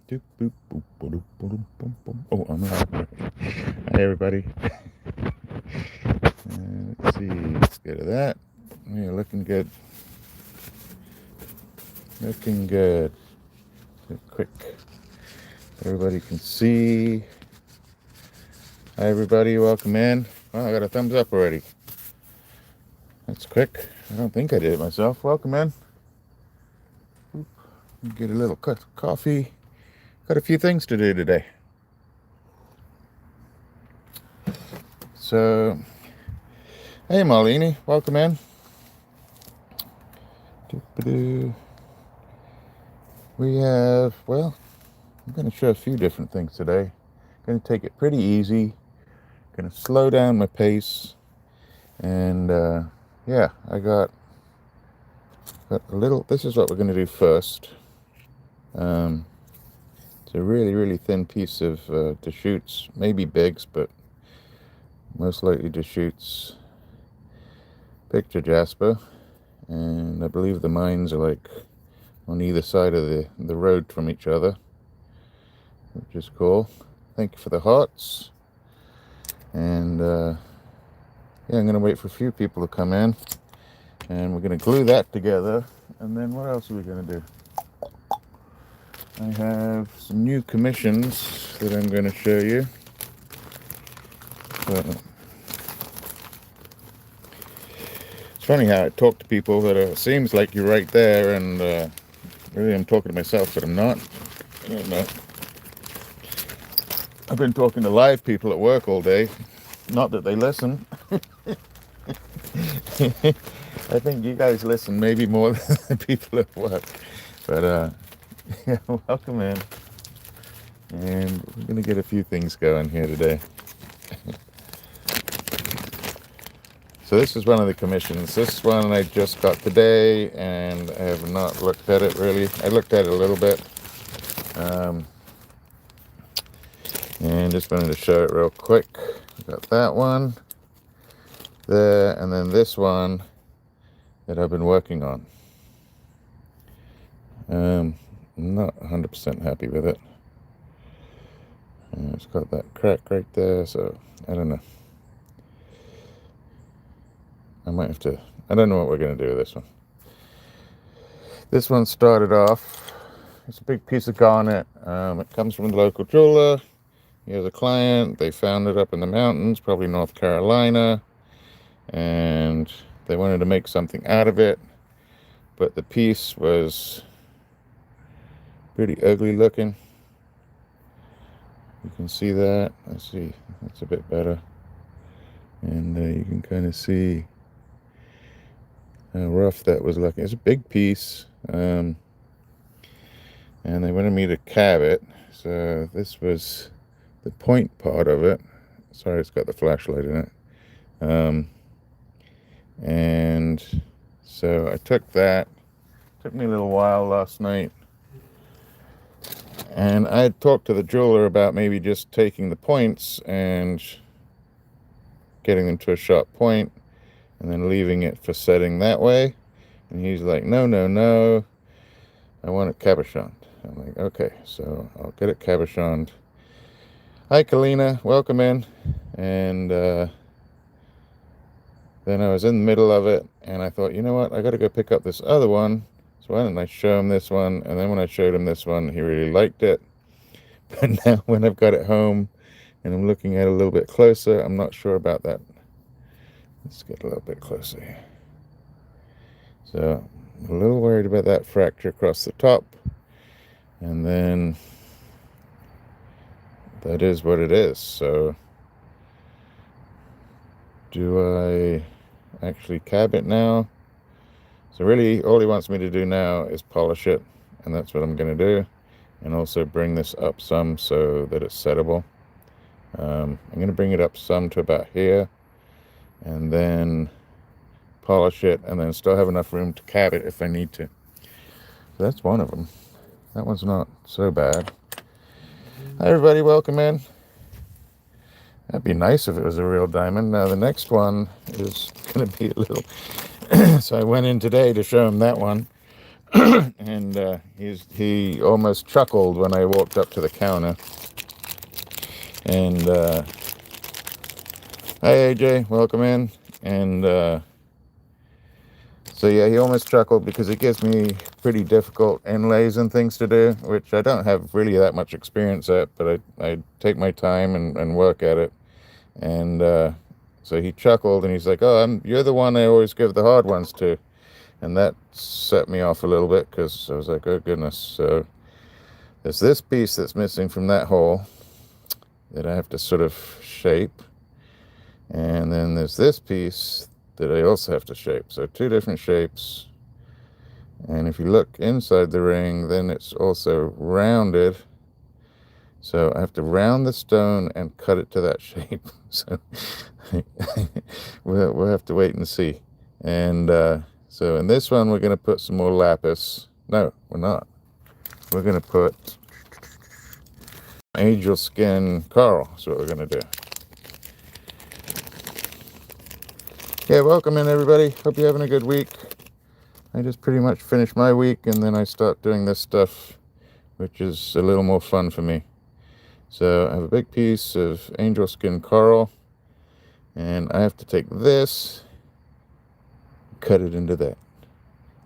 Oh, I'm on. Hi, everybody. Let's see. Let's get to that. Yeah, looking good. Looking good. Quick. Everybody can see. Hi, everybody. Welcome in. Oh, I got a thumbs up already. That's quick. I don't think I did it myself. Welcome in. Get a little coffee. Got a few things to do today. So, hey, Marlene. Welcome in. We have, well, I'm going to show a few different things today. Going to take it pretty easy. Going to slow down my pace. And yeah, I got a little, this is what we're going to do first. It's a really, really thin piece of Deschutes, maybe Bigs, but most likely Deschutes picture Jasper. And I believe the mines are like on either side of the road from each other, which is cool. Thank you for the hearts. And yeah, I'm going to wait for a few people to come in. And we're going to glue that together. And then what else are we going to do? I have some new commissions that I'm going to show you. So, it's funny how I talk to people that it seems like you're right there, and really I'm talking to myself, but I'm not. I don't know. I've been talking to live people at work all day. Not that they listen. I think you guys listen maybe more than the people at work. But yeah, welcome in. And we're going to get a few things going here today. So this is one of the commissions. This one I just got today, and I have not looked at it really. I looked at it a little bit. And just wanted to show it real quick. Got that one there, and then this one that I've been working on. I'm not 100% happy with it. It's got that crack right there, so I don't know. I might have to, I don't know what we're going to do with this one. This one started off, it's a big piece of garnet. It comes from the local jeweler. He has a client. They found it up in the mountains, probably North Carolina, and they wanted to make something out of it, but the piece was pretty ugly looking. You can see that. Let's see, that's a bit better. And you can kind of see how rough that was looking. It's a big piece, and they wanted me to cab it. So this was the point part of it. Sorry, it's got the flashlight in it. And so I took that. Took me a little while last night. And I had talked to the jeweler about maybe just taking the points and getting them to a sharp point and then leaving it for setting that way. And he's like, no, I want it cabochoned. I'm like, okay, so I'll get it cabochoned. Hi, Kalina, welcome in. And then I was in the middle of it, and I thought, you know what, I got to go pick up this other one. So why didn't I show him this one? And then when I showed him this one, he really liked it. But now when I've got it home and I'm looking at it a little bit closer, I'm not sure about that. Let's get a little bit closer here. So I'm a little worried about that fracture across the top. And then that is what it is. So do I actually cab it now? So really all he wants me to do now is polish it, and that's what I'm going to do, and also bring this up some so that it's settable. I'm going to bring it up some to about here, and then polish it, and then still have enough room to cab it if I need to. So that's one of them. That one's not so bad. Hi everybody, welcome in. That'd be nice if it was a real diamond. Now the next one is going to be a little... So I went in today to show him that one, And he almost chuckled when I walked up to the counter. And hi AJ, welcome in. And so yeah, he almost chuckled because it gives me pretty difficult inlays and things to do, which I don't have really that much experience at, but I take my time and work at it. And so he chuckled and he's like, oh, you're the one I always give the hard ones to. And that set me off a little bit because I was like, oh goodness. So there's this piece that's missing from that hole that I have to sort of shape. And then there's this piece that I also have to shape. So two different shapes. And if you look inside the ring, then it's also rounded. So I have to round the stone and cut it to that shape. So we'll have to wait and see. And so in this one, we're going to put some more lapis. No, we're not. We're going to put angel skin coral. That's what we're going to do. Yeah, welcome in everybody. Hope you're having a good week. I just pretty much finished my week and then I start doing this stuff, which is a little more fun for me. So I have a big piece of angel skin coral and I have to take this, cut it into that.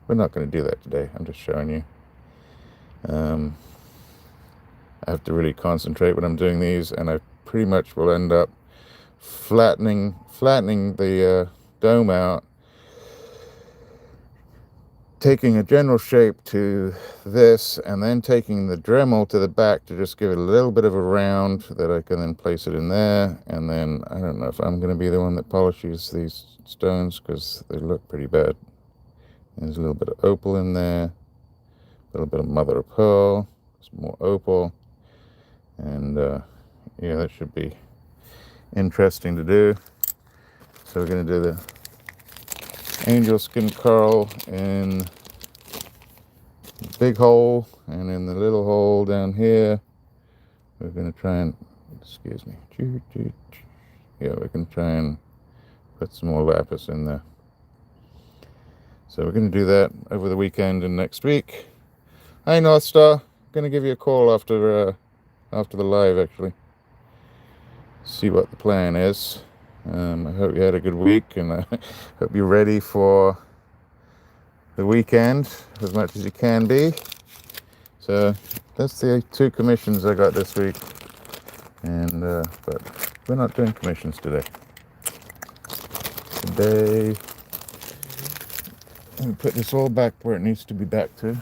We're not going to do that today. I'm just showing you. I have to really concentrate when I'm doing these, and I pretty much will end up flattening the dome out, taking a general shape to this, and then taking the Dremel to the back to just give it a little bit of a round that I can then place it in there. And then I don't know if I'm going to be the one that polishes these stones because they look pretty bad. There's a little bit of opal in there, a little bit of mother of pearl, some more opal, and yeah, that should be interesting to do. So we're going to do the angel skin coral in the big hole, and in the little hole down here we're going to try and, excuse me, yeah, we can try and put some more lapis in there. So we're going to do that over the weekend and next week. Hi North Star, going to give you a call after the live, actually. See what the plan is. I hope you had a good week, and I hope you're ready for the weekend as much as you can be. So that's the 2 commissions I got this week, and but we're not doing commissions today. Let me put this all back where it needs to be back to.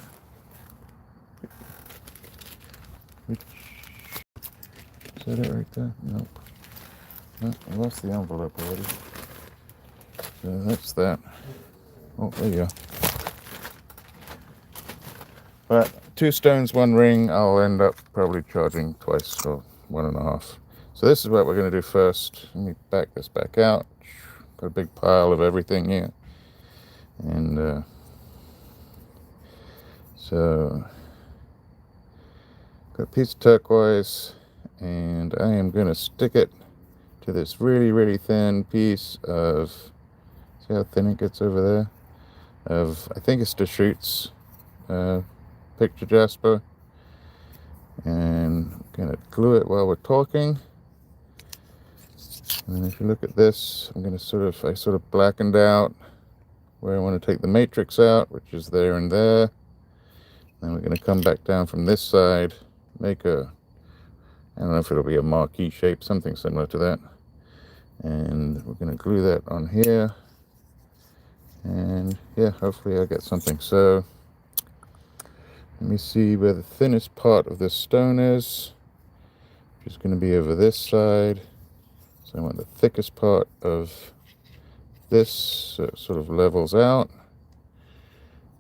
Which, is that it right there? Nope. No, I lost the envelope already. So that's that. Oh, there you go. But 2 stones, 1 ring, I'll end up probably charging twice or 1.5. So this is what we're going to do first. Let me back this back out. Got a big pile of everything here. And so got a piece of turquoise, and I am going to stick it to this really, really thin piece of, see how thin it gets over there? Of, I think it's Deschutes picture Jasper. And I'm going to glue it while we're talking. And if you look at this, I'm going to I sort of blackened out where I want to take the matrix out, which is there and there. Then we're going to come back down from this side, make a, I don't know if it'll be a marquee shape, something similar to that. And we're going to glue that on here. And yeah, hopefully I'll get something. So let me see where the thinnest part of this stone is, which is going to be over this side. So I want the thickest part of this, so it sort of levels out.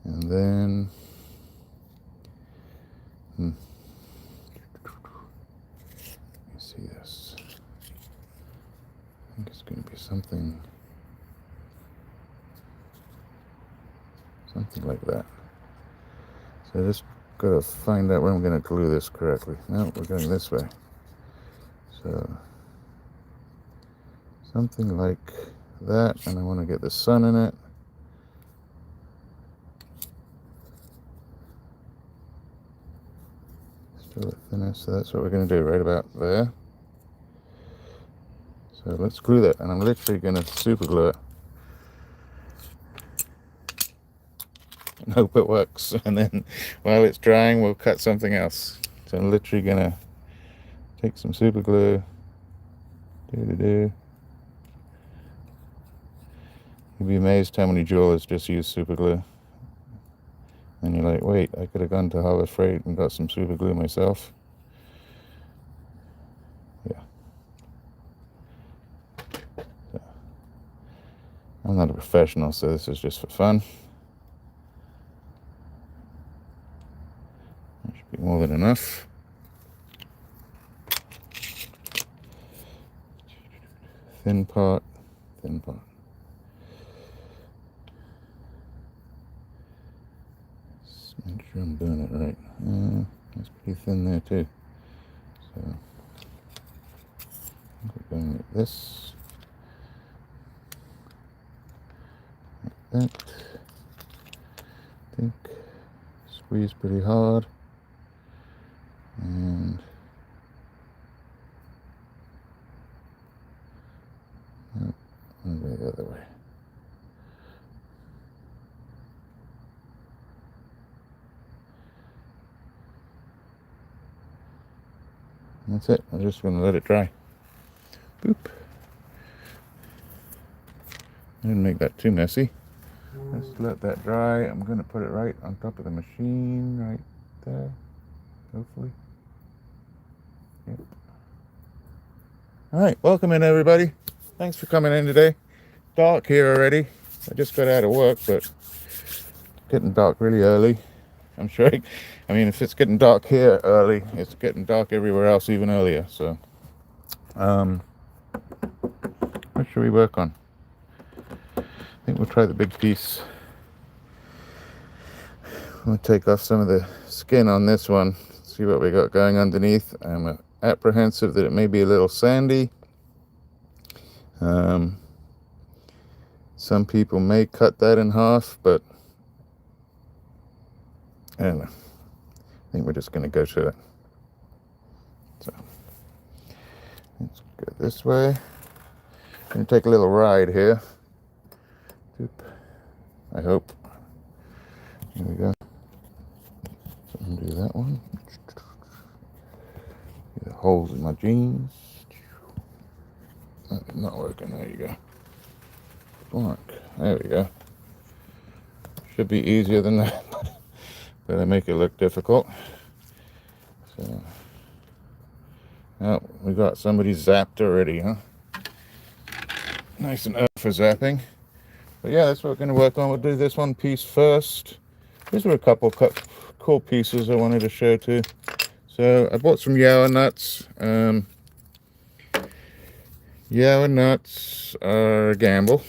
And then let me see this. I think it's going to be something like that. So I just got to find out where I'm going to glue this correctly. No, we're going this way. So something like that, and I want to get the sun in it. So that's what we're going to do right about there. So let's glue that, and I'm literally going to super glue it and hope it works. And then while it's drying, we'll cut something else. So I'm literally going to take some super glue. You'd be amazed how many jewelers just use super glue. And you're like, wait, I could have gone to Harbor Freight and got some super glue myself. Yeah. So, I'm not a professional, so this is just for fun. That should be more than enough. Thin part, thin part. Let's make sure I'm doing it right. That's pretty thin there too. So we're going like this. Like that. I think squeeze pretty hard. And I'll go the other way. And that's it. I'm just going to let it dry. Boop. I didn't make that too messy. Let's let that dry. I'm going to put it right on top of the machine, right there, hopefully. Yep. All right, welcome in everybody. Thanks for coming in today. Dark here already. I just got out of work, but it's getting dark really early. I'm sure, I mean, if it's getting dark here early, it's getting dark everywhere else even earlier. So, what should we work on? I think we'll try the big piece. I'm going to take off some of the skin on this one, see what we got going underneath. I'm apprehensive that it may be a little sandy. Some people may cut that in half, but I don't know. I think we're just going to go to it. So let's go this way. I'm going to take a little ride here. I hope. Here we go. So undo that one. The holes in my jeans. That's not working. There you go. Blank. There we go. Should be easier than that, but I make it look difficult. So, oh, we got somebody zapped already, huh? Nice and early for zapping. But yeah, that's what we're going to work on. We'll do this one piece first. These were a couple cool pieces I wanted to show too. So I bought some Yaowa nuts. Yaowa nuts are a gamble.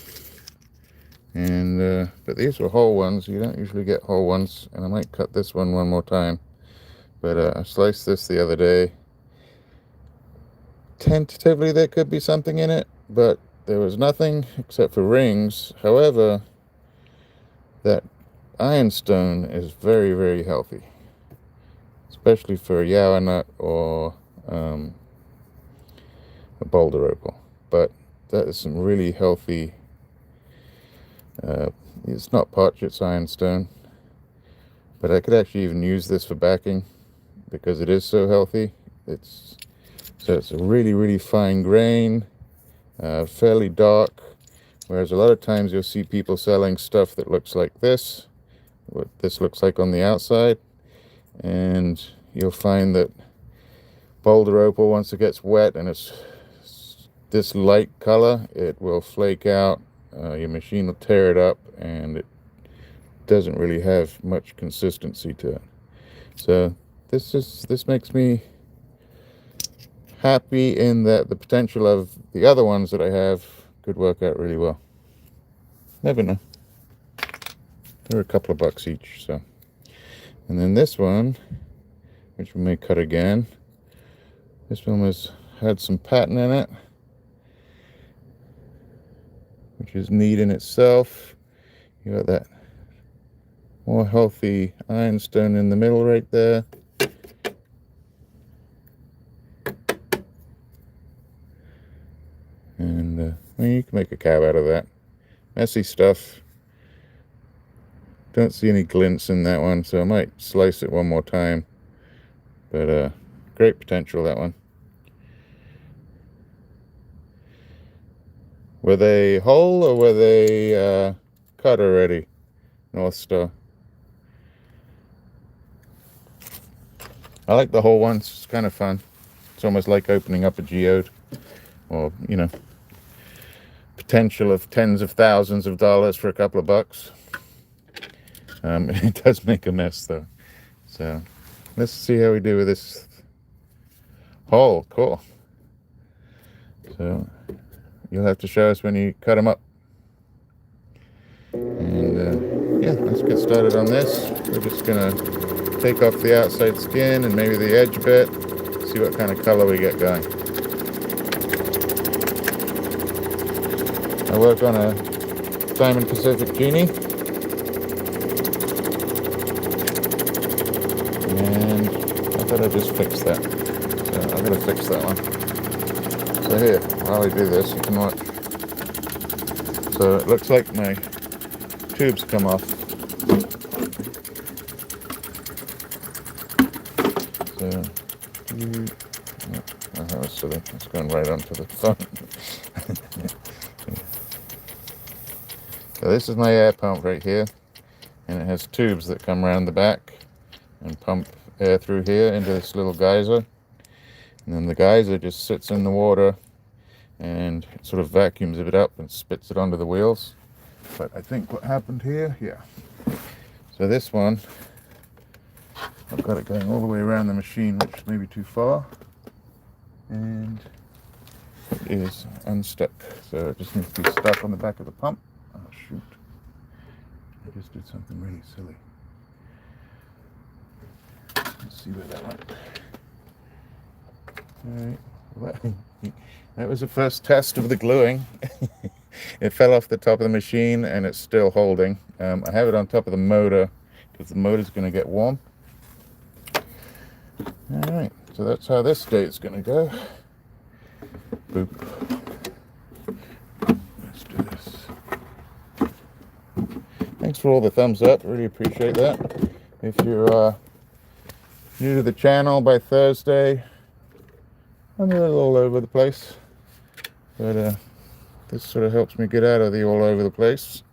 And but these were whole ones. You don't usually get whole ones, and I might cut this one more time. But I sliced this the other day. Tentatively there could be something in it, but there was nothing except for rings. However, that ironstone is very, very healthy, especially for a Yaowa nut or a boulder opal. But that is some really healthy. It's not potch, it's ironstone, but I could actually even use this for backing because it is so healthy. It's a really, really fine grain, fairly dark, whereas a lot of times you'll see people selling stuff that looks like this, what this looks like on the outside, and you'll find that boulder opal, once it gets wet and it's this light color, it will flake out. Your machine will tear it up, and it doesn't really have much consistency to it. So this makes me happy in that the potential of the other ones that I have could work out really well. Never know. They're a couple of bucks each. So, and then this one, which we may cut again. This one had some pattern in it, which is neat in itself. You got that more healthy ironstone in the middle right there. And I mean, you can make a cab out of that. Messy stuff. Don't see any glints in that one, so I might slice it one more time. But great potential, that one. Were they whole or were they cut already? North Star. I like the whole ones. It's kind of fun. It's almost like opening up a geode, or, you know, potential of tens of thousands of dollars for a couple of bucks. It does make a mess though. So let's see how we do with this hole. Cool. So you'll have to show us when you cut them up. And yeah, let's get started on this. We're just gonna take off the outside skin and maybe the edge bit, see what kind of color we get going. I work on a Diamond Pacific Genie, and I thought I'd just fix that. So I'm gonna fix that one. So here, while we do this, you can watch. So it looks like my tubes come off. So, oh, that was silly. It's going right onto the phone. So this is my air pump right here, and it has tubes that come around the back and pump air through here into this little geyser. And then the geyser just sits in the water and it sort of vacuums it up and spits it onto the wheels. But I think what happened here, yeah. So this one, I've got it going all the way around the machine, which may be too far. And it is unstuck. So it just needs to be stuck on the back of the pump. Oh shoot. I just did something really silly. Let's see where that went. Alright. That was the first test of the gluing. It fell off the top of the machine and it's still holding. I have it on top of the motor because the motor's going to get warm. Alright, so that's how this day is going to go. Boop. Let's do this. Thanks for all the thumbs up. Really appreciate that. If you're new to the channel, by Thursday, I'm a little all over the place. But this sort of helps me get out of the all over the place.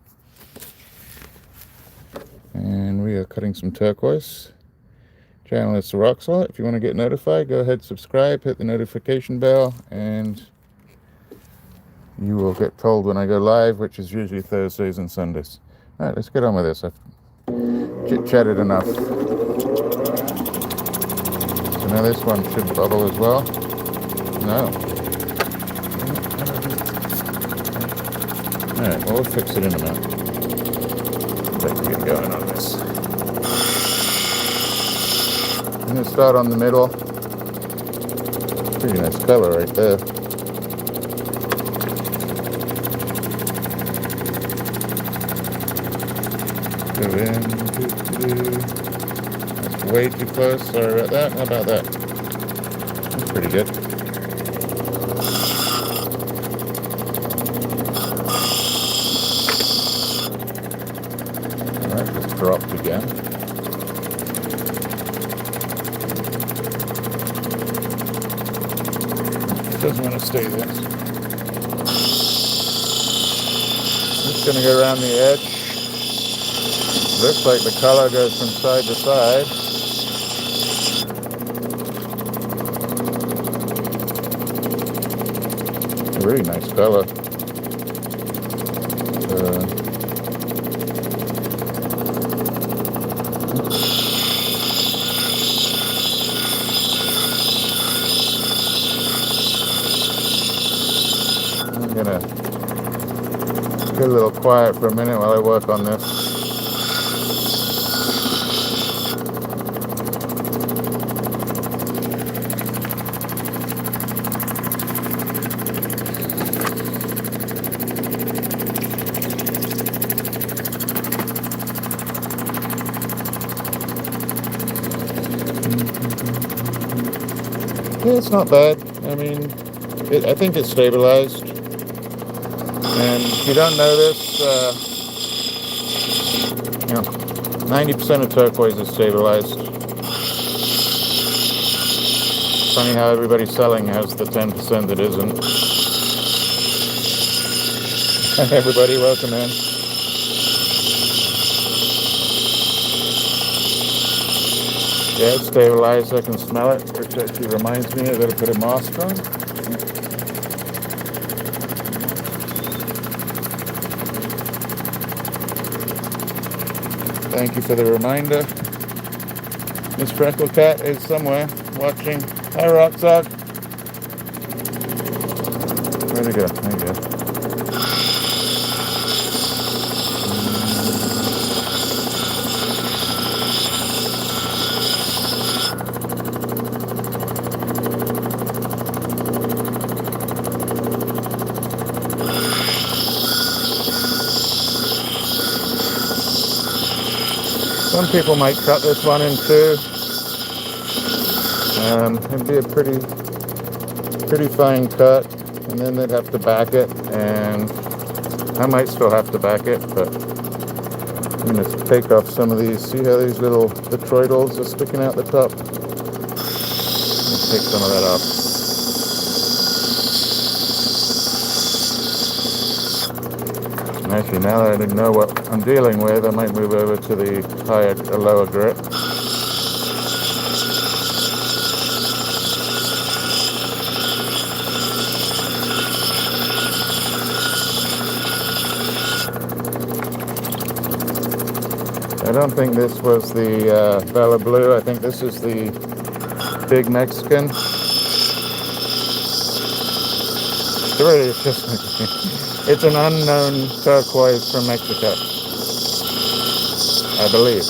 And we are cutting some turquoise. Channel is SirRocksAlot. If you want to get notified, go ahead, subscribe, hit the notification bell, and you will get told when I go live, which is usually Thursdays and Sundays. All right, let's get on with this. I've chit-chatted enough. So now this one should bubble as well. No. All right, well, we'll fix it in a minute. Let's get going on this. I'm going to start on the middle. Pretty nice color right there. Go in. That's way too close. Sorry about that. How about that? That's pretty good. Alright, just dropped again. Doesn't want to stay there. Just going to go around the edge. Looks like the color goes from side to side. A really nice color. I'm gonna get a little quiet for a minute while I work on this. Yeah, it's not bad. I mean, I think it's stabilized. And if you don't know this, 90% of turquoise is stabilized. Funny how everybody selling has the 10% that isn't. Everybody, welcome in. Yeah, it's stabilized. I can smell it, which actually reminds me I gotta put a mask on. Thank you for the reminder. Miss Freckle Cat is somewhere watching. Hi, RocksAlot. Where'd it go? There you go. Some people might cut this one in two. It'd be a pretty fine cut, and then they'd have to back it, and I might still have to back it, but I'm going to take off some of these. See how these little detroitals are sticking out the top? Let's take some of that off. And actually, now that I didn't know what I'm dealing with, I might move over to the lower grip. I don't think this was the Bella Blue. I think this is the Big Mexican. It's an unknown turquoise from Mexico, I believe.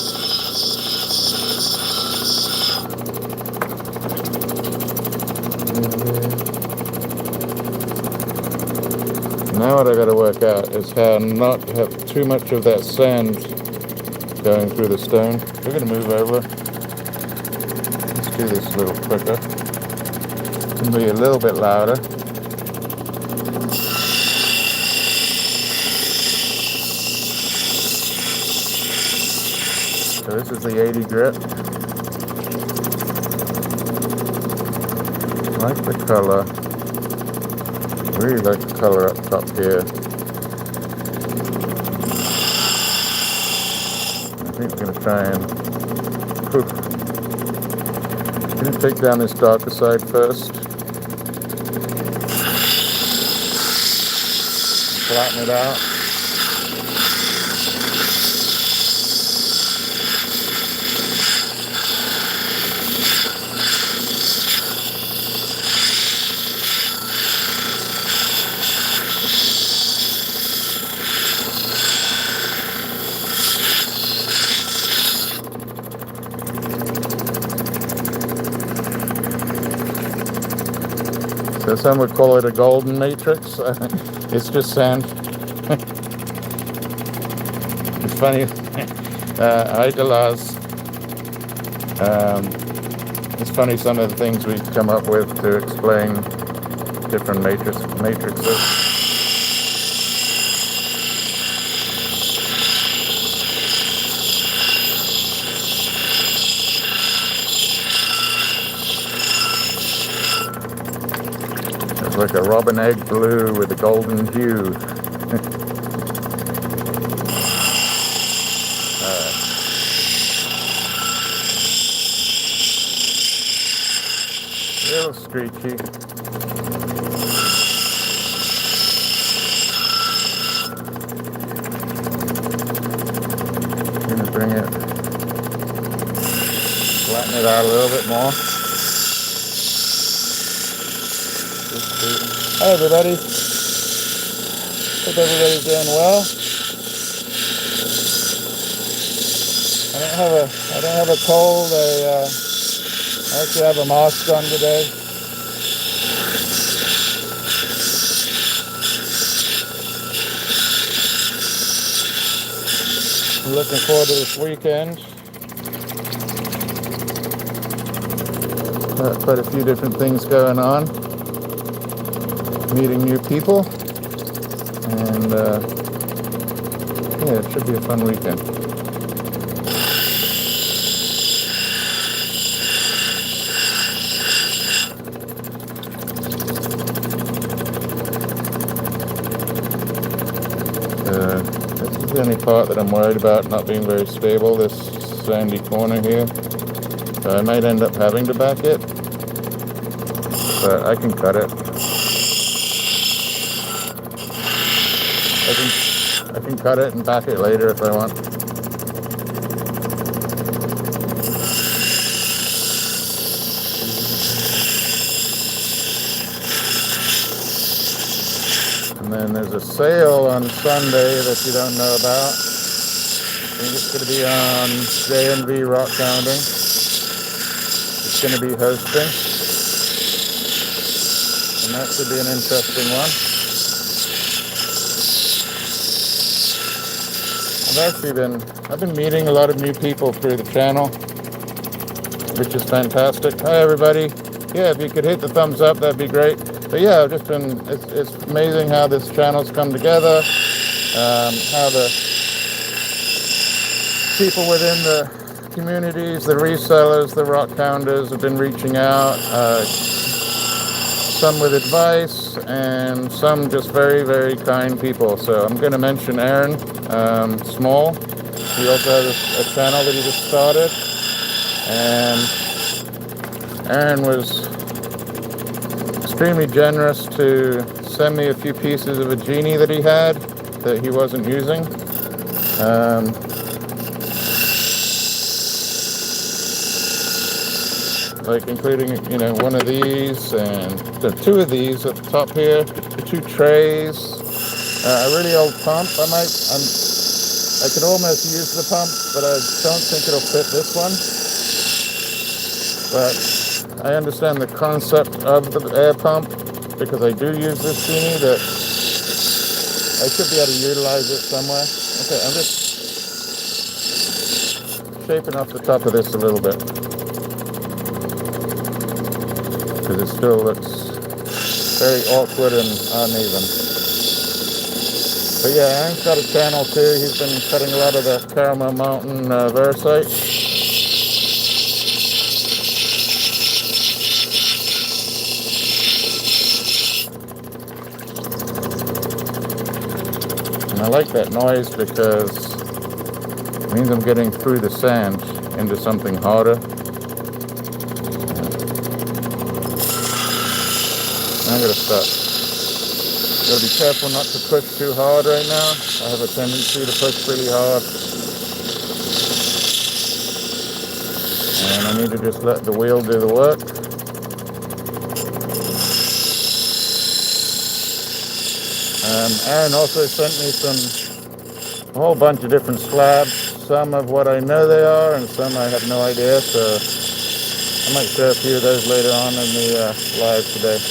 Now what I got to work out is how not to have too much of that sand going through the stone. We're going to move over. Let's do this a little quicker. It's going to be a little bit louder. So this is the 80 grip. I like the color. Really like the color up top here. I think we're going to try and I'm going to take down this darker side first. Flatten it out. So some would call it a golden matrix. It's just sand. It's funny. Hi, Delaz. It's funny some of the things we come up with to explain different matrices. Like a robin egg blue with a golden hue. Real screechy. I'm gonna bring it, flatten it out a little bit more. Hi everybody. Hope everybody's doing well. I don't have a cold. I actually have a mask on today. I'm looking forward to this weekend. Quite a few different things going on. Meeting new people. And yeah, it should be a fun weekend. This is the only part that I'm worried about not being very stable, this sandy corner here. So I might end up having to back it, but I can cut it. I can cut it and back it later if I want. And then there's a sale on Sunday that you don't know about. I think it's going to be on J&V Rock Pounding. It's going to be hosting. And that should be an interesting one. I've been meeting a lot of new people through the channel, which is fantastic. Hi everybody. Yeah, if you could hit the thumbs up, that'd be great. But yeah, I've just been, it's amazing how this channel's come together, how the people within the communities, the resellers, the rock pounders have been reaching out, some with advice and some just very, very kind people. So I'm going to mention Aaron Small. He also has a channel that he just started, and Aaron was extremely generous to send me a few pieces of a genie that he had that he wasn't using. Like including, you know, one of these and the two of these at the top here, the two trays, a really old pump. I could almost use the pump, but I don't think it'll fit this one. But I understand the concept of the air pump because I do use this genie, that I should be able to utilize it somewhere. Okay, I'm just shaping off the top of this a little bit because it still looks very awkward and uneven. But yeah, Aaron's got a channel too. He's been cutting a lot of the Caramel Mountain Veracite. And I like that noise because it means I'm getting through the sand into something harder. I'm going to stop. Got to be careful not to push too hard right now. I have a tendency to push really hard. And I need to just let the wheel do the work. Aaron also sent me a whole bunch of different slabs. Some of what I know they are and some I have no idea. So I might share a few of those later on in the live today.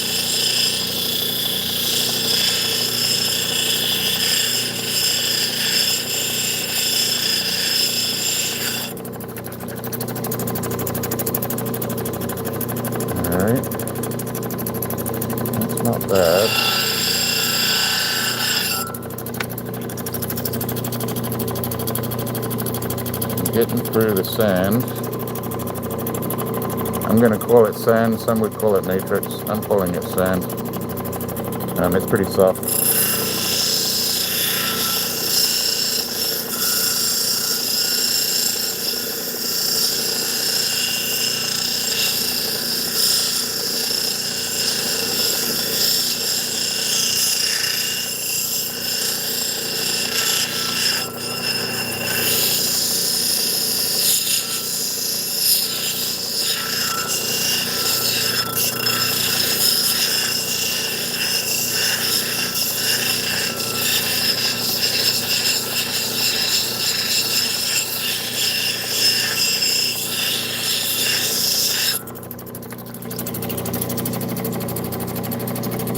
Not bad. I'm getting through the sand. I'm going to call it sand. Some would call it matrix. I'm calling it sand. It's pretty soft.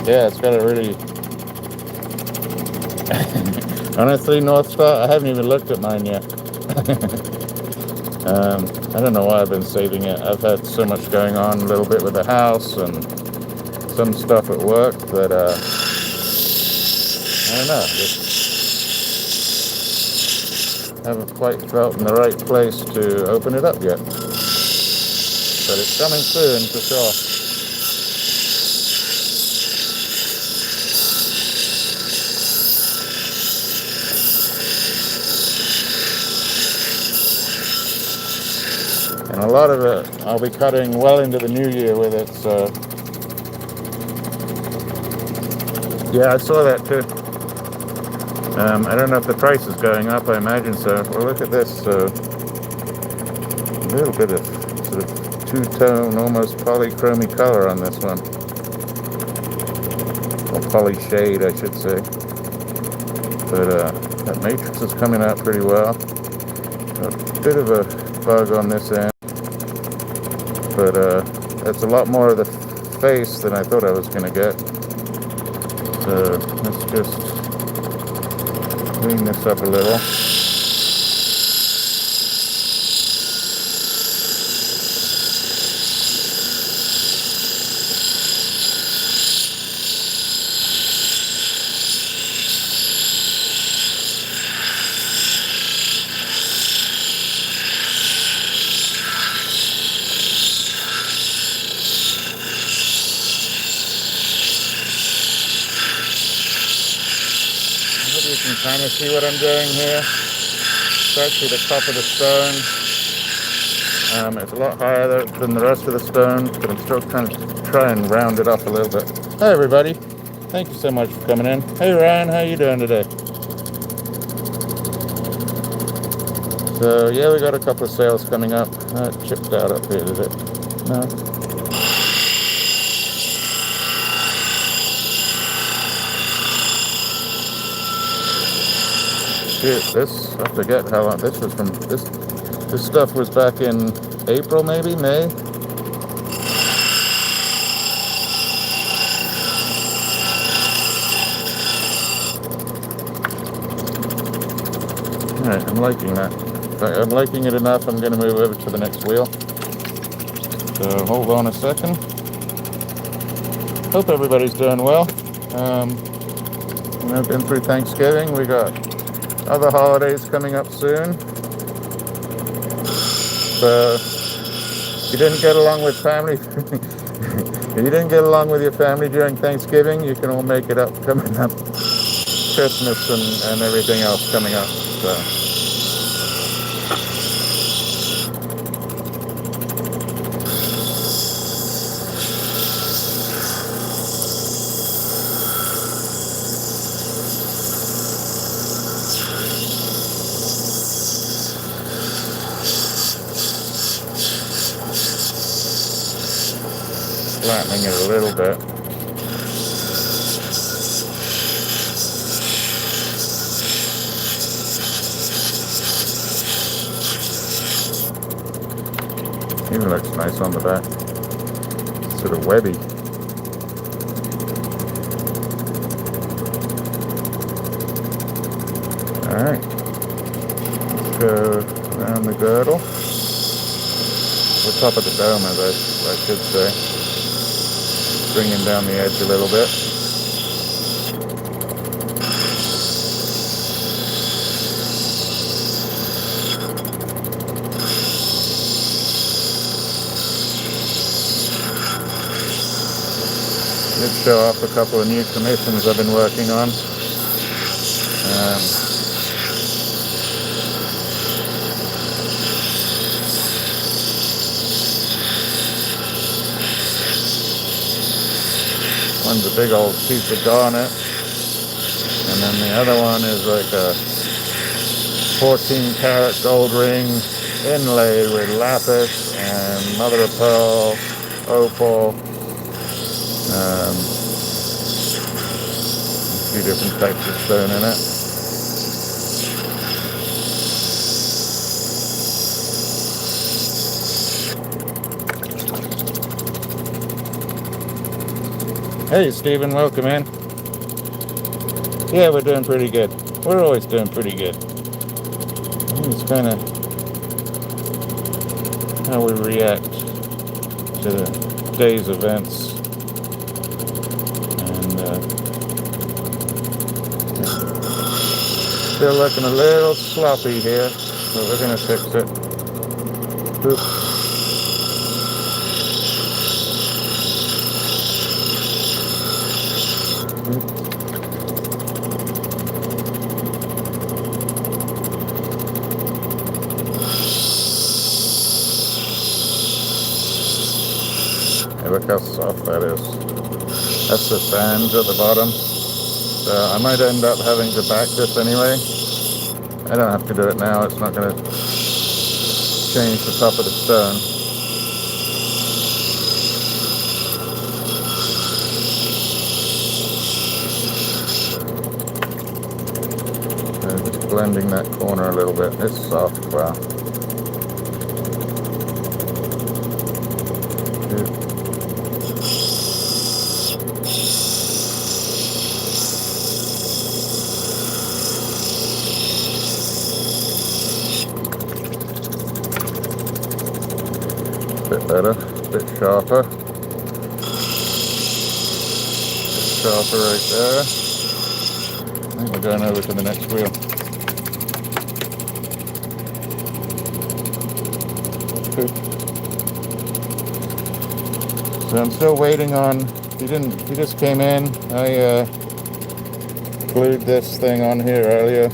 Yeah, it's got a really... Honestly, North Star, I haven't even looked at mine yet. I don't know why I've been saving it. I've had so much going on, a little bit with the house and some stuff at work that I don't know, just haven't quite felt in the right place to open it up yet. But it's coming soon for sure. And a lot of it I'll be cutting well into the new year with it, so yeah, I saw that too. I don't know if the price is going up, I imagine so. Well, look at this, a little bit of sort of two-tone, almost polychromy color on this one. Or poly shade, I should say. But that matrix is coming out pretty well. A bit of a bug on this end. But that's a lot more of the face than I thought I was going to get. So let's just clean this up a little. You can kind of see what I'm doing here, especially the top of the stone. It's a lot higher than the rest of the stone, but I'm still kind of trying to round it off a little bit. Hey everybody, thank you so much for coming in. Hey Ryan, how you doing today? So yeah, we got a couple of sales coming up. It chipped out up here, did it? No? This, I forget how long this was from. This stuff was back in April, maybe May. All right, I'm liking that. I'm liking it enough. I'm going to move over to the next wheel. So hold on a second. Hope everybody's doing well. Been through Thanksgiving. We got other holidays coming up soon. So if you didn't get along with family, if you didn't get along with your family during Thanksgiving, you can all make it up coming up. Christmas and everything else coming up. So. Flattening it a little bit. Even looks nice on the back. Sort of webby. Alright. Let's go around the girdle. The top of the dome, as I should say. Bringing down the edge a little bit. Did show off a couple of new commissions I've been working on. One's a big old piece of garnet, and then the other one is like a 14-karat gold ring inlaid with lapis and mother of pearl, opal, a few different types of stone in it. Hey Stephen, welcome in. Yeah, we're doing pretty good. We're always doing pretty good. It's kind of how we react to the day's events. And Still looking a little sloppy here, but we're going to fix it. Oop. Hey, look how soft that is. That's the sand at the bottom. So I might end up having to back this anyway. I don't have to do it now, it's not going to change the top of the stone. So just blending that corner a little bit. It's soft, wow. Bit better, bit sharper. Bit sharper right there. I think we're going over to the next wheel. So I'm still waiting on, he just came in. I glued this thing on here earlier.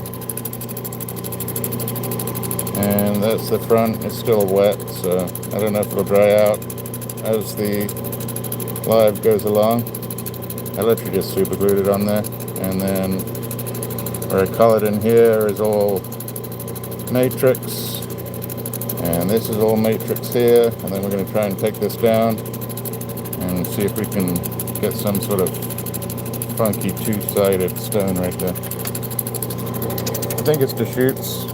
And that's the front, it's still wet, so I don't know if it'll dry out as the live goes along. I literally just super glued it on there, and then where I colored in here is all matrix, and this is all matrix here, and then we're going to try and take this down and see if we can get some sort of funky two-sided stone right there. I think it's the chutes.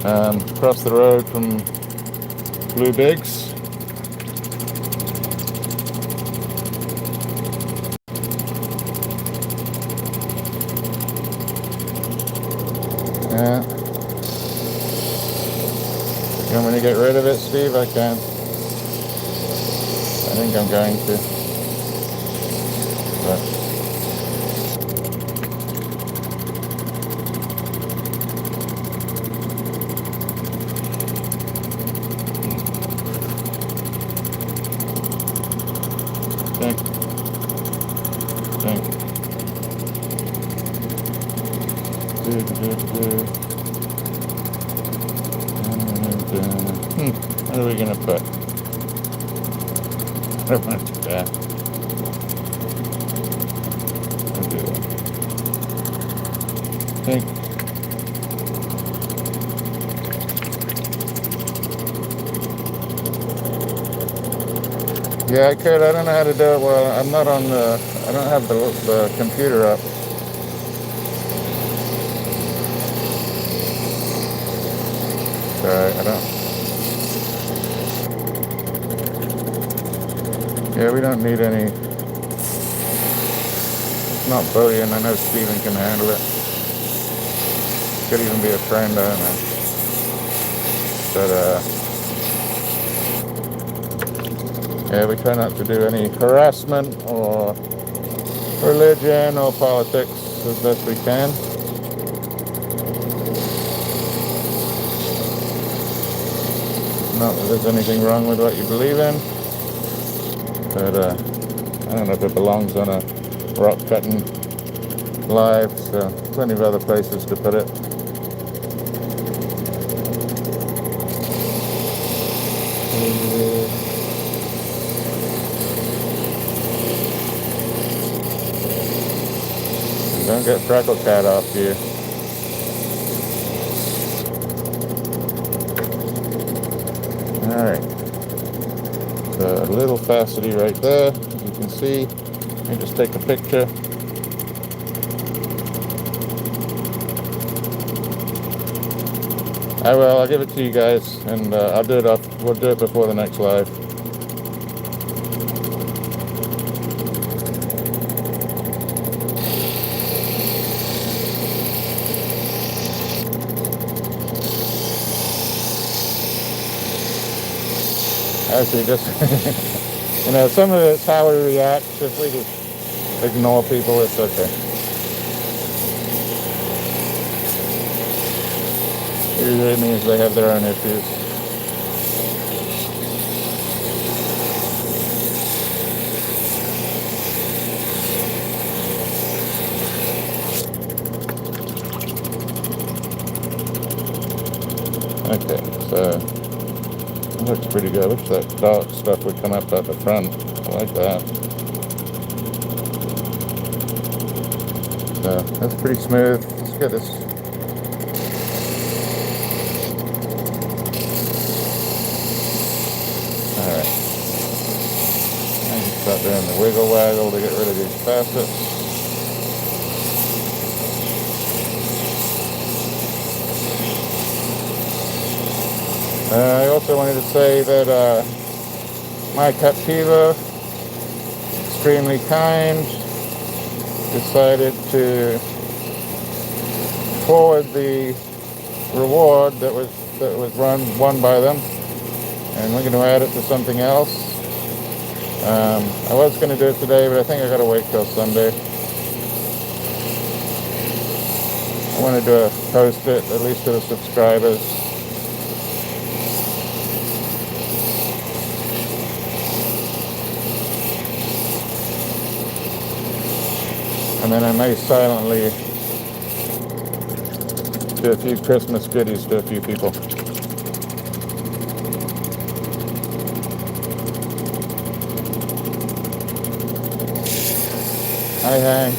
Across the road from Blue Bigs. Yeah. You want me to get rid of it, Steve? I can. I think I'm going to. But what are we going to put? I don't want to do that. I'll do that. Think. Yeah, I could. I don't know how to do it. Well, I'm not on the. I don't have the computer up. Sorry, I don't. Yeah, we don't need any. It's not bullion. I know Steven can handle it. Could even be a friend, I don't know. But yeah, we try not to do any harassment or religion or politics as best we can. Not that there's anything wrong with what you believe in, but I don't know if it belongs on a rock cutting live, so plenty of other places to put it. Don't get Freckle Cat off here. Alright. So a little facety right there, as you can see. Let me just take a picture. I will, I'll give it to you guys, and we'll do it before the next live. Actually, just, you know, some of it's how we react. If we just ignore people, it's okay. Usually means they have their own issues. Okay, so it looks pretty good. I wish that dark stuff would come up at the front. I like that. So that's pretty smooth. Let's get this. Alright. I can start doing the wiggle waggle to get rid of these facets. I also wanted to say that my captiva, extremely kind, decided to forward the reward that was won by them, and we're going to add it to something else. I was going to do it today, but I think I got to wait till Sunday. I wanted to post it at least to the subscribers. And then I may silently do a few Christmas goodies to a few people. Hi, Hank.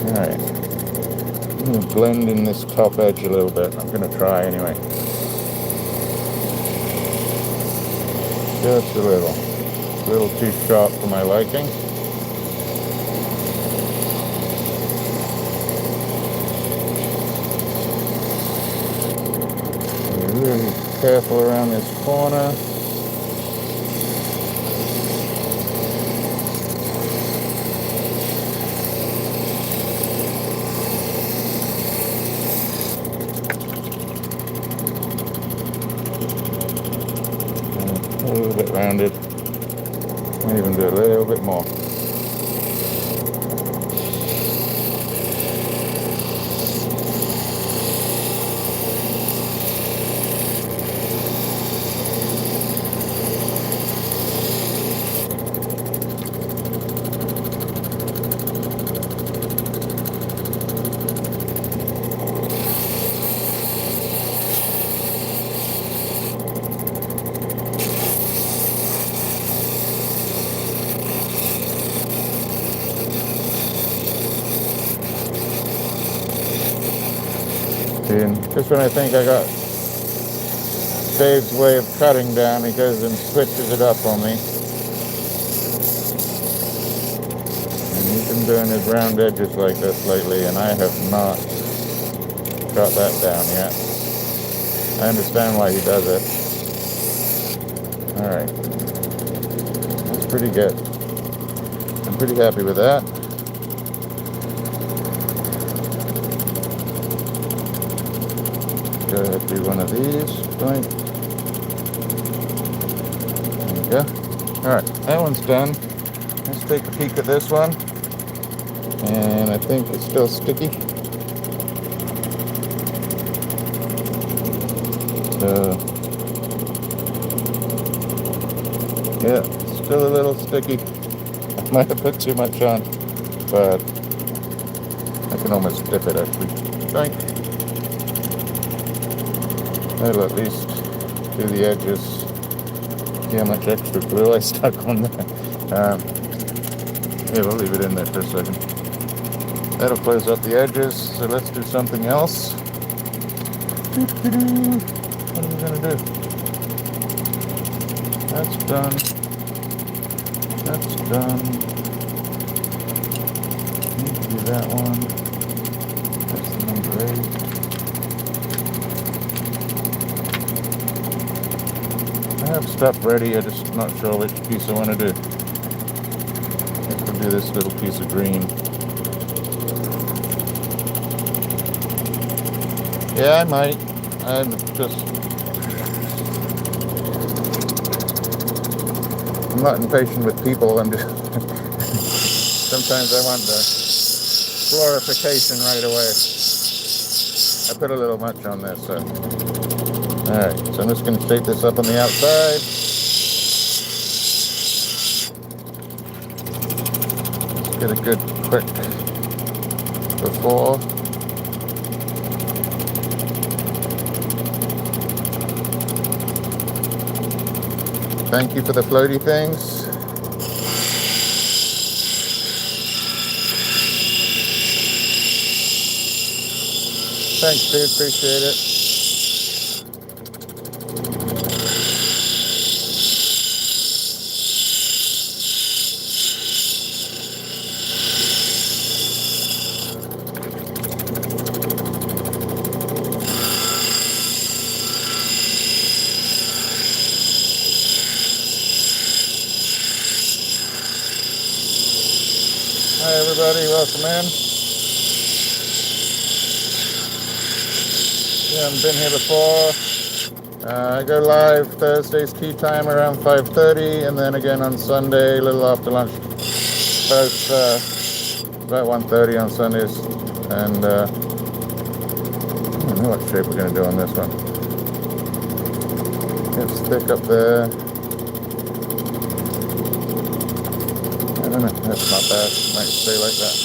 Alright. I'm going to blend in this top edge a little bit. I'm going to try anyway. Just a little too sharp for my liking. Be really careful around this corner. A little bit rounded. Might even do a little bit more. And just when I think I got Dave's way of cutting down, he goes and switches it up on me. And he's been doing his round edges like this lately, and I have not got that down yet. I understand why he does it. Alright. That's pretty good. I'm pretty happy with that. Go ahead, do one of these. Right. There we go. Alright, that one's done. Let's take a peek at this one. And I think it's still sticky. So, yeah, still a little sticky. I might have put too much on, but I can almost dip it actually. Thank you. That'll at least do the edges. See how much extra glue I stuck on there. Yeah, we'll leave it in there for a second. That'll close up the edges, so let's do something else. What are we going to do? That's done. That's done. Need to do that one. That's the number 8. I have stuff ready, I'm just not sure which piece I want to do. I think we'll do this little piece of green. Yeah, I might. I'm just I'm not impatient with people. I'm just sometimes I want the glorification right away. I put a little much on this, so. Alright, so I'm just going to shape this up on the outside. Let's get a good quick before. Thank you for the floaty things. Thanks, dude. Appreciate it. Hi, everybody. Welcome in. You haven't been here before. I go live Thursdays tea time around 5:30, and then again on Sunday a little after lunch, about 1:30 on Sundays. And I don't know what shape we're going to do on this one. It's thick up there. I don't know. That's not bad. Might stay like that.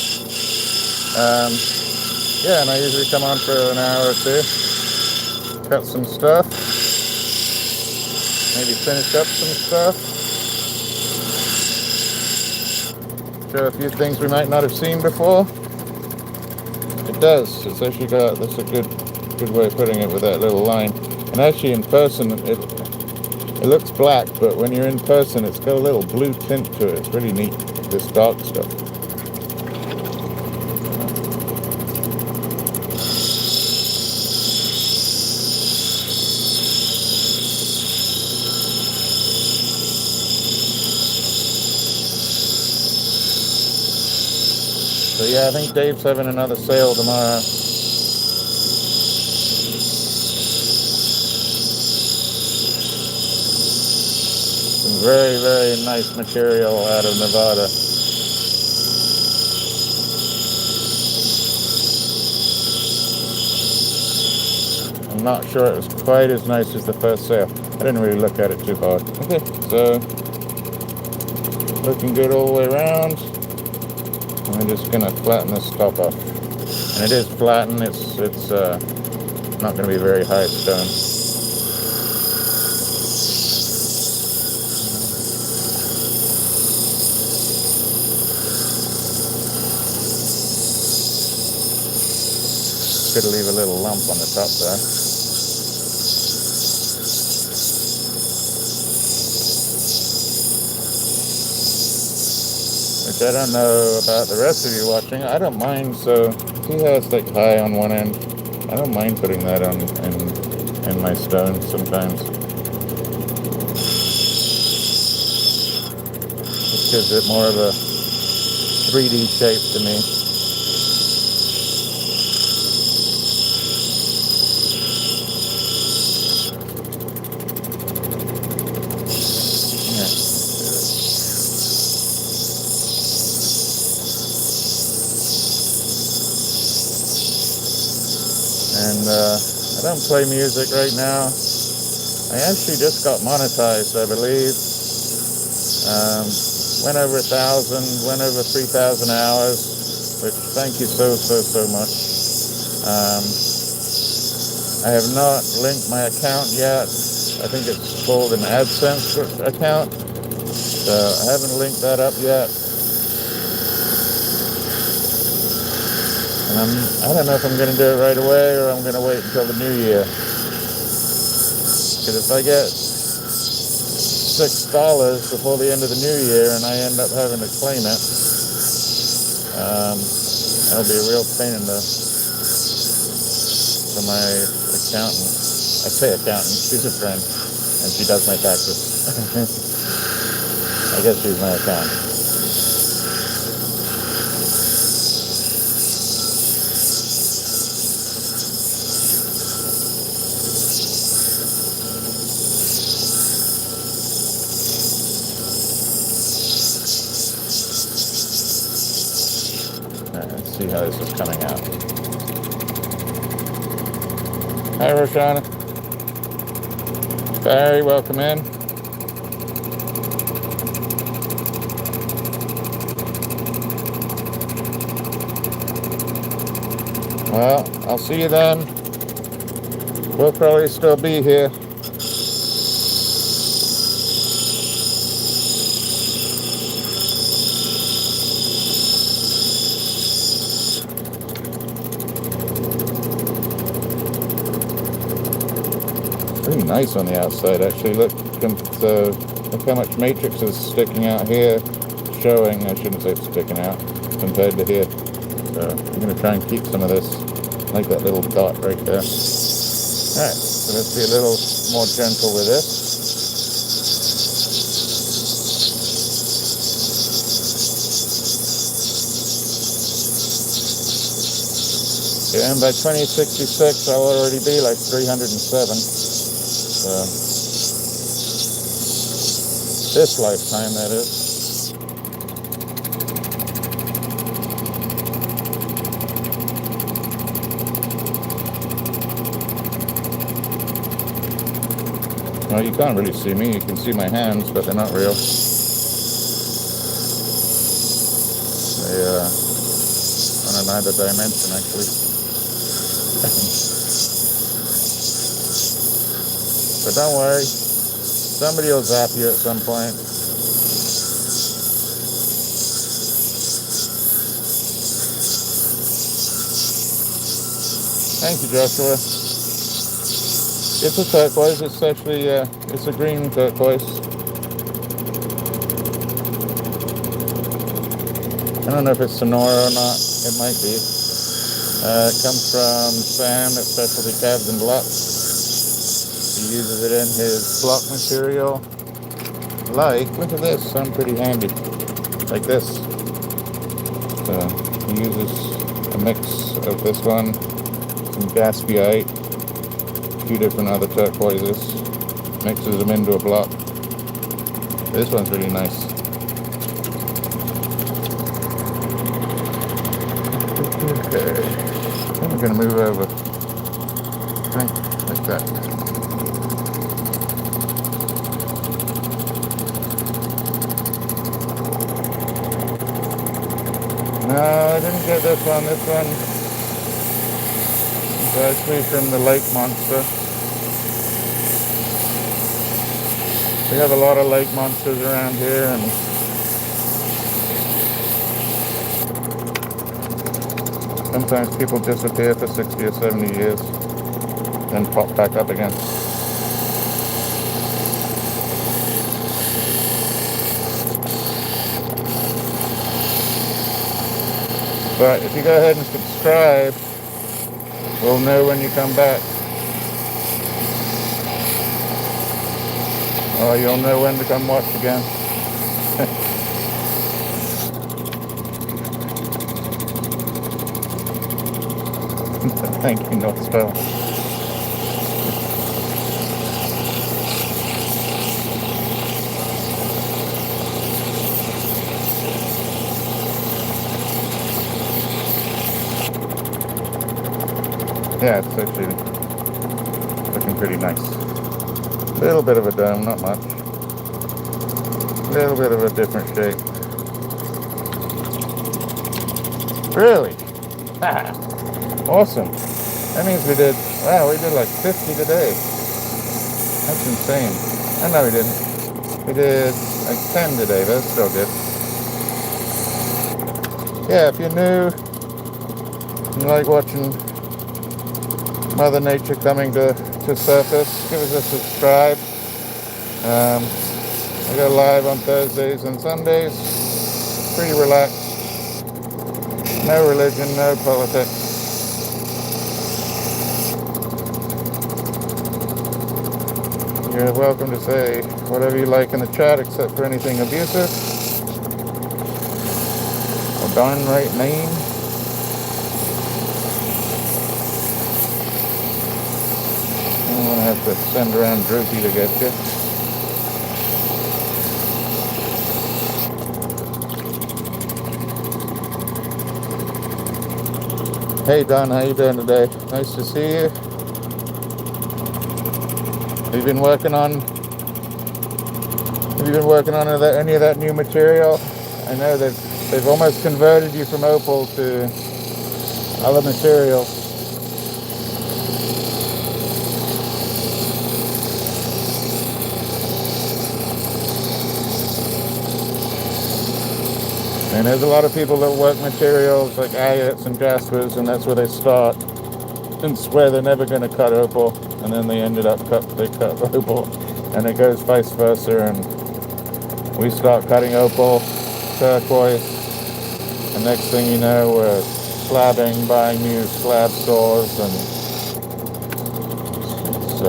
Yeah, and I usually come on for an hour or two. Cut some stuff, maybe finish up some stuff, show a few things we might not have seen before. It does, it's actually got, that's a good way of putting it with that little line. And actually in person it looks black, but when you're in person it's got a little blue tint to it. It's really neat, this dark stuff. So yeah, I think Dave's having another sale tomorrow. Some very, very nice material out of Nevada. I'm not sure it was quite as nice as the first sale. I didn't really look at it too hard. Okay, so looking good all the way around. I'm just gonna flatten this top off, and it is flattened. It's not gonna be very high stone. Could leave a little lump on the top there. Which I don't know about the rest of you watching. I don't mind, so he has like high on one end. I don't mind putting that on in my stone sometimes. It gives it more of a 3D shape to me. And I don't play music right now. I actually just got monetized, I believe. Went over 1,000, went over 3,000 hours, which thank you so much. I have not linked my account yet. I think it's called an AdSense account. So I haven't linked that up yet. And I don't know if I'm going to do it right away or I'm going to wait until the new year. Because if I get $6 before the end of the new year and I end up having to claim it, that'll be a real pain in the for my accountant. I say accountant, she's a friend, and she does my taxes. I guess she's my accountant. how this is coming out. Hi, Roshana. Barry, welcome in. Well, I'll see you then. We'll probably still be here. Pretty nice on the outside, actually. Look how much matrix is sticking out here, showing, I shouldn't say it's sticking out, compared to here. So I'm going to try and keep some of this, like that little dot right there. Alright, so let's be a little more gentle with this. Yeah, and by 2066 I'll already be like 307. So this lifetime, that is. Well, you can't really see me. You can see my hands, but they're not real. They on another dimension, actually. But don't worry, somebody will zap you at some point. Thank you, Joshua. It's a turquoise. It's actually, it's a green turquoise. I don't know if it's Sonora or not. It might be. It comes from Sam at Specialty Cabs and Blocks. He uses it in his block material. Look at this. I'm pretty handy. Like this. So he uses a mix of this one, some gaspiite, a few different other turquoises, mixes them into a block. This one's really nice. Okay, then we're going to move over, right, like that. No, I didn't get this one. This one is actually from the Lake Monster. We have a lot of lake monsters around here, and sometimes people disappear for 60 or 70 years, then pop back up again. But if you go ahead and subscribe, we'll know when you come back. Or you'll know when to come watch again. Thank you, Northspell. Yeah, it's actually looking pretty nice. A little bit of a dome, not much. A little bit of a different shape. Really? Ah, awesome. That means we did like 50 today. That's insane. Oh, no, we didn't. We did like 10 today. That's still good. Yeah, if you're new, you like watching Mother Nature coming to surface, give us a subscribe. I go live on Thursdays and Sundays. Pretty relaxed. No religion, no politics. You're welcome to say whatever you like in the chat, except for anything abusive or downright mean. I'm gonna have to send around Droopy to get you. Hey Don, how you doing today? Nice to see you. Have you been working on any of that new material? I know that they've almost converted you from opal to other materials. And there's a lot of people that work materials like agates and jaspers, and that's where they start and swear they're never going to cut opal, and then they ended up cut opal, and it goes vice versa. And we start cutting opal, turquoise, and next thing you know, we're slabbing, buying new slab saws, and it's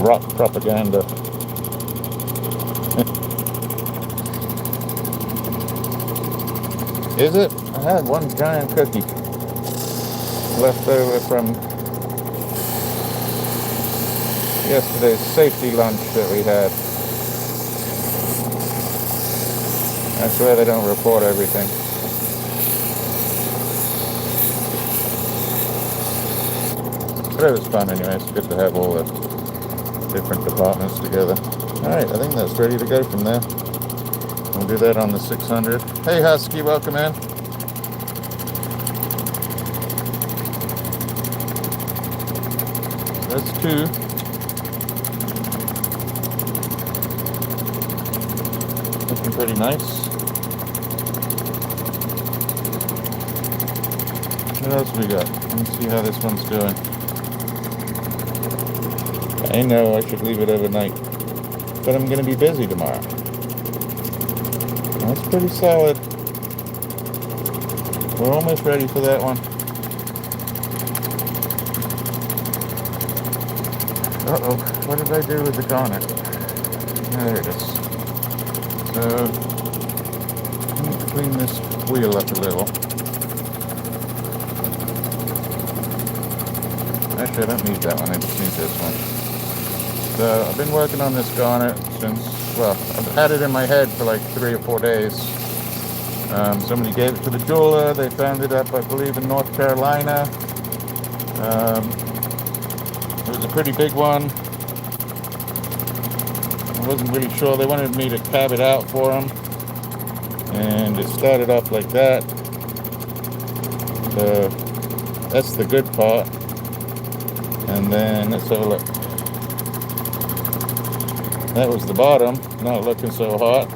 rock propaganda. Is it? I had one giant cookie left over from yesterday's safety lunch that we had. I swear they don't report everything. But it was fun anyway. It's good to have all the different departments together. Alright, I think that's ready to go from there. We'll do that on the 600. Hey Husky, welcome in. That's 2. Looking pretty nice. What else we got? Let's see how this one's doing. I know I should leave it overnight, but I'm going to be busy tomorrow. That's pretty solid. We're almost ready for that one. Uh-oh, what did I do with the garnet? There it is. So, let me clean this wheel up a little. Actually, I don't need that one, I just need this one. So, I've been working on this garnet since, well, I've had it in my head for like 3 or 4 days. Somebody gave it to the jeweler. They found it up, I believe, in North Carolina. It was a pretty big one. I wasn't really sure. They wanted me to cab it out for them. And it started off like that. So that's the good part. And then let's have a look. That was the bottom, not looking so hot.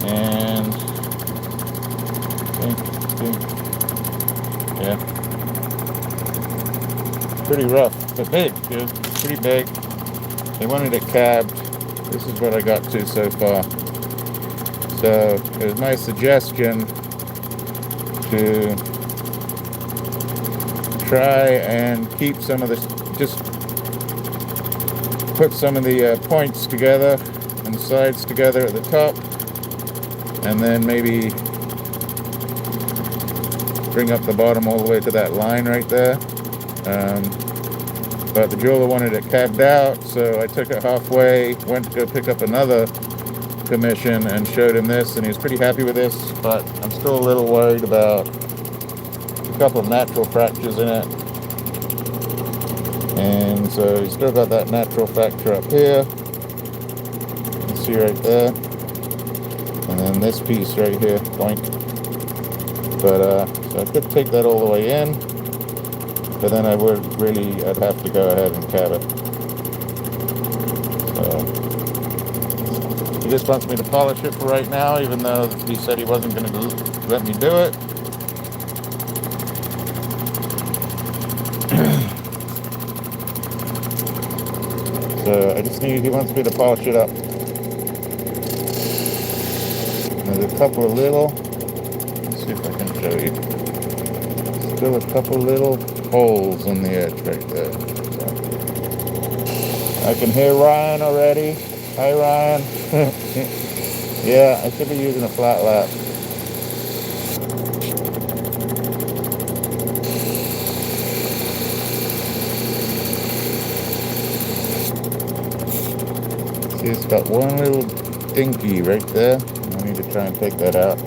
And yeah, pretty rough, but big, dude. Pretty big. They wanted it cabbed. This is what I got to so far. So it was my suggestion to try and keep some of this, just put some of the points together and the sides together at the top, and then maybe bring up the bottom all the way to that line right there. But the jeweler wanted it cabbed out, so I took it halfway, went to go pick up another commission and showed him this, and he was pretty happy with this, but I'm still a little worried about a couple of natural fractures in it. And so he's still got that natural fracture up here. You can see right there. And then this piece right here, point. But so I could take that all the way in, but then I'd have to go ahead and cab it. So he just wants me to polish it for right now, even though he said he wasn't going to let me do it. So he wants me to polish it up. There's a couple of little, let's see if I can show you. Still a couple little holes in the edge right there. So I can hear Ryan already. Hi Ryan. Yeah, I should be using a flat lap. See, it's got one little dinky right there. I need to try and take that out.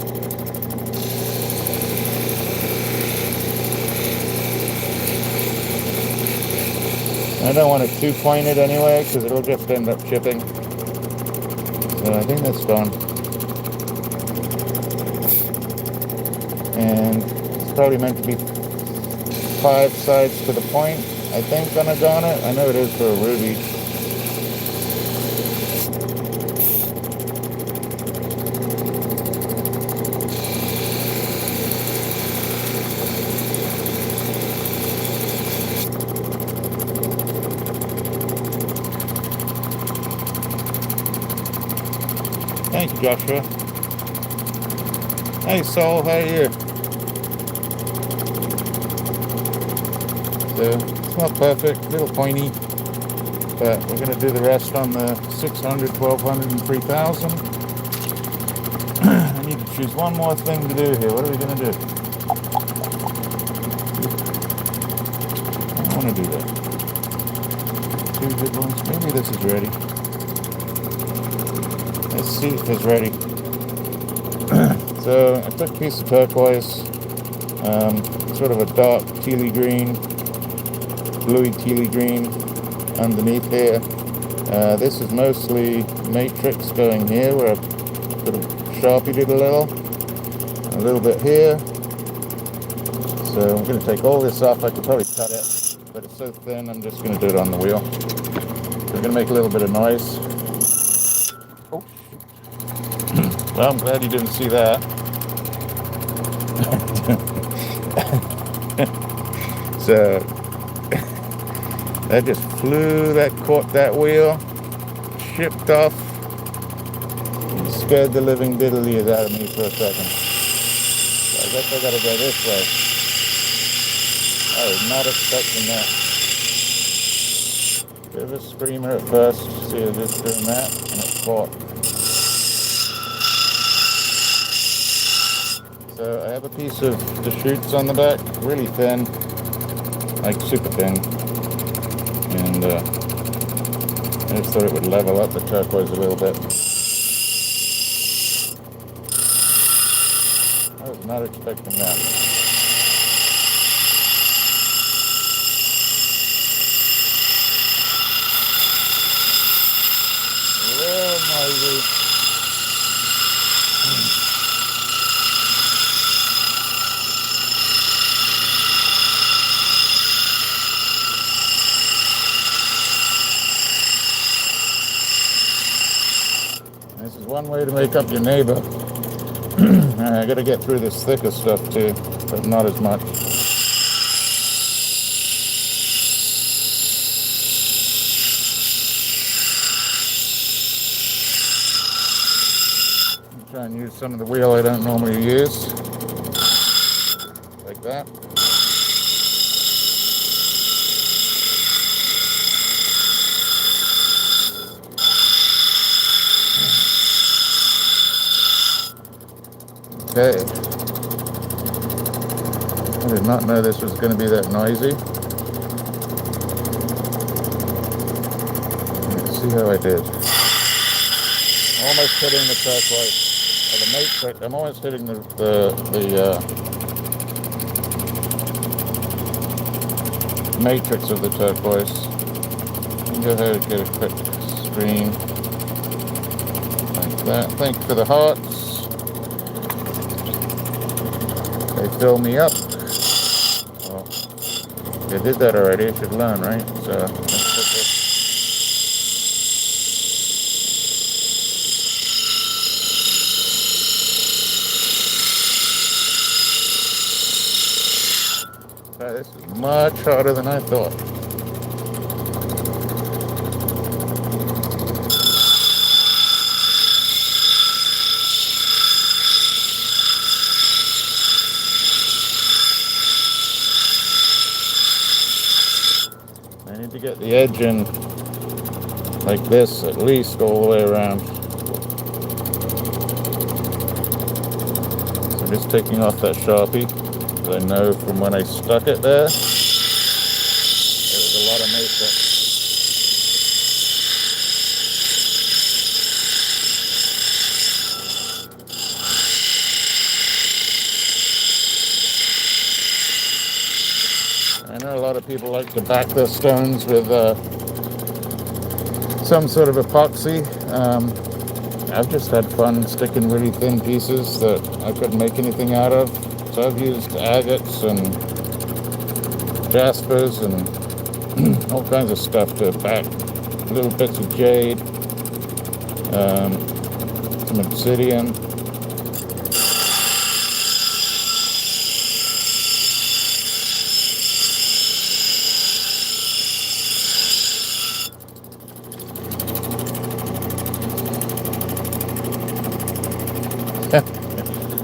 I don't want it too pointed anyway, because it'll just end up chipping. So I think that's gone. And it's probably meant to be 5 sides to the point, I think, on a garnet. I know it is for a ruby. Thank you, Joshua. Hey, Sol, how are you? So, it's not perfect, a little pointy, but we're going to do the rest on the 600, 1200, and 3000. I need to choose one more thing to do here. What are we going to do? I don't want to do that. 2 good ones. Maybe this is ready. Let's see if it's ready. So I took a piece of turquoise, sort of a dark tealy green, bluey tealy green underneath here. This is mostly matrix going here, where I've sort of sharpied it a little bit here. So I'm going to take all this off. I could probably cut it, but it's so thin I'm just going to do it on the wheel. So we're going to make a little bit of noise. Oh, well, I'm glad you didn't see that. So that just flew, that caught that wheel, shipped off, and scared the living diddlies out of me for a second. So I guess I gotta go this way. I was not expecting that. Bit of a screamer at first. See, I was just doing that, and it caught. So I have a piece of the shoots on the back, really thin, like super thin, and I just thought it would level up the turquoise a little bit. I was not expecting that. Real noisy. This is one way to make up your neighbor. I gotta get through this thicker stuff too, but not as much. Try and use some of the wheel I don't normally use, like that. Okay. I did not know this was going to be that noisy. Let's see how I did. Almost hitting the turquoise. The matrix. I'm almost hitting the matrix of the turquoise. Go ahead and get a quick screen like that. Thank you for the hearts. They fill me up. Well, they did that already. I should learn, right? So let's put this. This is much harder than I thought. I need to get the edge in like this, at least all the way around. So I'm just taking off that Sharpie. I know from when I stuck it there, it was a lot of matrix. I know a lot of people like to back their stones with some sort of epoxy. I've just had fun sticking really thin pieces that I couldn't make anything out of. So I've used agates and Jaspers and all kinds of stuff to back little bits of jade, some obsidian.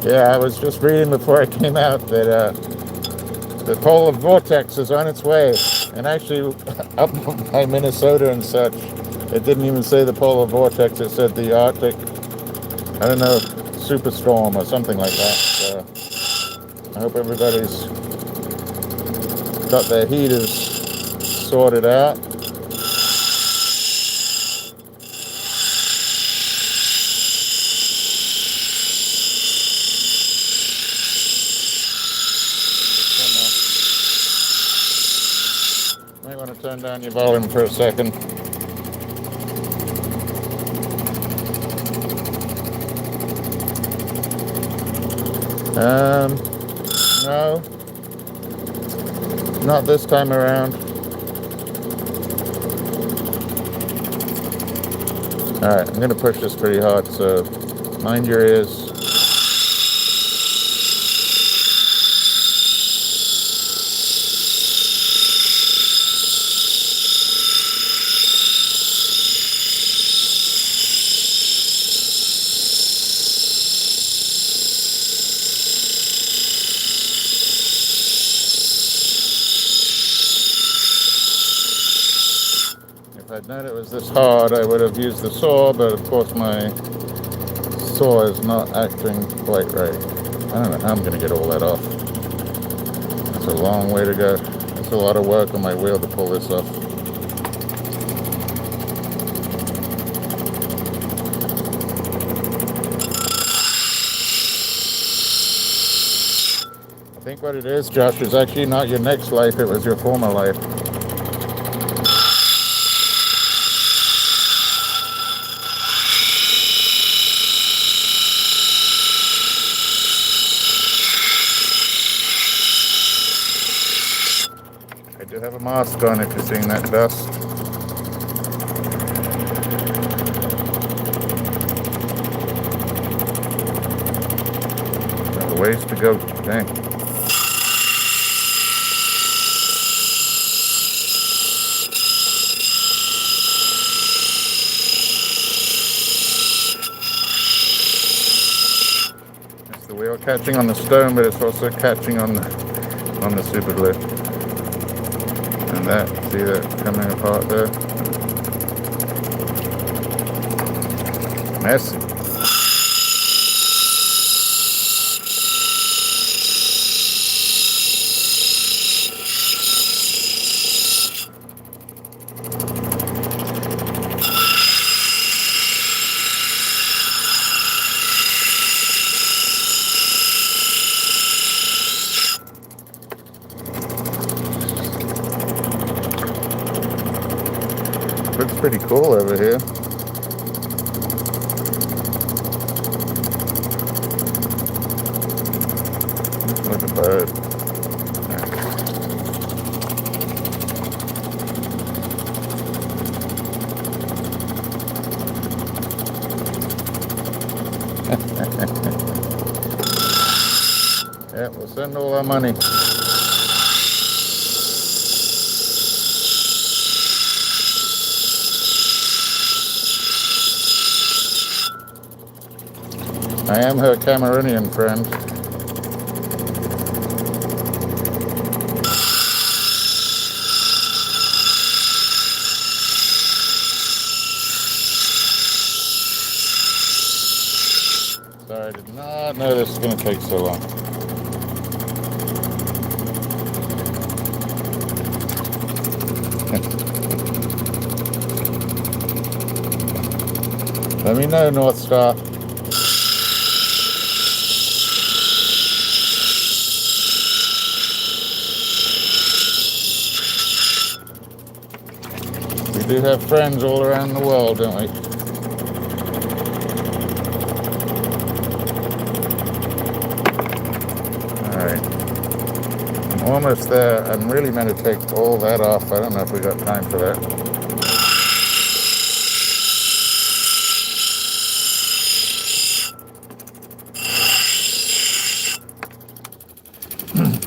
Yeah, I was just reading before I came out that the polar vortex is on its way. And actually, up by Minnesota and such, it didn't even say the polar vortex, it said the Arctic, I don't know, superstorm or something like that. So I hope everybody's got their heaters sorted out. Might want to turn down your volume for a second. No, not this time around. Alright, I'm going to push this pretty hard, so mind your ears. If I'd known it was this hard, I would have used the saw, but of course my saw is not acting quite right. I don't know how I'm going to get all that off. That's a long way to go. It's a lot of work on my wheel to pull this off. I think what it is, Josh, is actually not your next life, it was your former life. I do have a mask on if you're seeing that dust. Got a ways to go, dang. It's the wheel catching on the stone, but it's also catching on the super glue. And that, see that coming apart there? Messy. Looks pretty cool over here. Looks like a bird. Yeah, we'll send all our money. I am her Cameroonian friend. Sorry, I did not know this was going to take so long. Let me know, North Star. We do have friends all around the world, don't we? Alright. I'm almost there. I'm really going to take all that off. I don't know if we got time for that.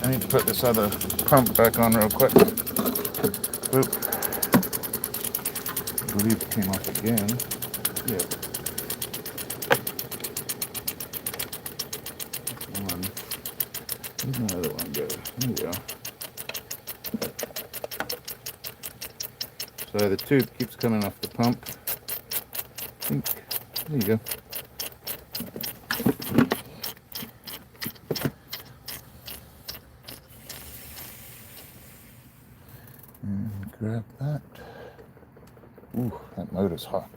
I need to put this other pump back on real quick. Oop. I believe it came off again. Yeah. One. Where's my other one go? There we go. So the tube keeps coming off the pump. There you go. And grab that. Ooh, that motor's hot.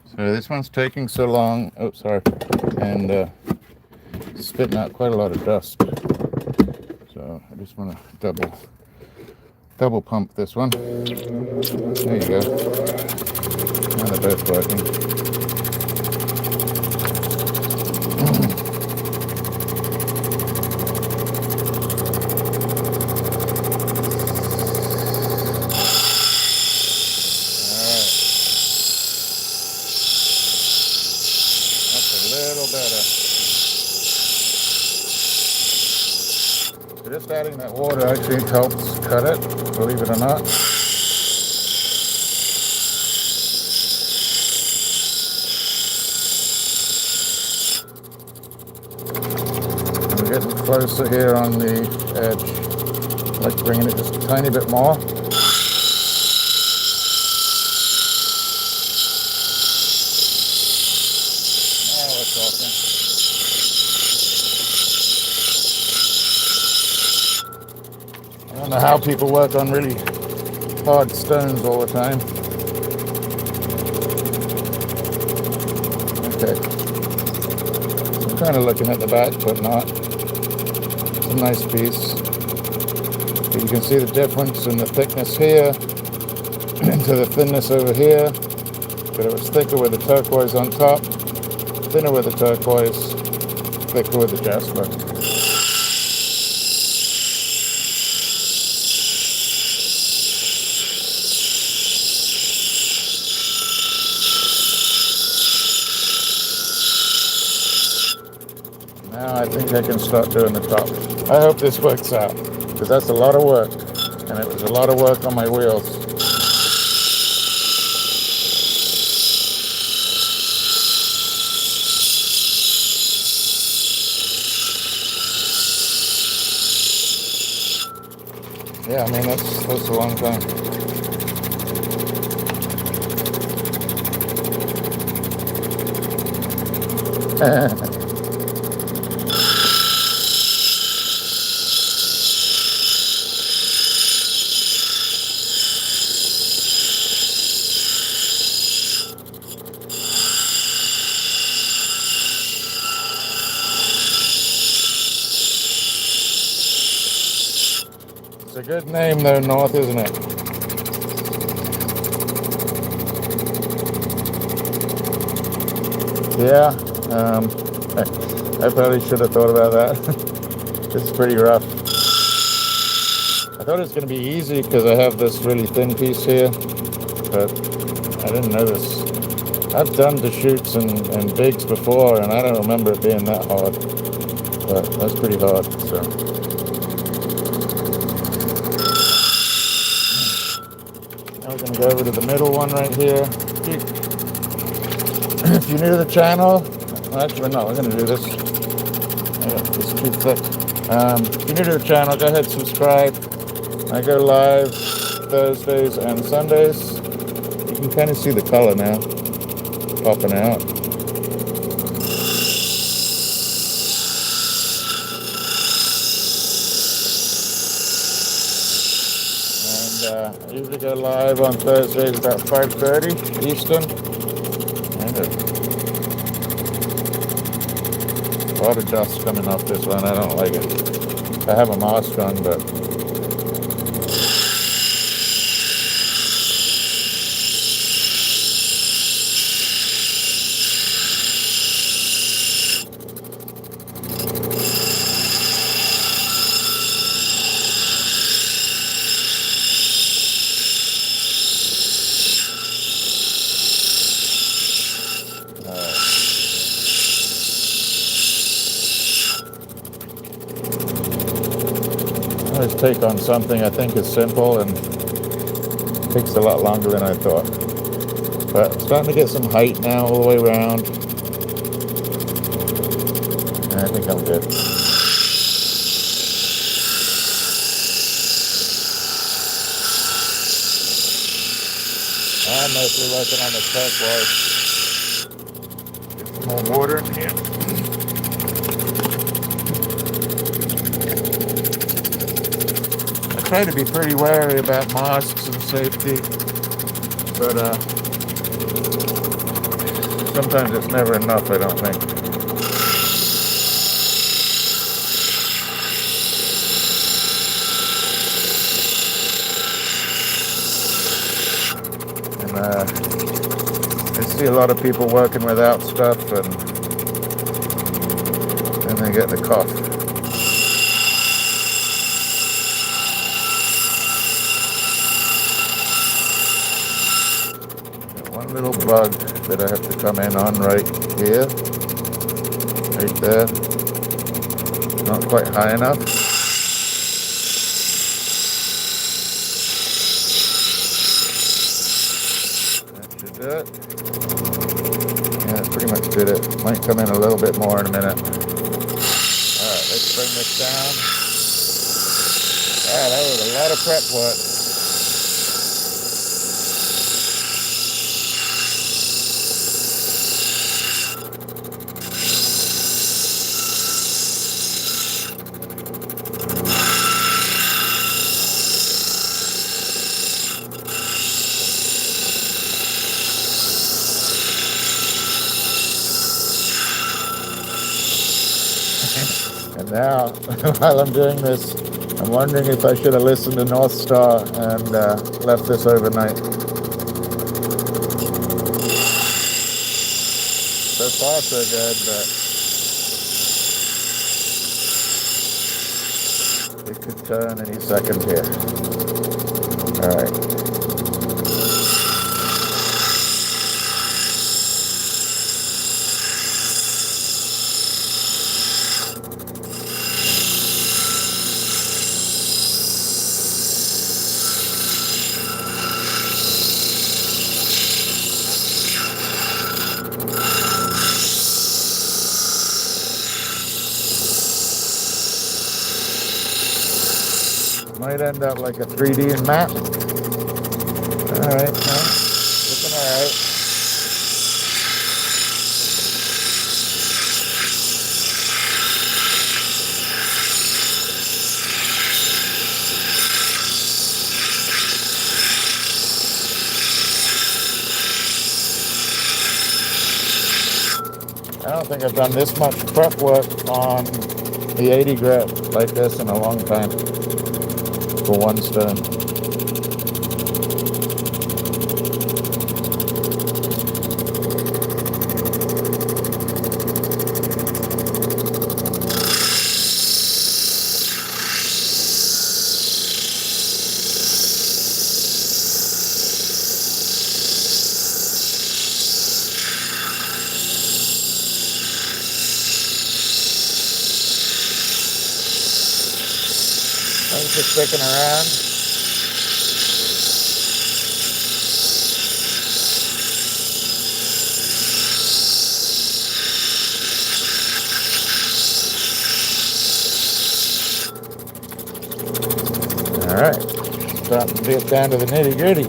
So this one's taking so long, oh sorry, and spitting out quite a lot of dust. So I just want to double pump this one. There you go. Now they're both working. Just adding that water actually helps cut it, believe it or not. We're getting closer here on the edge. I like bringing it just a tiny bit more. Now we're talking. I don't know how people work on really hard stones all the time. Okay. I'm kind of looking at the back, but not. It's a nice piece. But you can see the difference in the thickness here to the thinness over here. But it was thicker with the turquoise on top, thinner with the turquoise, thicker with the jasper. Now I think I can start doing the top. I hope this works out, because that's a lot of work, and it was a lot of work on my wheels. Yeah, I mean, that's a long time. It's a good name though, North, isn't it? Yeah, I probably should have thought about that. It's pretty rough. I thought it was going to be easy because I have this really thin piece here, but I didn't know this. I've done deschutes and bigs before, and I don't remember it being that hard, but that's pretty hard, so. Now we're going to go over to the middle one right here. If you're new to the channel, well, actually no, we're going to do this. It's too thick. If you're new to the channel, go ahead and subscribe. I go live Thursdays and Sundays. You can kind of see the color now popping out. And I usually go live on Thursdays about 5:30 Eastern. And A lot of dust coming off this one. I don't like it. I have a mask on, but let's take on something I think is simple and takes a lot longer than I thought. But it's starting to get some height now all the way around. And I think I'm good. I'm mostly working on the turquoise. Get some more water in here. I try to be pretty wary about masks and safety, but sometimes it's never enough, I don't think. And I see a lot of people working without stuff, and then they get the cough. One little bug that I have to come in on right here, right there. Not quite high enough. That should do it. Yeah, that pretty much did it. Might come in a little bit more in a minute. Alright, let's bring this down. Ah, that was a lot of prep work. And now, while I'm doing this, I'm wondering if I should have listened to North Star and left this overnight. So far, so good, but it could turn any second here. All right. Might end up like a 3D map. Alright, well, looking alright. I don't think I've done this much prep work on the 80 grit like this in a long time. For one stone. Thanks for sticking around. Alright, starting to get down to the nitty gritty.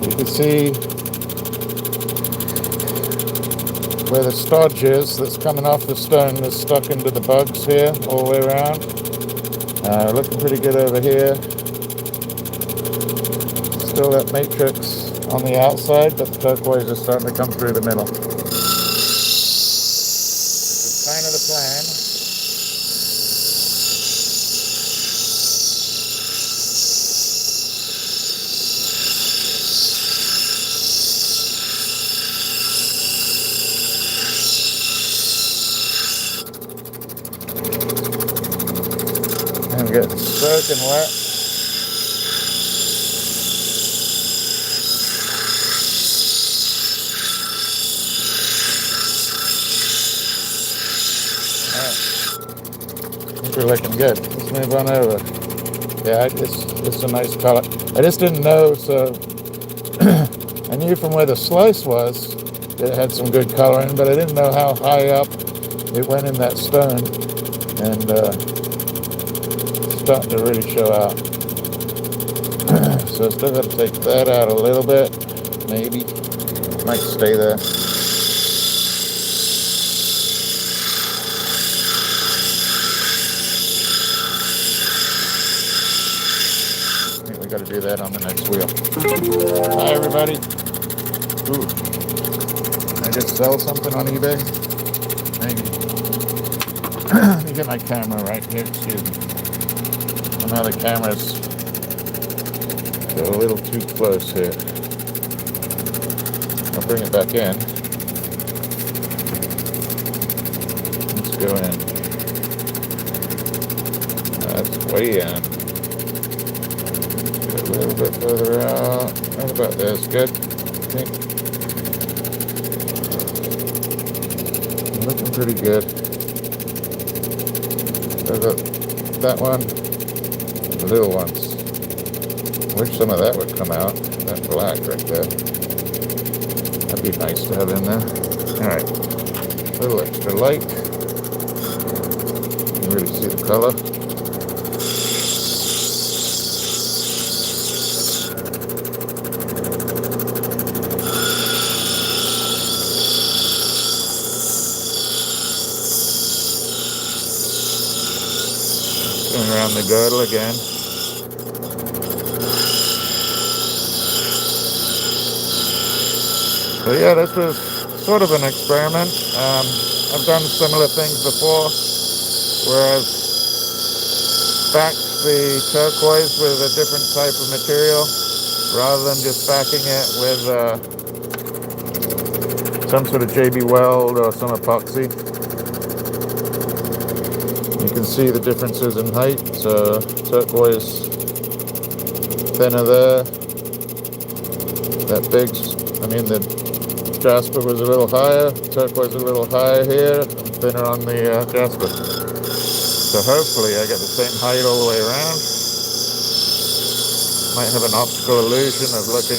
You can see where the stodge is that's coming off the stone that's stuck into the bugs here all the way around. Looking pretty good over here. Still that matrix on the outside, but the turquoise is starting to come through the middle. I'm getting soaking wet. I think we're looking good. Let's move on over. Yeah, it's a nice color. I just didn't know, so I knew from where the slice was that it had some good coloring, but I didn't know how high up it went in that stone, and it's starting to really show out. So I still got to take that out a little bit, maybe. Might stay there. I think we got to do that on the next wheel. Hi everybody. Ooh. Can I just sell something on eBay? Maybe. Let me get my camera right here. Excuse me. Somehow the camera's a little too close here. I'll bring it back in. Let's go in. That's way in. Get a little bit further out. How about this? Good. Okay. Looking pretty good. I've got that one. The little ones. Wish some of that would come out. That black right there. That'd be nice to have in there. Alright. A little extra light. You can really see the color. Going around the girdle again. So yeah, this was sort of an experiment. I've done similar things before, where I've backed the turquoise with a different type of material, rather than just backing it with some sort of JB Weld or some epoxy. You can see the differences in height. So turquoise thinner there. That big, the Jasper was a little higher, turquoise a little higher here, and thinner on the Jasper. So hopefully I get the same height all the way around. Might have an optical illusion of looking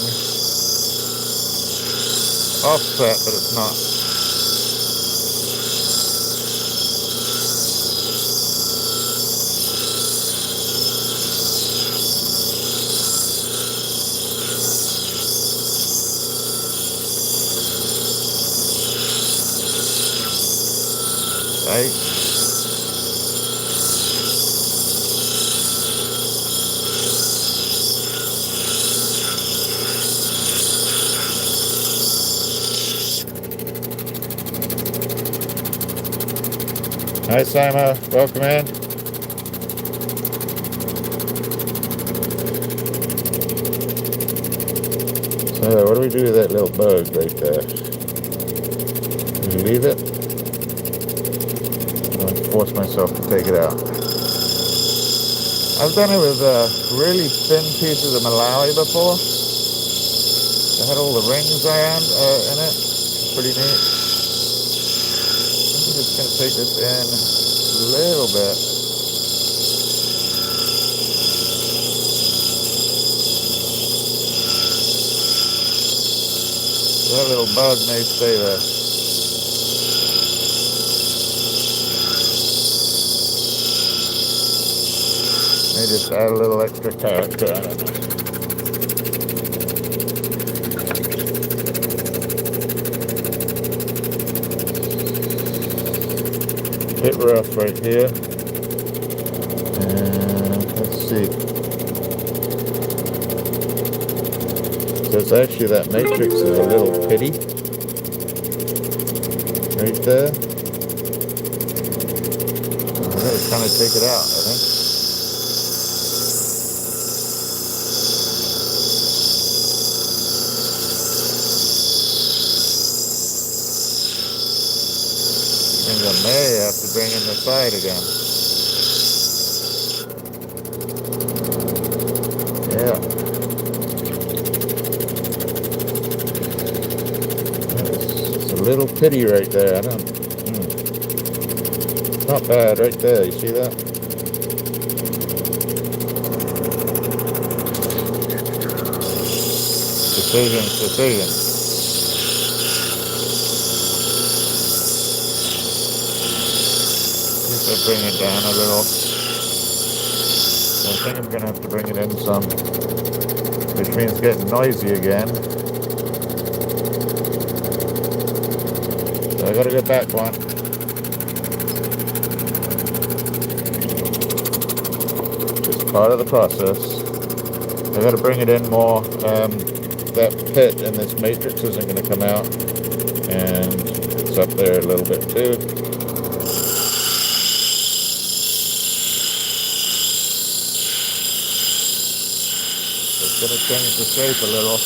offset, but it's not. Right. Hi Simon, welcome in. So what do we do with that little bug right there? Do we leave it? Force myself to take it out. I've done it with really thin pieces of Malawi before. It had all the rings around in it. It's pretty neat. I'm just going to take this in a little bit. That little bug may stay there. May just add a little extra character, I don't know. Bit rough right here. And let's see. So it's actually that matrix is a little pitty. Right there. I'm really trying to take it out, I think. I may have to bring in the side again. little pity right there. I don't. Not bad right there. You see that? Decision. If I bring it down a little. I think I'm going to have to bring it in some, which means getting noisy again. So I got to go back one. Just part of the process. I got to bring it in more. That pit in this matrix isn't going to come out, and it's up there a little bit too. It's going to change the shape a little.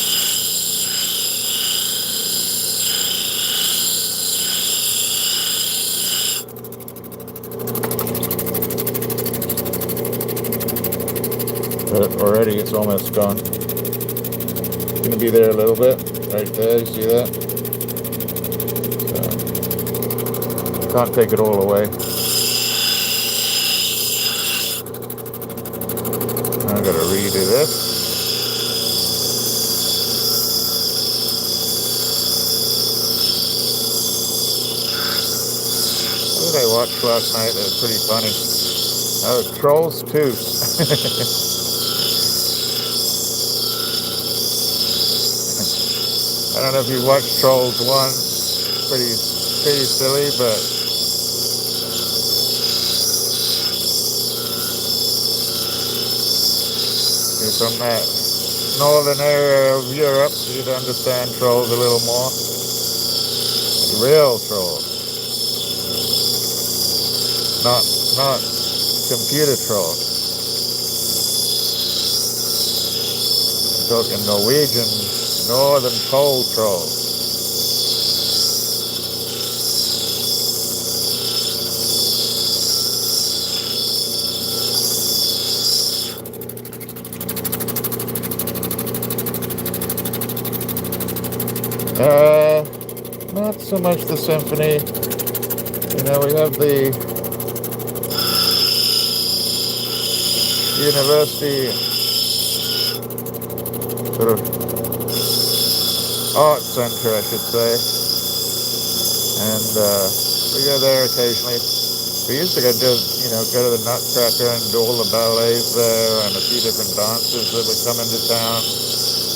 But already it's almost gone. It's going to be there a little bit, right there, you see that? So, can't take it all away. I've got to redo this. What did I watch last night? That was pretty funny. Oh, Trolls 2. I don't know if you watched Trolls 1. Pretty silly, but if you're from that northern area of Europe, you'd understand Trolls a little more. Real Trolls. Not computer Trolls. I'm talking Norwegian, northern pole Trolls. Not so much the symphony. You know, we have the university sort of art center, I should say, and we go there occasionally. We used to go to the Nutcracker and do all the ballets there and a few different dances that would come into town,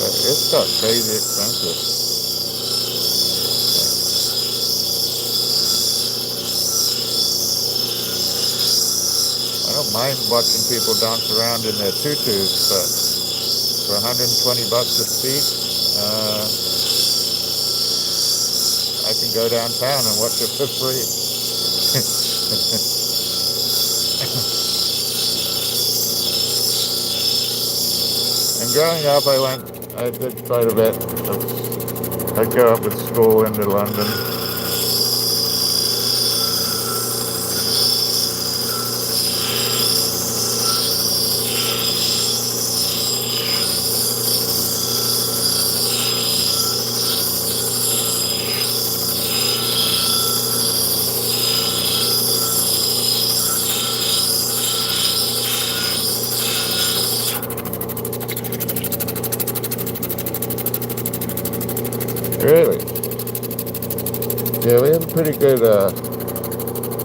but it's got crazy expensive. I don't mind watching people dance around in their tutus, but for $120 a seat, I can go downtown and watch it for free. And growing up, I did quite a bit. I'd go up with school into London. Really? Yeah, we have a pretty good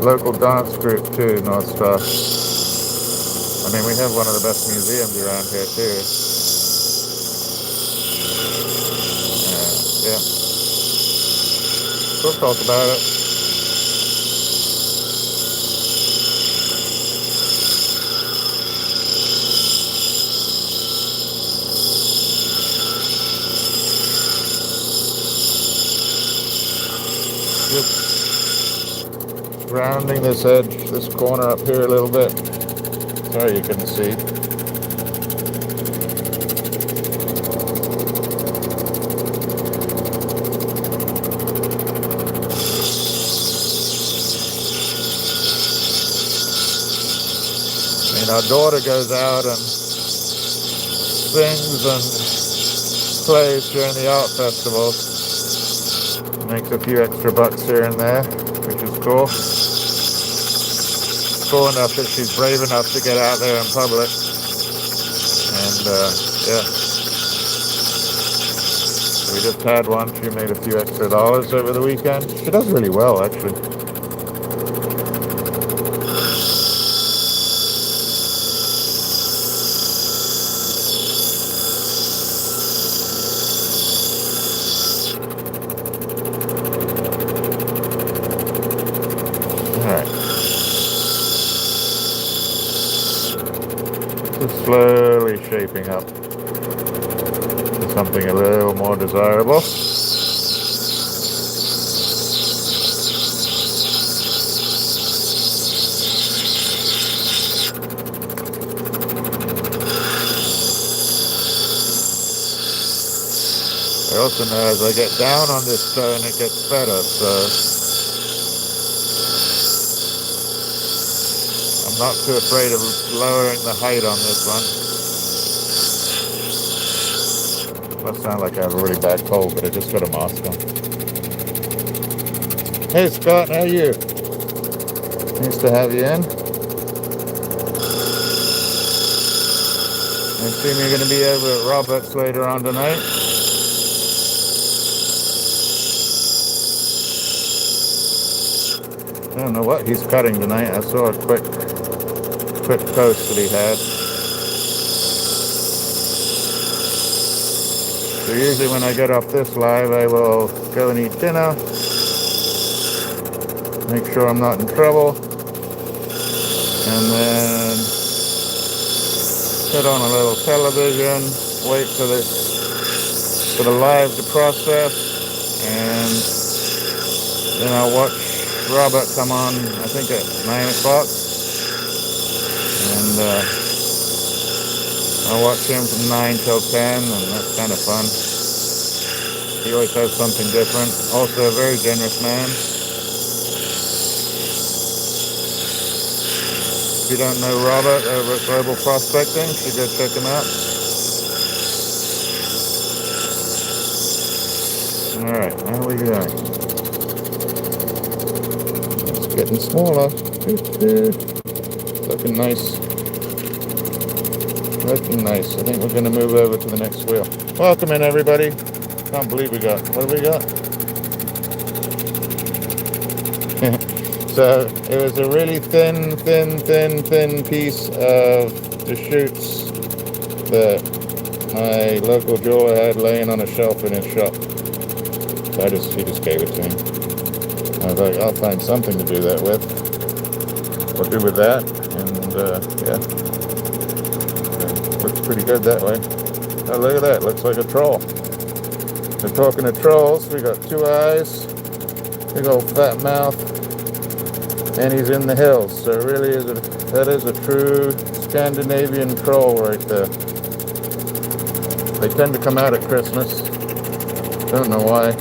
local dance group too, North Star. I mean, we have one of the best museums around here too. Yeah. We'll talk about it. Just rounding this edge, this corner up here a little bit. Sorry you couldn't see. I mean, our daughter goes out and sings and plays during the art festivals. Makes a few extra bucks here and there, which is cool. Cool enough that she's brave enough to get out there in public. And yeah, we just had one. She made a few extra dollars over the weekend. She does really well, actually. Slowly shaping up to something a little more desirable. I also know as I get down on this stone it gets better, so I'm not too afraid of lowering the height on this one. Must sound like I have a really bad cold, but I just got a mask on. Hey Scott, how are you? Nice to have you in. I assume you're going to be over at Robert's later on tonight. I don't know what he's cutting tonight. I saw a quick post that he had. So usually when I get off this live, I will go and eat dinner, make sure I'm not in trouble, and then put on a little television, wait for the live to process, and then I'll watch Robert come on, I think at 9 o'clock. And I'll watch him from 9 till 10, and that's kind of fun. He always has something different. Also a very generous man. If you don't know Robert over at Global Prospecting, you should go check him out. Alright, how are we doing? It's getting smaller. Looking nice. Looking nice. I think we're going to move over to the next wheel. Welcome in, everybody. Can't believe we got. What do we got? So it was a really thin piece of the chutes that my local jeweler had laying on a shelf in his shop. So he just gave it to me. I was like, I'll find something to do that with. We'll do with that, and yeah, looks pretty good that way. Oh, look at that! Looks like a troll. We're talking to trolls. We got 2 eyes, big old fat mouth, and he's in the hills. So it really is that is a true Scandinavian troll right there. They tend to come out at Christmas. Don't know why.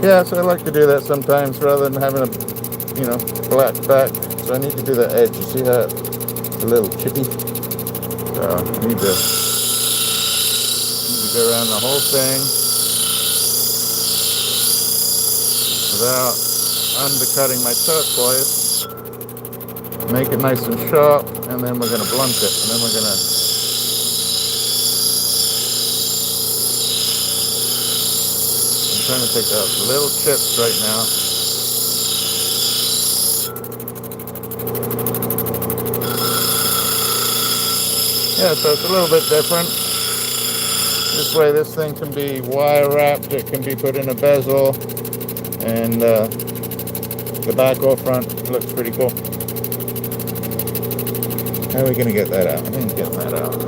Yeah, so I like to do that sometimes rather than having a, black back. So I need to do that edge. You see how it's a little chippy? So I need to go around the whole thing without undercutting my turquoise. Make it nice and sharp, and then we're going to blunt it, and then we're going to trying to take out little chips right now. Yeah, so it's a little bit different. This way this thing can be wire wrapped, it can be put in a bezel, and the back or front looks pretty cool. How are we going to get that out? I think getting that out.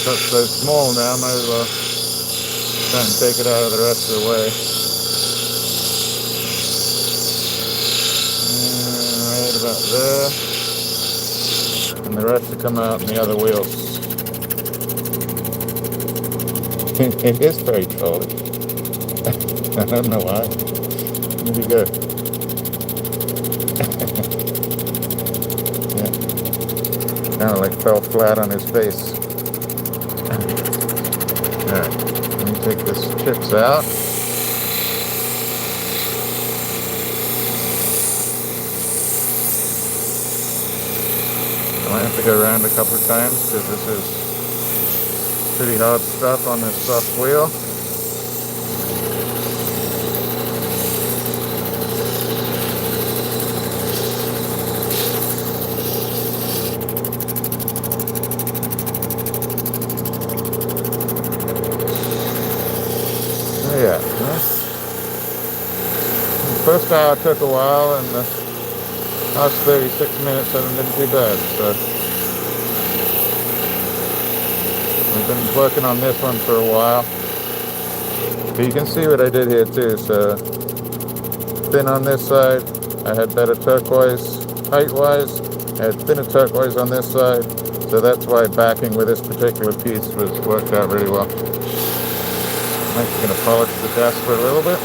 That's so small now, might as well try and take it out of the rest of the way. Right about there. And the rest will come out in the other wheels. It is very trolly. I don't know why. Where'd he go? Yeah, kind of like fell flat on his face. Alright, let me take this chips out. I might have to go around a couple of times because this is pretty hard stuff on this soft wheel. Oh yeah, the first hour took a while, and the last 36 minutes haven't been too bad. So we've been working on this one for a while. But you can see what I did here too. So thin on this side, I had better turquoise height-wise. I had thinner turquoise on this side, so that's why backing with this particular piece worked out really well. I'm actually going to polish the Jasper a little bit.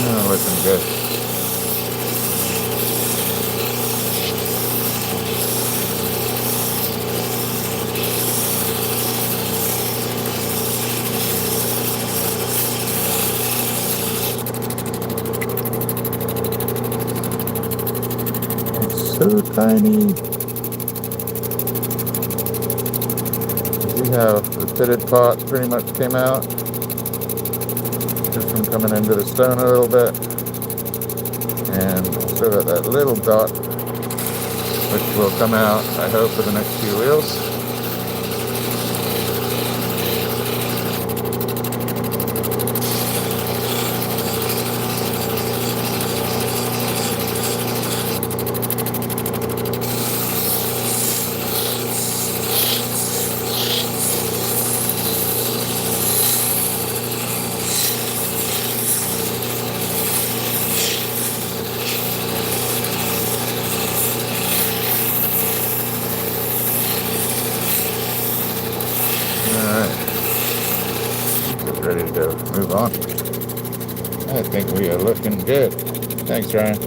Oh, looking good. It's so tiny. See how the pitted parts pretty much came out? Just from coming into the stone a little bit, and so that little dot, which will come out, I hope, for the next few wheels. Ready to go. Move on. I think we are looking good. Thanks, Ryan.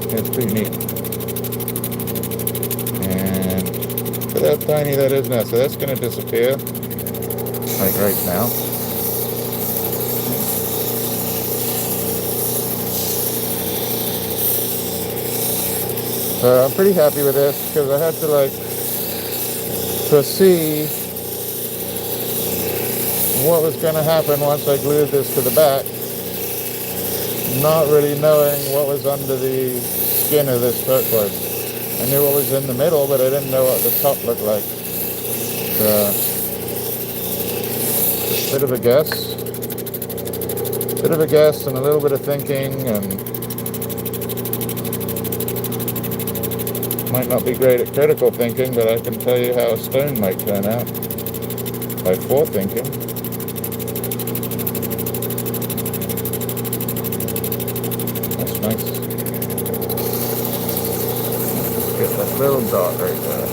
That's pretty neat. And look at how tiny that is now. So that's going to disappear, like right now. So I'm pretty happy with this because I had to foresee what was going to happen once I glued this to the back, not really knowing what was under the skin of this turquoise. I knew what was in the middle, but I didn't know what the top looked like. So, a bit of a guess. And a little bit of thinking, and might not be great at critical thinking, but I can tell you how a stone might turn out by forethinking. Nice. Let's get that little dot right there.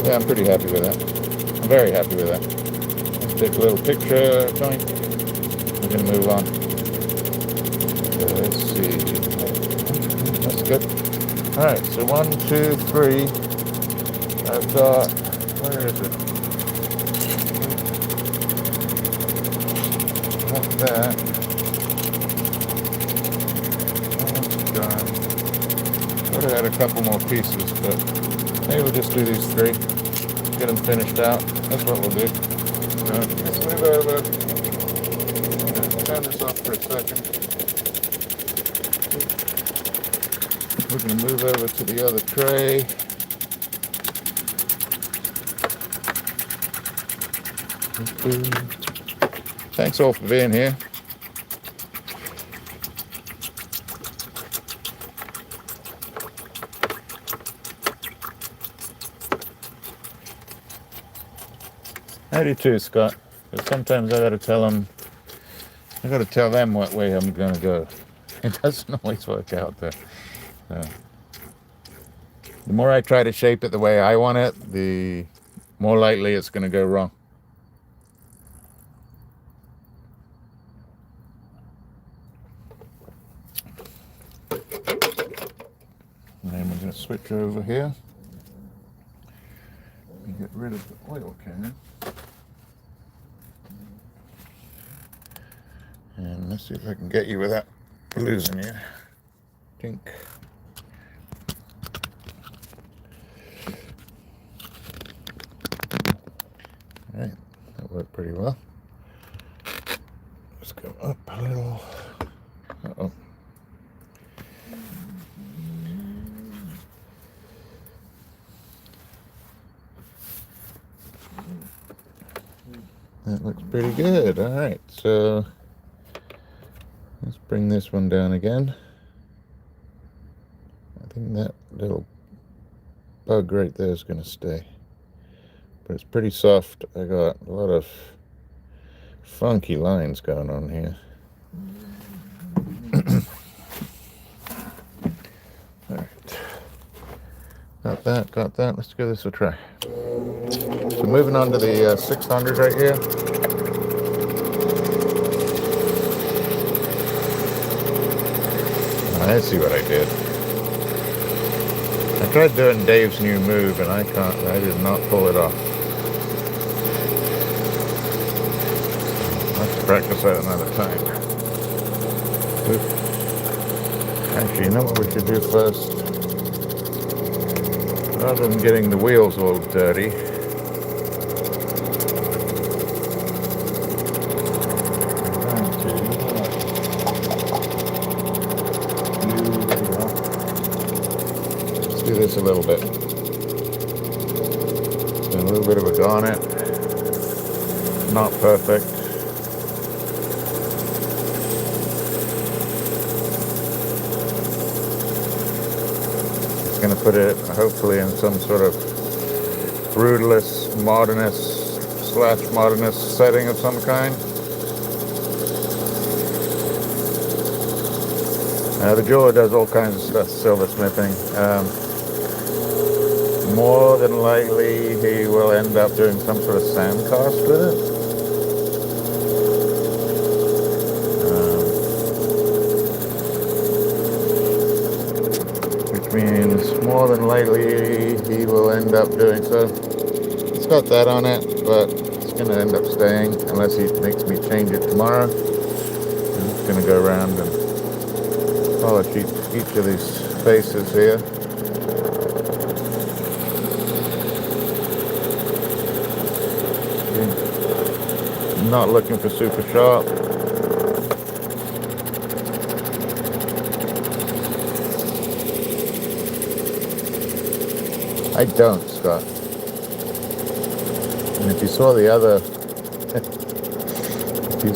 Yeah, I'm pretty happy with that. I'm very happy with that. Let's take a little picture, Tony. We're going to move on. So let's see. That's good. Alright, so 1, 2, 3. I've got, where is it? That. Almost done. Would have had a couple more pieces, but maybe we'll just do these 3. Get them finished out. That's what we'll do. Let's move over. turn this off for a second. We're going to move over to the other tray. Thanks all for being here. I do too, Scott. But sometimes I gotta tell them what way I'm gonna go. It doesn't always work out there. The more I try to shape it the way I want it, the more likely it's gonna go wrong. And then we're gonna switch over here and get rid of the oil can. And let's see if I can get you without losing you. Tink. Alright, that worked pretty well. Let's go up a little. Uh-oh. That looks pretty good. Alright, so let's bring this one down again. I think that little bug right there is going to stay. But it's pretty soft. I got a lot of funky lines going on here. Alright. Got that. Let's give this a try. So moving on to the 600 right here. I see what I did. I tried doing Dave's new move and I did not pull it off. I'll have to practice that another time. Actually, you know what we should do first? Rather than getting the wheels all dirty, do this a little bit. A little bit of a garnet. Not perfect. Just going to put it hopefully in some sort of brutalist, modernist / modernist setting of some kind. The jeweler does all kinds of stuff, silversmithing. More than likely, he will end up doing some sort of sand cast with it. Which means more than likely he will end up doing so. It's got that on it, but it's going to end up staying unless he makes me change it tomorrow. I'm just going to go around and polish each of these faces here. I'm not looking for super sharp. I don't, Scott. And if you saw the other, if you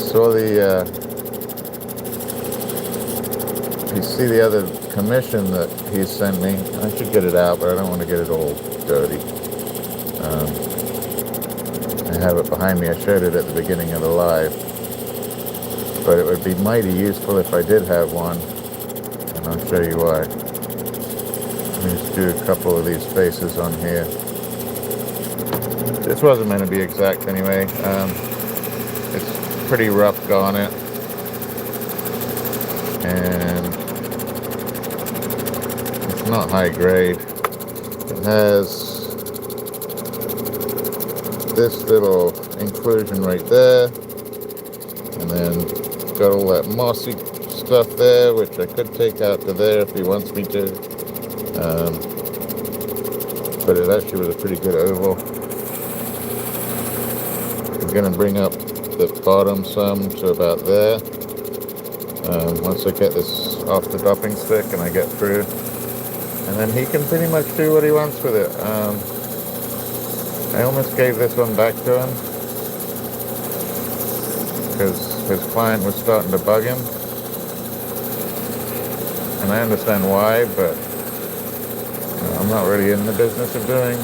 see the other commission that he sent me, I should get it out, but I don't want to get it all dirty. I have it behind me. I showed it at the beginning of the live, but it would be mighty useful if I did have one, and I'll show you why. Let me just do a couple of these faces on here. This wasn't meant to be exact anyway. It's pretty rough garnet, and it's not high grade. It has this little inclusion right there, and then got all that mossy stuff there, which I could take out to there if he wants me to. But it actually was a pretty good oval. I'm going to bring up the bottom some to about there. once I get this off the dopping stick and I get through, and then he can pretty much do what he wants with it. I almost gave this one back to him because his client was starting to bug him, and I understand why, but I'm not really in the business of doing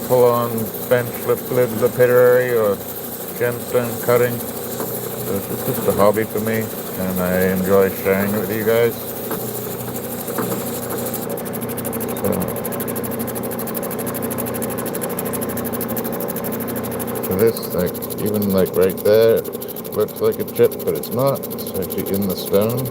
full-on bench lapidary or gemstone cutting. So it's just a hobby for me, and I enjoy sharing it with you guys. So this, like, even like right there, looks like a chip, but it's not. It's actually in the stone.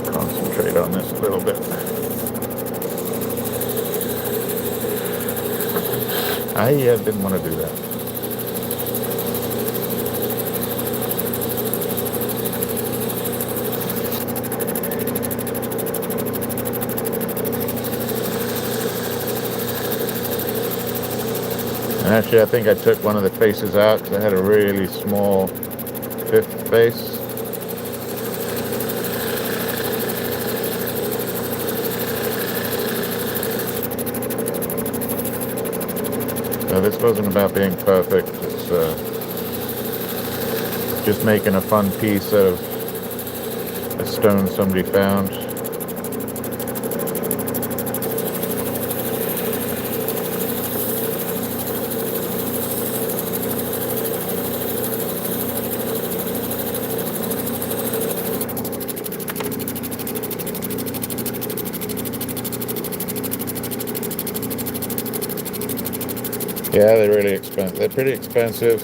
Concentrate on this a little bit. I didn't want to do that. And actually, I think I took one of the faces out because I had a really small fifth face. So this wasn't about being perfect. It's just making a fun piece out of a stone somebody found. Yeah, they're really expensive. They're pretty expensive.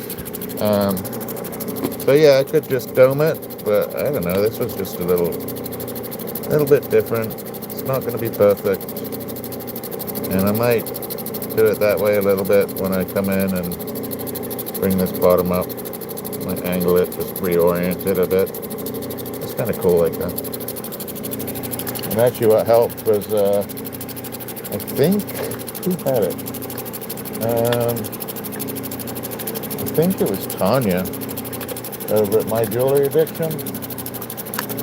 So yeah, I could just dome it, but I don't know. This was just a little bit different. It's not going to be perfect, and I might do it that way a little bit when I come in and bring this bottom up. Might angle it, just reorient it a bit. It's kind of cool like that. And actually, what helped was I think who had it. I think it was Tanya over at My Jewelry Addiction.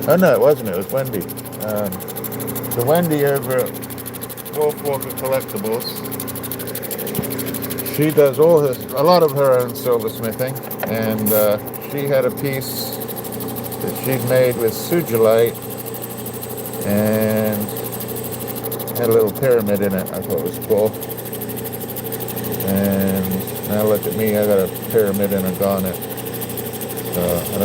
Oh no, it wasn't. It was Wendy. So Wendy over at Wolf Walker Collectibles. She does a lot of her own silversmithing, and she had a piece that she'd made with sugilite and had a little pyramid in it. I thought it was cool. And now look at me, I got a pyramid and a garnet. So I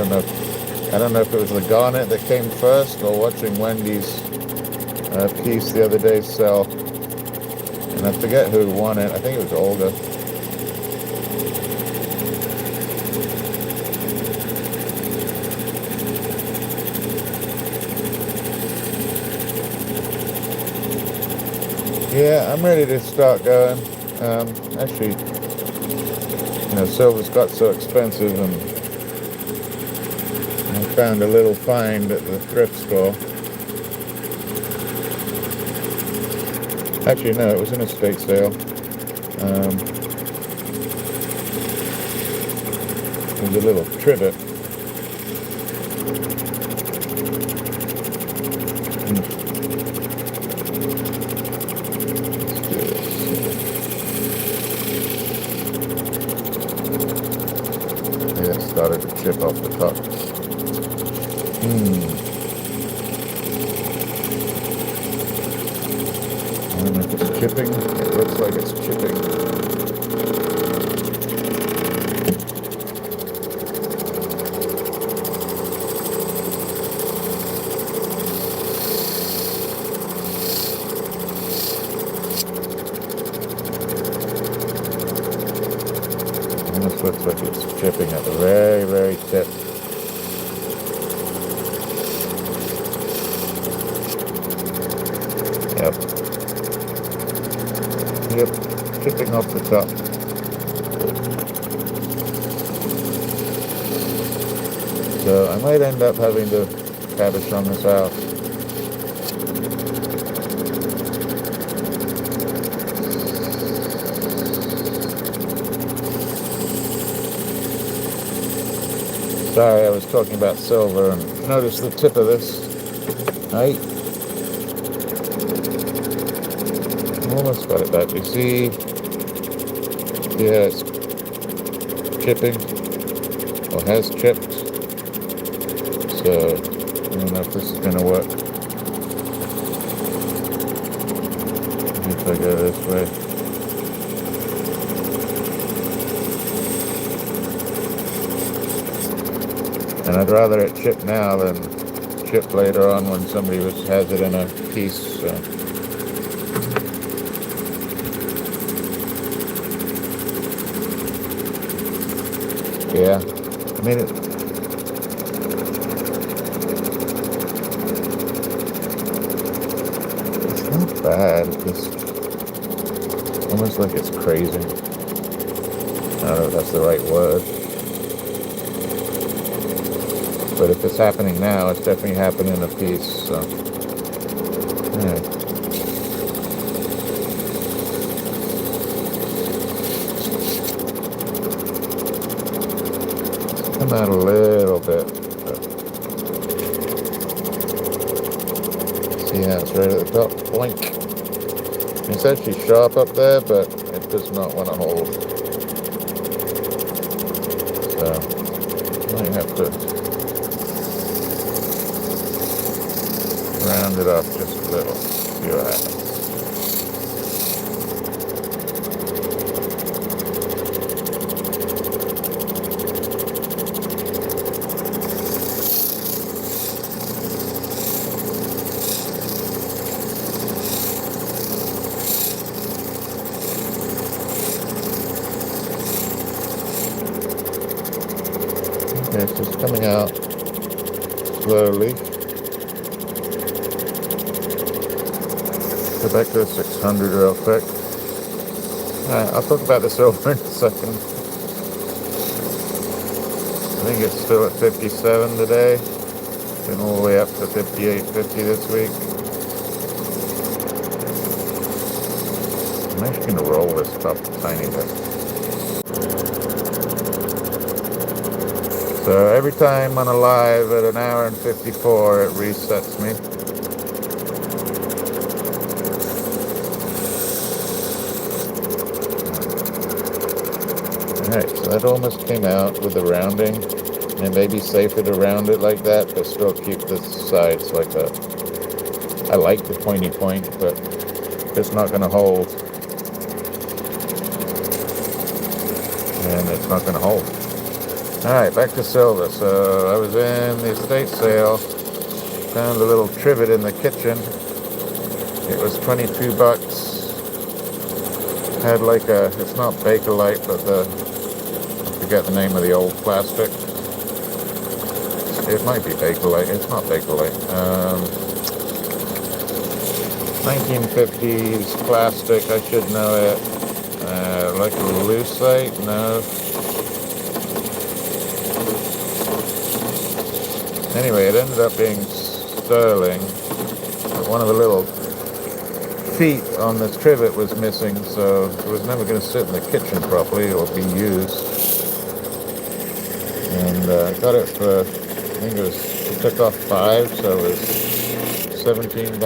don't know if it was the garnet that came first or watching Wendy's piece the other day sell. And I forget who won it. I think it was Olga. Yeah, I'm ready to start going. Actually, silver's got so expensive, and I found a little find at the thrift store. Actually, no, it was an estate sale. It was a little trivet. Started to chip off the top. I don't know if it's chipping. It looks like it's chipping. Almost looks like it's chipping at the very, very tip. Yep, chipping off the top. I might end up having to cabish on this house. Sorry, I was talking about silver and notice the tip of this. Right? Almost got it back. You see? Yeah, it's chipping. Or has chipped. So, I don't know if this is going to work. If I go this way. And I'd rather it chip now than chip later on when somebody has it in a piece. So. Yeah, I mean it's not bad. It's almost like it's crazy. I don't know if that's the right word. But if it's happening now, it's definitely happening in a piece, so, yeah. It's come out a little bit, but see how it's right at the top, blink. It's actually sharp up there, but it does not want to hold. So, I might have to round it up just a little. See what happens. Okay, it's just coming out slowly. Go back to the 600 real quick. Alright, I'll talk about the silver in a second. I think it's still at 57 today. Been all the way up to 58.50 this week. I'm actually going to roll this up a tiny bit. So every time on a live at an hour and 54, it resets me. Alright, so that almost came out with the rounding. It may be safer to round it like that, but still keep the sides like that. I like the pointy point, but it's not going to hold. And it's not going to hold. Alright, back to silver. So I was in the estate sale, found a little trivet in the kitchen. It was 22 bucks. Had like a, it's not Bakelite, but I forget the name of the old plastic. It might be Bakelite. It's not Bakelite. 1950s plastic. I should know it. Like a lucite? No. Anyway, it ended up being sterling. But one of the little feet on this trivet was missing, so it was never going to sit in the kitchen properly or be used. And I got it for, I think it was, it took off 5, so it was $17.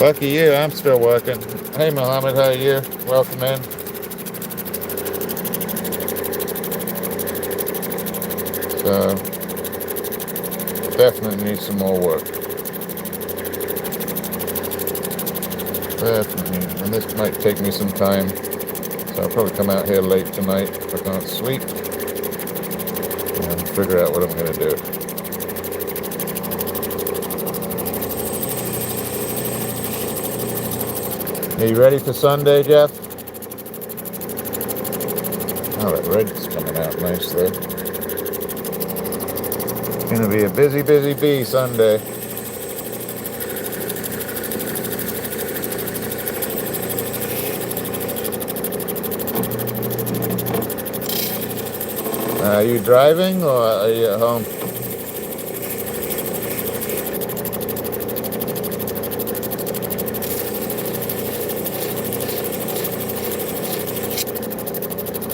Lucky you, I'm still working. Hey Mohammed, how are you? Welcome in. So, definitely need some more work. Definitely. And this might take me some time. So I'll probably come out here late tonight if I can't sleep. And figure out what I'm going to do. Are you ready for Sunday, Jeff? Oh, that red's coming out nicely. It's going to be a busy, busy bee Sunday. Are you driving or are you at home?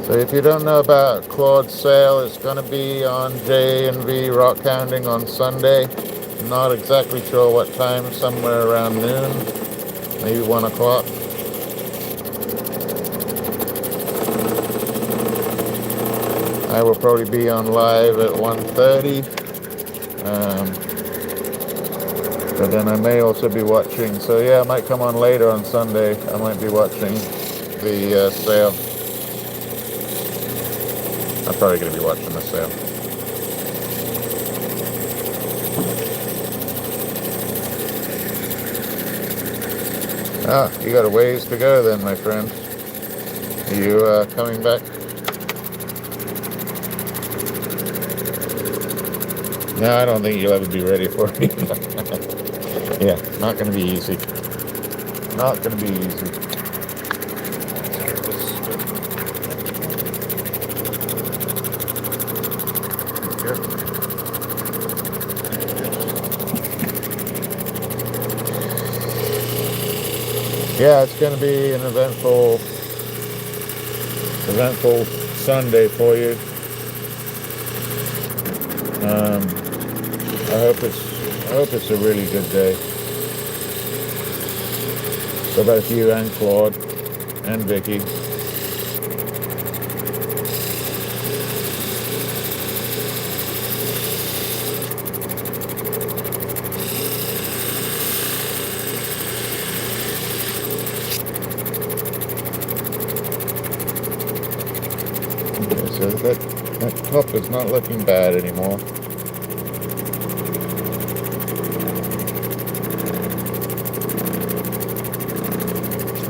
So if you don't know about Claude's sale, it's going to be on J&V Rock Hounding on Sunday. Not exactly sure what time, somewhere around noon, maybe 1 o'clock. I will probably be on live at 1:30. But then I may also be watching. So yeah, I might come on later on Sunday. I might be watching the sale. I'm probably going to be watching the sale. Ah, you got a ways to go then, my friend. Are you coming back? No, I don't think you'll ever be ready for it. Yeah, not going to be easy. Not going to be easy. Yeah, it's going to be an eventful Sunday for you. I hope it's a really good day for both you and Claude and Vicky. Okay, so that top is not looking bad anymore.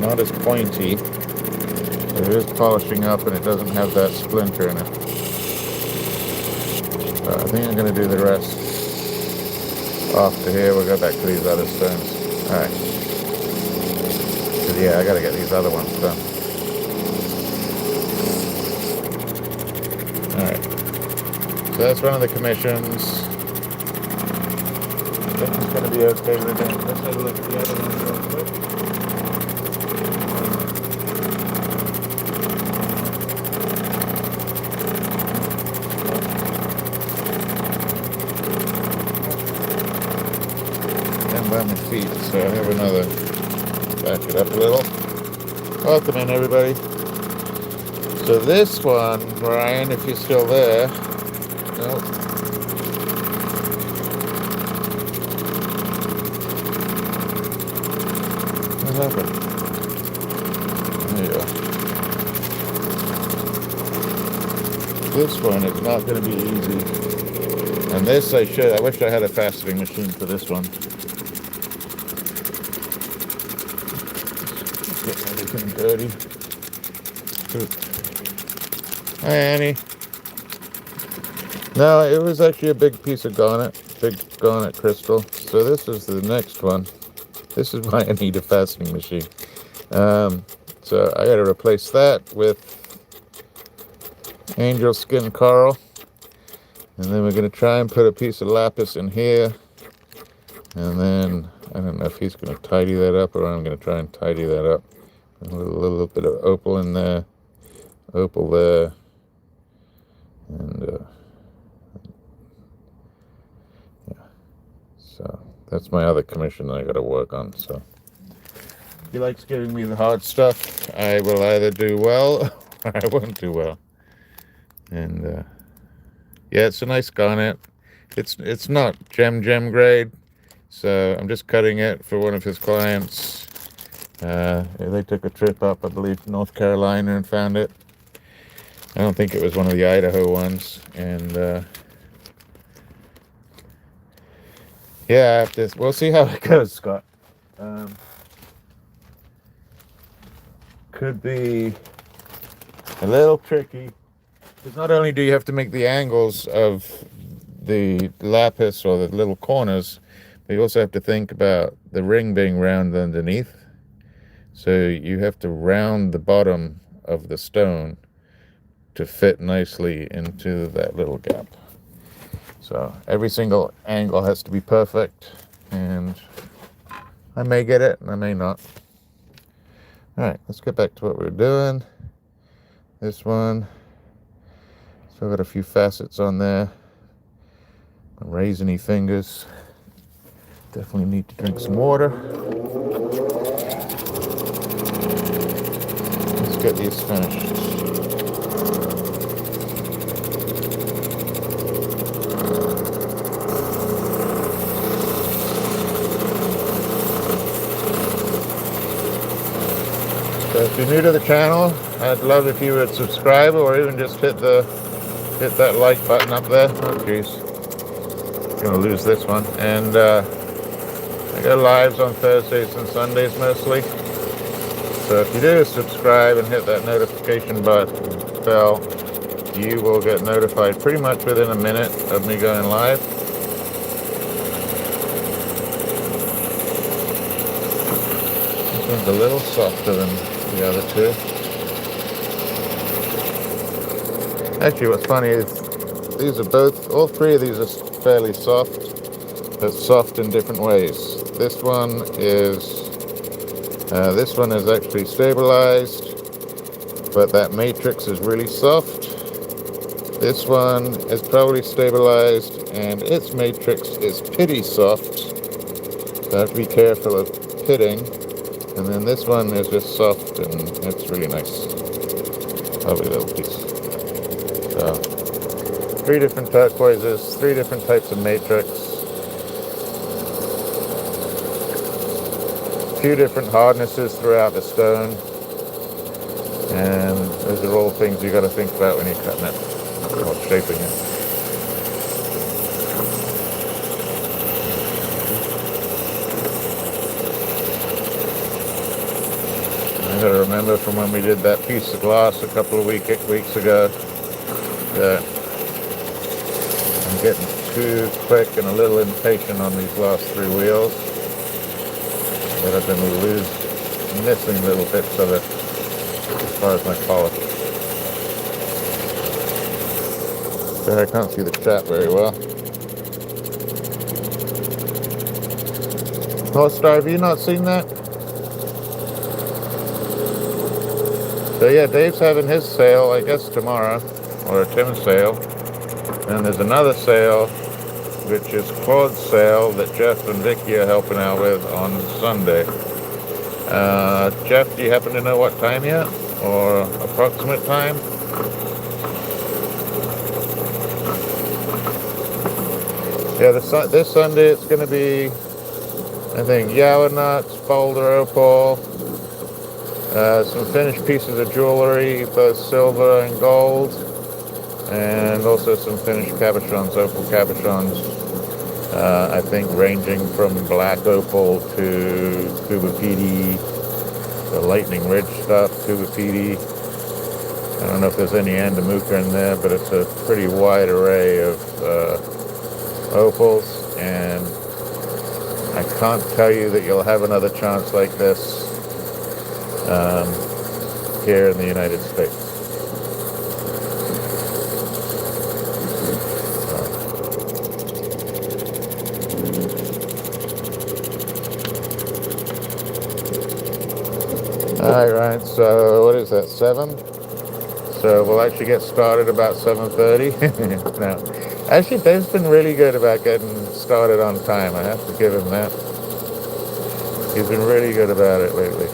Not as pointy. It is polishing up and it doesn't have that splinter in it. I think I'm going to do the rest after here. We'll go back to these other stones. Alright. Because yeah, I got to get these other ones done. Alright. So that's one of the commissions. I think it's going to be okay with it. Let's have a look at the other one real quick. By my feet, so I have another. Back it up a little. Welcome in, everybody. So this one, Brian, if you're still there. Nope. What happened? There you go. This one is not going to be easy. And this I wish I had a faceting machine for this one. Getting everything dirty. Hi, Annie. No, it was actually a big piece of garnet, big garnet crystal. So this is the next one. This is why I need a faceting machine. So I got to replace that with angel skin coral. And then we're going to try and put a piece of lapis in here. And then, I don't know if he's going to tidy that up or I'm going to try and tidy that up. A little bit of opal in there, opal there, and yeah. So that's my other commission that I got to work on. So he likes giving me the hard stuff. I will either do well or I won't do well. And yeah, it's a nice garnet. It's not gem grade, so I'm just cutting it for one of his clients. They took a trip up, I believe, to North Carolina and found it. I don't think it was one of the Idaho ones. And yeah, we'll see how it goes, Scott. Could be a little tricky. Because not only do you have to make the angles of the lapis or the little corners, but you also have to think about the ring being round underneath. So you have to round the bottom of the stone to fit nicely into that little gap. So every single angle has to be perfect, and I may get it and I may not. All right, let's get back to what we were doing. This one, still got a few facets on there. Raisiny fingers. Definitely need to drink some water. Let's get these finished. So if you're new to the channel, I'd love if you would subscribe or even just hit that like button up there. Oh jeez, gonna lose this one. And I go lives on Thursdays and Sundays mostly. So if you do subscribe and hit that notification bell, you will get notified pretty much within a minute of me going live. This one's a little softer than the other two. Actually, what's funny is these are all three of these are fairly soft, but soft in different ways. This one is actually stabilized, but that matrix is really soft. This one is probably stabilized, and its matrix is pitty soft. So I have to be careful of pitting. And then this one is just soft, and it's really nice. Lovely little piece. So, 3 different turquoises, 3 different types of matrix. A few different hardnesses throughout the stone. And those are all things you got to think about when you're cutting it or shaping it. I gotta remember from when we did that piece of glass a couple of weeks ago that I'm getting too quick and a little impatient on these last 3 wheels. That I've been missing little bits of it as far as my polish. So I can't see the chat very well. North Star, have you not seen that? So yeah, Dave's having his sale, I guess tomorrow, or a Tim's sale. And there's another sale, which is Claude's sale that Jeff and Vicky are helping out with on Sunday. Jeff, do you happen to know what time yet, or approximate time? Yeah, this Sunday it's going to be, I think, Yawa nuts, boulder, opal. Some finished pieces of jewelry, both silver and gold, and also some finished cabochons, opal cabochons, I think ranging from black opal to Cuba PD, the Lightning Ridge stuff, Cuba PD. I don't know if there's any Andamuka in there, but it's a pretty wide array of opals, and I can't tell you that you'll have another chance like this here in the United States. Alright, Ryan, so what is that, 7? So we'll actually get started about 7:30. Now, actually Dave's been really good about getting started on time. I have to give him that. He's been really good about it lately.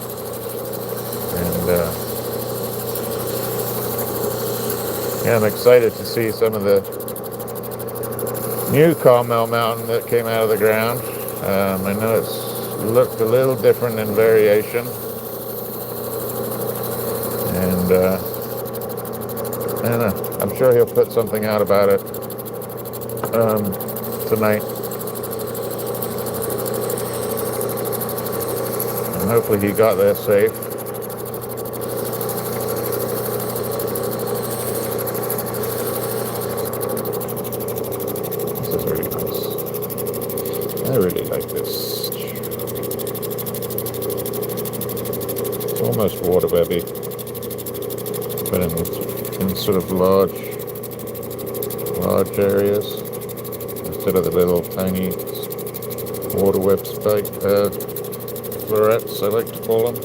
And yeah, I'm excited to see some of the new Carmel Mountain that came out of the ground. I know it's looked a little different in variation. And I don't know, I'm sure he'll put something out about it tonight. And hopefully he got there safe. This is really nice. I really like this. It's almost water webby, but in sort of large areas instead of the little tiny water web spike florets, I like to call them.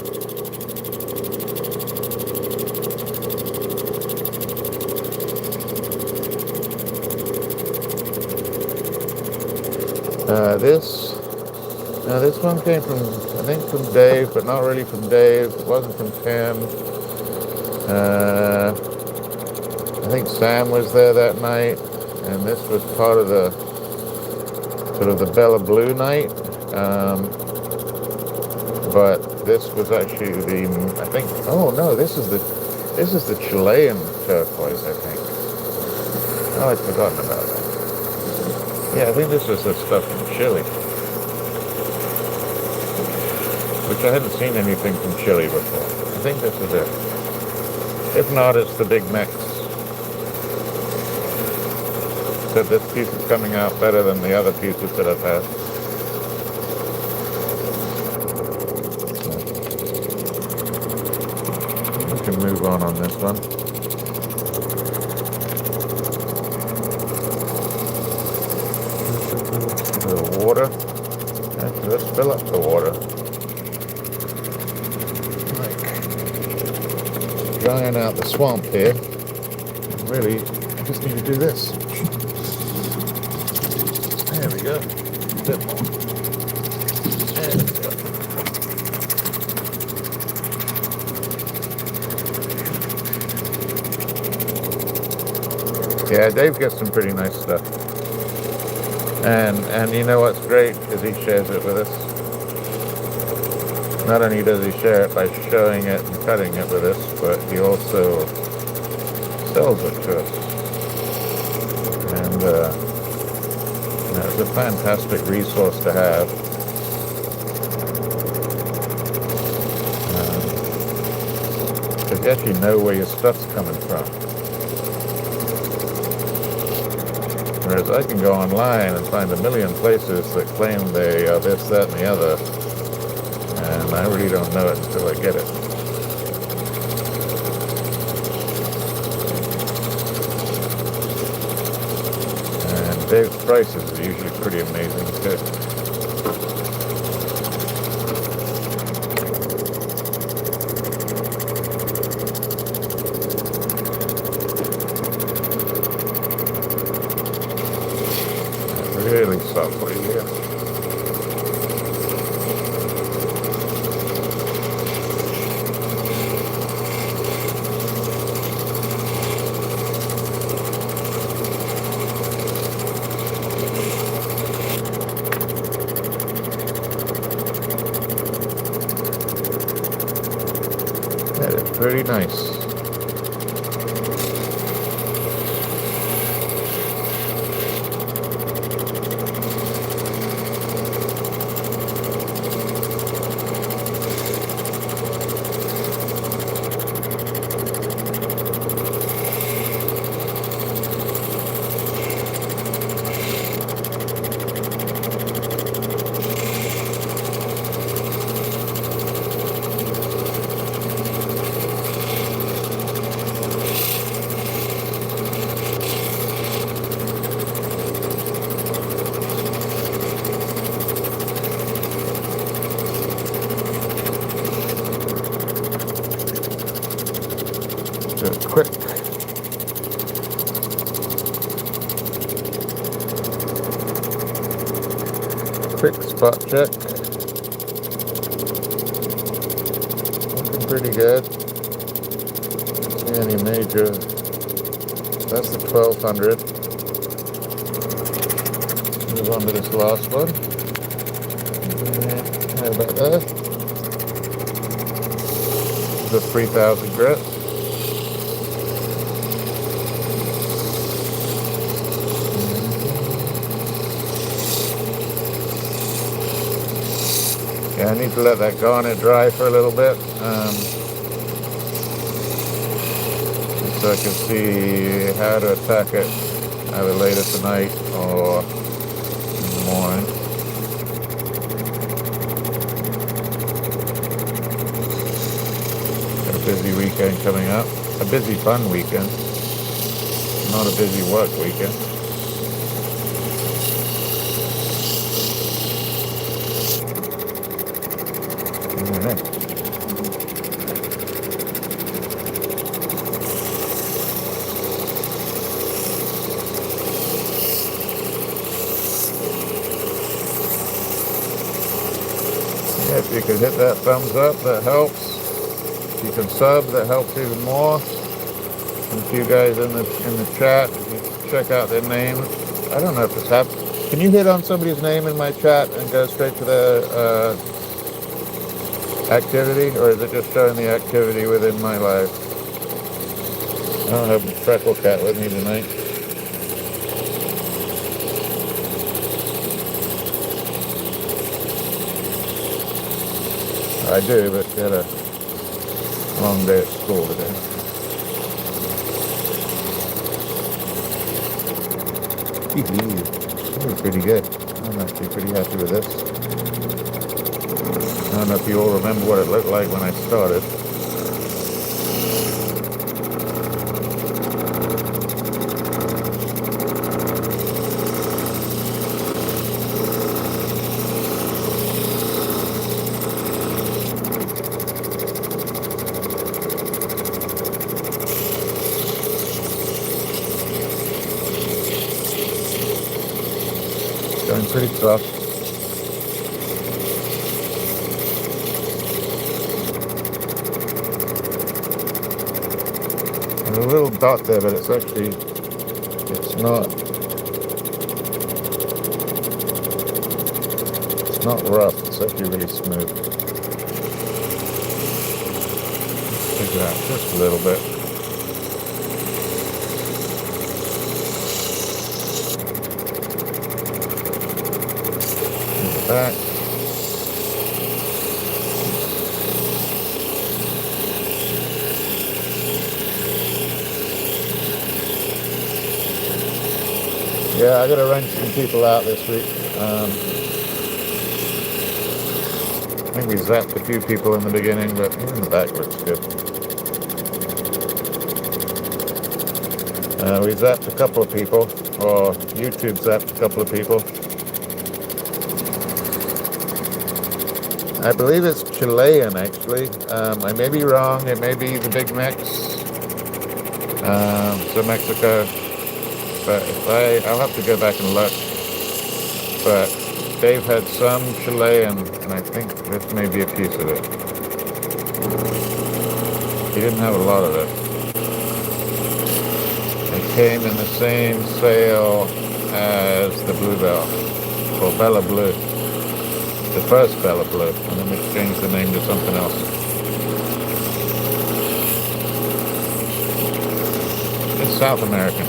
This one came from, I think, from Dave, but not really from Dave. It wasn't from Tim. I think Sam was there that night, and this was part of the sort of the Bella Blue night. But this was actually I think. Oh no, this is the Chilean turquoise, I think. Oh, I'd forgotten about that. Yeah, I think this was the stuff from Chile, which I hadn't seen anything from Chile before. I think this is it. If not, it's the big mix. So this piece is coming out better than the other pieces that I've had. We can move on this one. A little water. Actually, let's fill up the water. Drying out the swamp here. Really, I just need to do this. There we go. A bit more. There we go. Yeah, Dave gets some pretty nice stuff. And you know what's great is he shares it with us. Not only does he share it by showing it and cutting it with us, but he also sells it to us. And it's a fantastic resource to have. Because you actually know where your stuff's coming from. Whereas I can go online and find a million places that claim they are this, that, and the other. And I really don't know it until I get it. And Dave's prices are usually pretty amazing too. Really softly here. That is pretty nice. Quick spot check. Looking pretty good. Don't see any major. That's the 1200. Move on to this last one. How about that? The 3000 grit. Yeah, I need to let that garnet dry for a little bit, so I can see how to attack it either later tonight or in the morning. Got a busy weekend coming up. a busy fun weekend, not a busy work weekend. Yeah, if you could hit that thumbs up, that helps. If you can sub, that helps even more. And a few guys in the chat, if you check out their names. I don't know if this happens. Can you hit on somebody's name in my chat and go straight to the activity, or is it just showing the activity within my live? I don't have a Freckle Cat with me tonight. I do, but she had a long day at school today. That was pretty good. I'm actually pretty happy with this. I don't know if you all remember what it looked like when I started. Going pretty soft. There's a little dot there, but it's actually, it's not rough, it's actually really smooth. Take it out just a little bit. Move it back. Yeah, I gotta wrench some people out this week. I think we zapped a few people in the beginning, but even the back looks good. We zapped a couple of people, or YouTube zapped a couple of people. I believe it's Chilean, actually. I may be wrong. It may be the Big Mex. So Mexico. But I'll have to go back and look. But Dave had some Chilean, and I think this may be a piece of it. He didn't have a lot of it. It came in the same sale as the Bluebell, or Bella Blue. The first Bella Blue, and then we changed the name to something else. It's South American.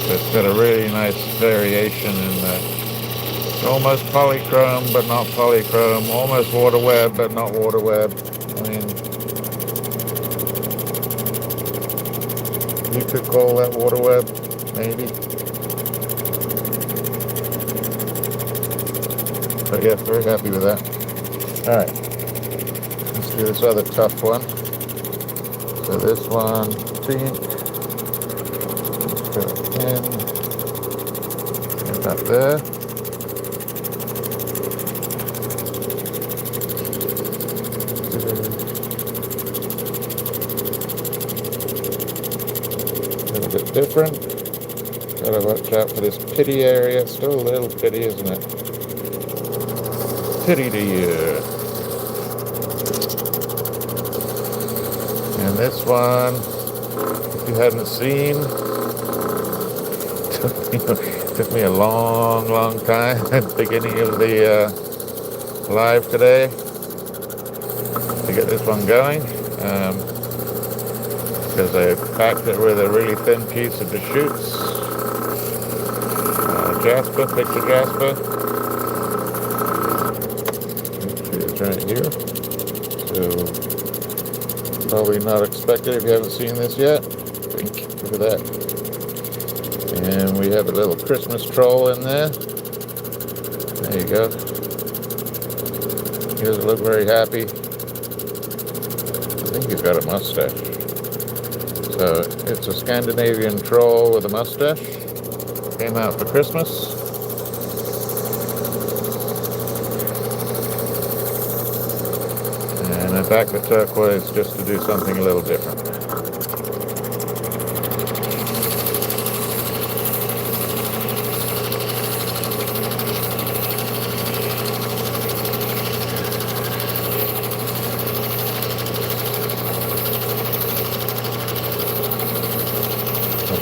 It's got a really nice variation in that. It's almost polychrome, but not polychrome. Almost water web, but not water web. I mean, you could call that water web, maybe. But yeah, very happy with that. All right, let's do this other tough one. So this one, pink. Let's put it in. Get that there. A little bit different. Gotta watch out for this pity area. It's still a little pity, isn't it? Pity to you. And this one, if you hadn't seen, took me a long time at the beginning of the live today to get this one going. Because I packed it with a really thin piece of the shoots. Jasper, picture Jasper. It's right here. So Probably not expected if you haven't seen this yet. Pink, look at that. And we have a little Christmas troll in there. There you go. He doesn't look very happy. I think he's got a mustache. So it's a Scandinavian troll with a mustache. Came out for Christmas. And I'm back at Turquoise just to do something a little different.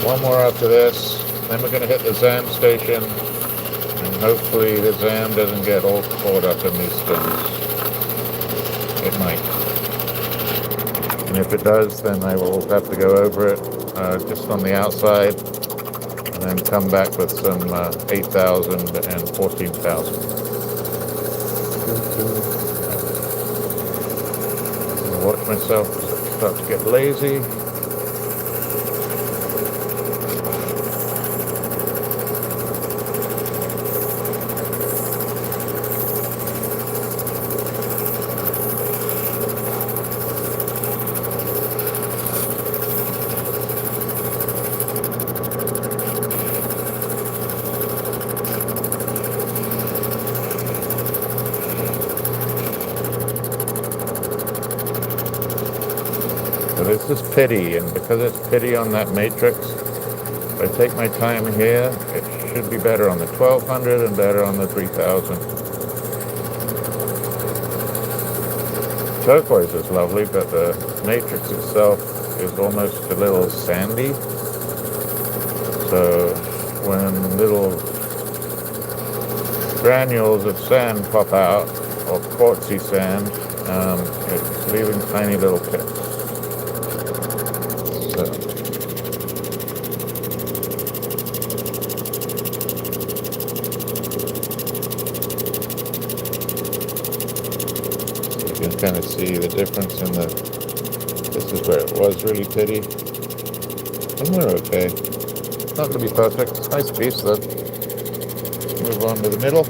One more after this, then we're going to hit the ZAM station, and hopefully the ZAM doesn't get all caught up in these stones. It might. And if it does, then I will have to go over it just on the outside, and then come back with some 8,000 and 14,000. I'll watch myself start to get lazy. So this is pity, and because it's pity on that matrix, if I take my time here, it should be better on the 1200 and better on the 3000. Turquoise is lovely, but the matrix itself is almost a little sandy. So when little granules of sand pop out, or quartzy sand, it's leaving tiny little pits. So you can kind of see the difference in the, this is where it was really pitty, and we're okay. Not going to be perfect. It's a nice piece though. Move on to the middle.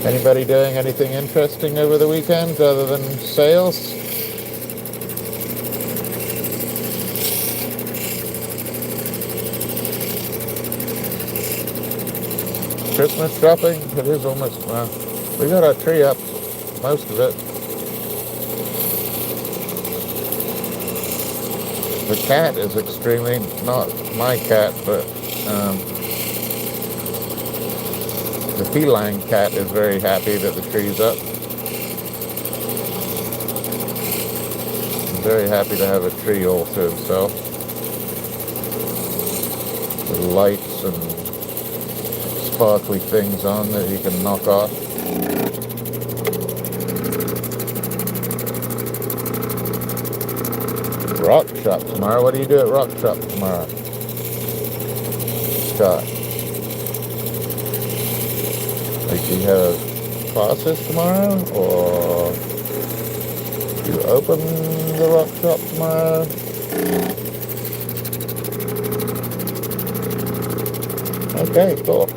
Anybody doing anything interesting over the weekend other than sales? Christmas shopping? It is almost, well, we got our tree up, most of it. The cat is extremely, not my cat, but the feline cat is very happy that the tree's up. I'm very happy to have a tree all to himself. With lights and sparkly things on that he can knock off. Rock shop tomorrow. What do you do at rock shop tomorrow, Scott? Like, do you have classes tomorrow, or do you open the rock shop tomorrow? Okay, cool.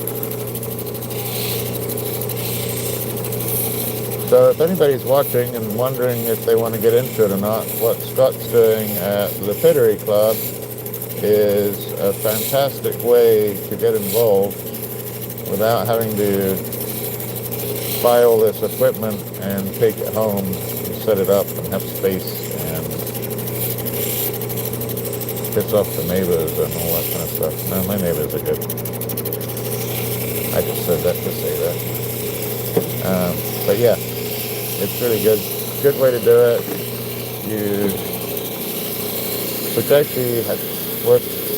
So if anybody's watching and wondering if they want to get into it or not, what Scott's doing at Lapidary Club is a fantastic way to get involved without having to buy all this equipment and take it home and set it up and have space and piss off the neighbors and all that kind of stuff. No, my neighbors are good. I just said that to say that. But yeah. It's really good. Good way to do it. Which actually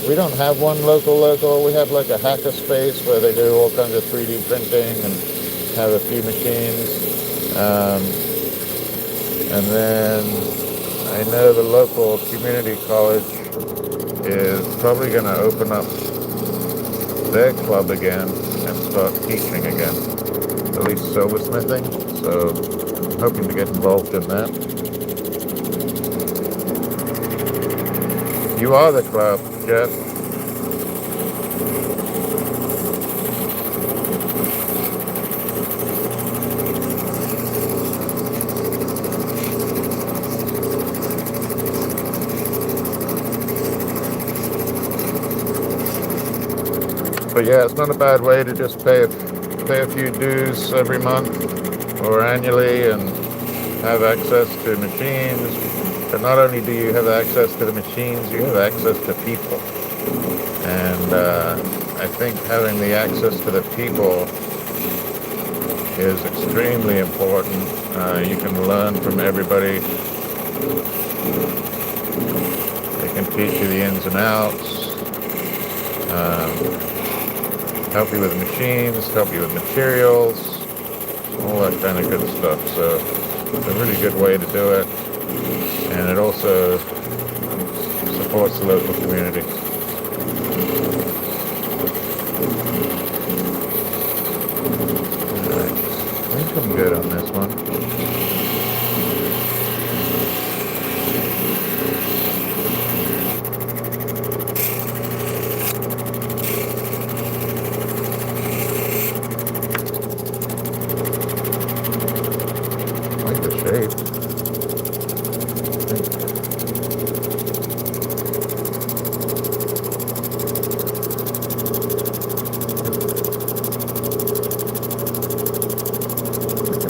we don't have one local. We have like a hacker space where they do all kinds of 3D printing and have a few machines. And then I know the local community college is probably going to open up their club again and start teaching again, at least silversmithing. So hoping to get involved in that. You are the club, Jeff. But yeah, it's not a bad way to just pay a few dues every month or annually and have access to machines. But not only do you have access to the machines, you have access to people. And I think having the access to the people is extremely important. You can learn from everybody. They can teach you the ins and outs. Help you with machines, help you with materials, all that kind of good stuff. So it's a really good way to do it, and it also supports the local community. Alright, I think I'm good on this one.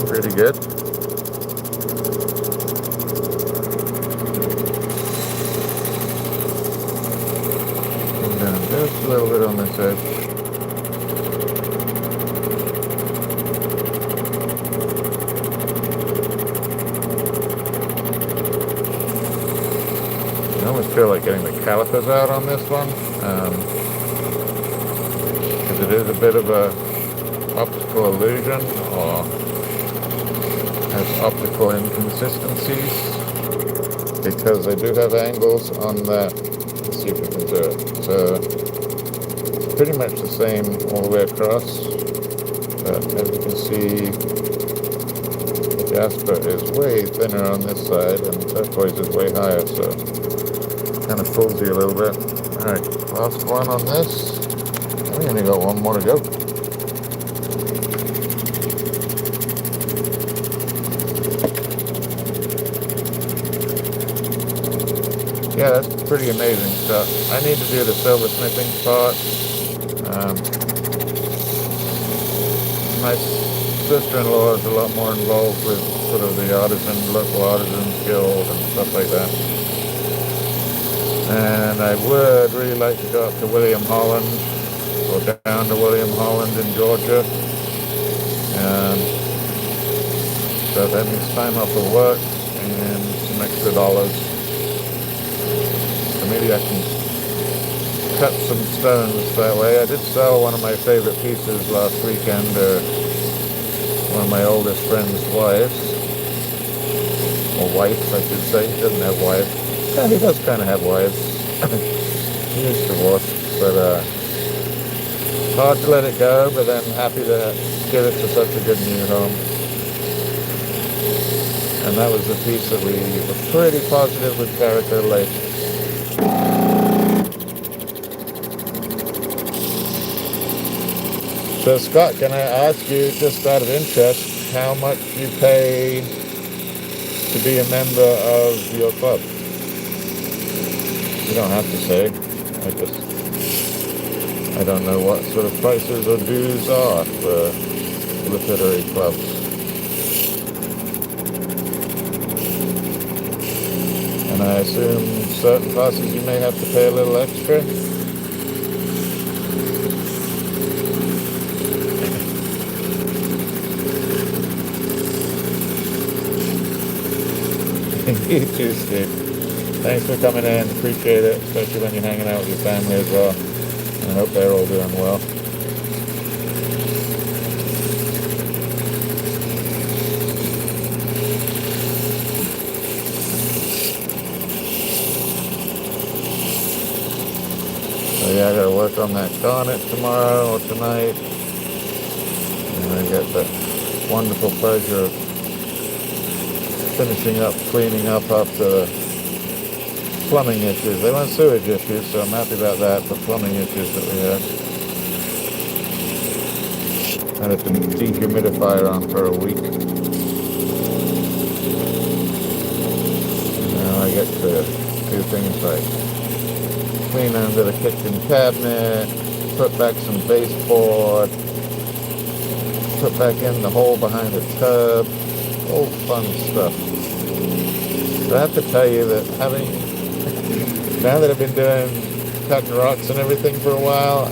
Pretty good. Come down just a little bit on this edge. I almost feel like getting the calipers out on this one, because it is a bit of a optical illusion, or has optical inconsistencies, because I do have angles on that. Let's see if we can do it. So pretty much the same all the way across, but as you can see, the Jasper is way thinner on this side and the Turquoise is way higher, so it kind of fools you a little bit. Alright, last one on this. We only got one more to go. Yeah, that's pretty amazing stuff. I need to do the silversmithing part. My sister-in-law is a lot more involved with sort of the local artisan guild and stuff like that. And I would really like to go up to William Holland, or down to William Holland in Georgia. So that means time off of work and some extra dollars. Maybe I can cut some stones that way. I did sell one of my favorite pieces last weekend to one of my oldest friend's wives. Or wife, I should say. He doesn't have wives. Yeah, he does kind of have wives. He is divorced, but hard to let it go, but then happy to give it to such a good new home. And that was the piece that we were pretty positive would character lake. So Scott, can I ask you, just out of interest, how much you pay to be a member of your club? You don't have to say. I don't know what sort of prices or dues are for lapidary clubs. And I assume certain classes you may have to pay a little extra. You too, Steve. Thanks for coming in. Appreciate it, especially when you're hanging out with your family as well. And I hope they're all doing well. So yeah, I gotta work on that garnet tomorrow or tonight. And I get the wonderful pleasure of finishing up cleaning up after the plumbing issues. They weren't sewage issues, so I'm happy about that, but plumbing issues that we had. Had a dehumidifier on for a week. Now I get to do things like clean under the kitchen cabinet, put back some baseboard, put back in the hole behind the tub, all fun stuff. So I have to tell you that now that I've been cutting rocks and everything for a while,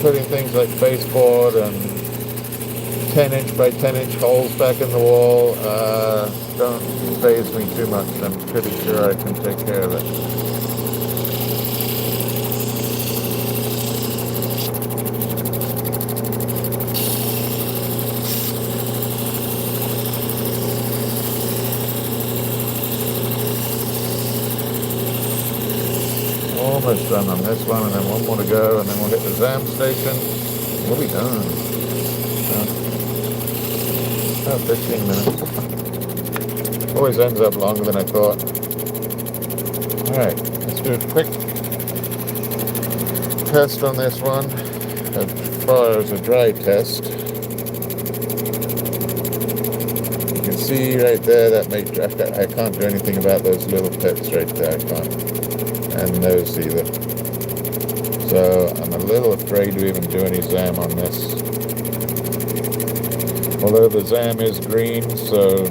putting things like baseboard and 10-inch by 10-inch holes back in the wall don't faze me too much. I'm pretty sure I can take care of it. Almost done on this one, and then one more to go, and then we'll hit the ZAM station. We'll be done. About 15 minutes. Always ends up longer than I thought. Alright, let's do a quick test on this one as far as a dry test. You can see right there that I can't do anything about those little pits right there. I can't. And those either. So I'm a little afraid to even do any ZAM on this. Although the ZAM is green, so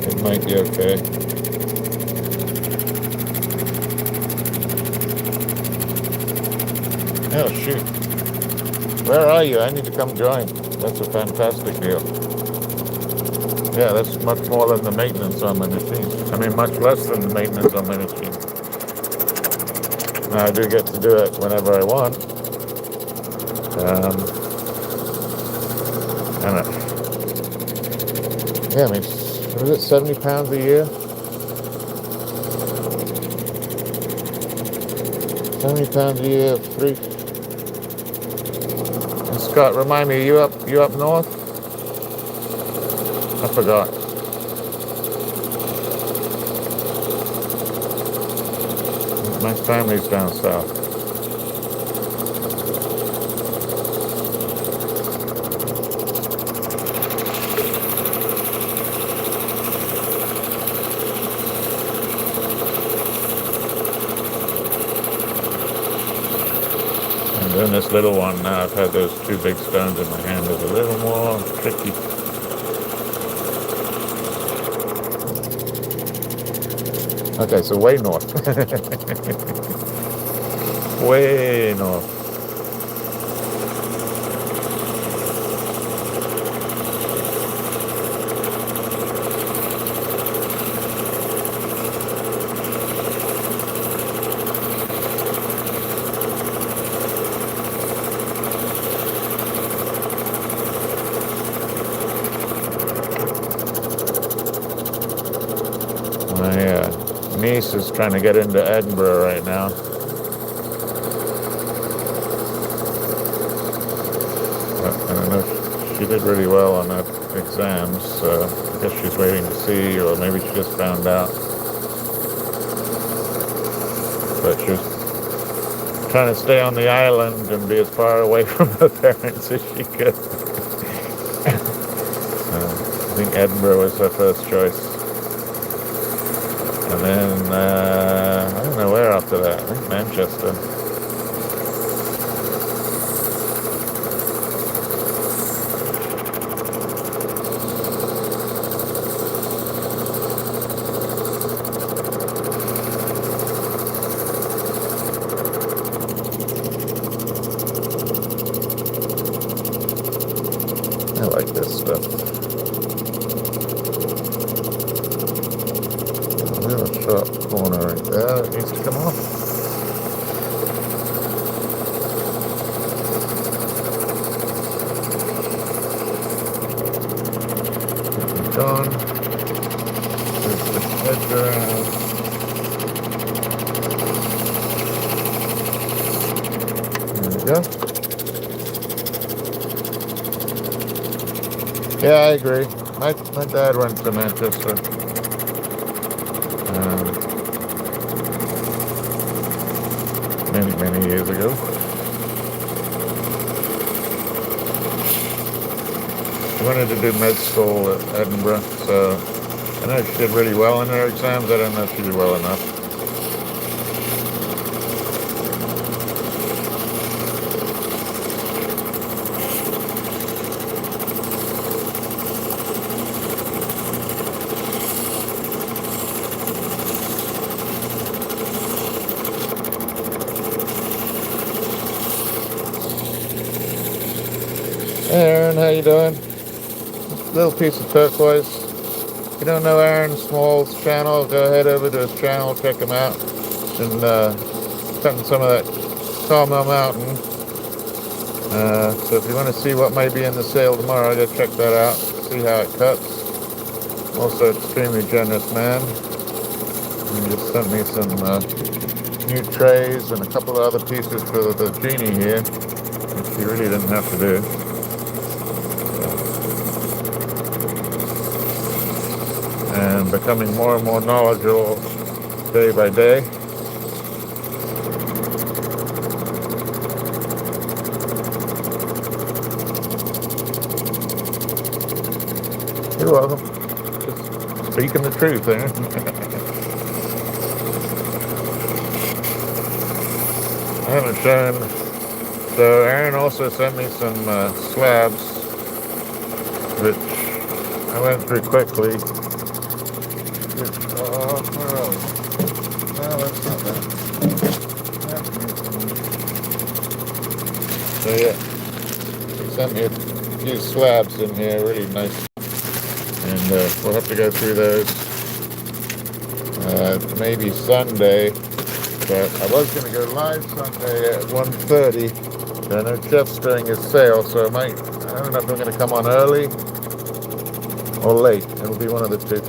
it might be okay. Oh shoot. Where are you? I need to come join. That's a fantastic deal. Yeah, that's much more than the maintenance on my machine. I mean, much less than the maintenance on my machine. Now, I do get to do it whenever I want. Yeah, I mean, what is it, 70 pounds a year? 70 pounds a year, free. And Scott, remind me, you up north? I forgot. My family's down south. And then this little one, now I've had those two big stones in my hand, is a little more tricky. Okay, so way north. Way north. My niece is trying to get into Edinburgh right now. I don't know if she did really well on that exams, so I guess she's waiting to see, or maybe she just found out. But she was trying to stay on the island and be as far away from her parents as she could. I think Edinburgh was her first choice. And then, I don't know where after that. I think Manchester. I like this stuff. Sharp corner right there, it needs to come off. Done. There's the edge around. There we go. Yeah, I agree. My dad went to Manchester. Many years ago. She wanted to do med school at Edinburgh, so I know she did really well in her exams. I don't know if she did well enough. Hey Aaron, how you doing? Little piece of turquoise. If you don't know Aaron Small's channel, go ahead over to his channel, check him out. And cutting some of that Carmel Mountain. So if you want to see what may be in the sale tomorrow, go check that out. See how it cuts. Also extremely generous man. He just sent me some new trays and a couple of other pieces for the genie here, which he really didn't have to do. And becoming more and more knowledgeable day by day. You're welcome. Just speaking the truth there. I haven't shown. So Aaron also sent me some slabs, which I went through quickly. Where else? No, that's not that. So yeah, he sent me a few slabs in here, really nice. And we'll have to go through those maybe Sunday. But I was going to go live Sunday at 1:30. I know Jeff's doing his sale, so I don't know if I'm going to come on early or late. It'll be one of the two.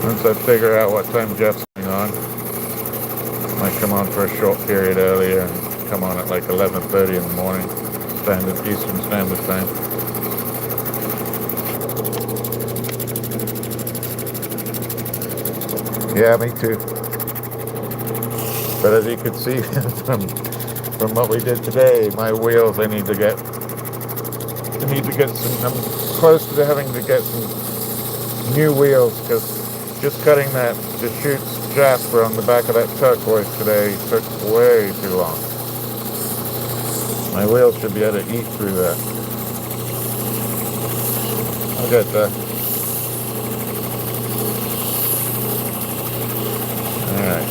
Once I figure out what time Jeff's going on, I might come on for a short period earlier and come on at like 11:30 in the morning, Eastern Standard Time. Yeah, me too. But as you can see from what we did today, my wheels, I need to get some. I'm close to having to get some new wheels because just cutting the chutes Jasper on the back of that turquoise today took way too long. My wheels should be able to eat through that. I'll get that. Alright.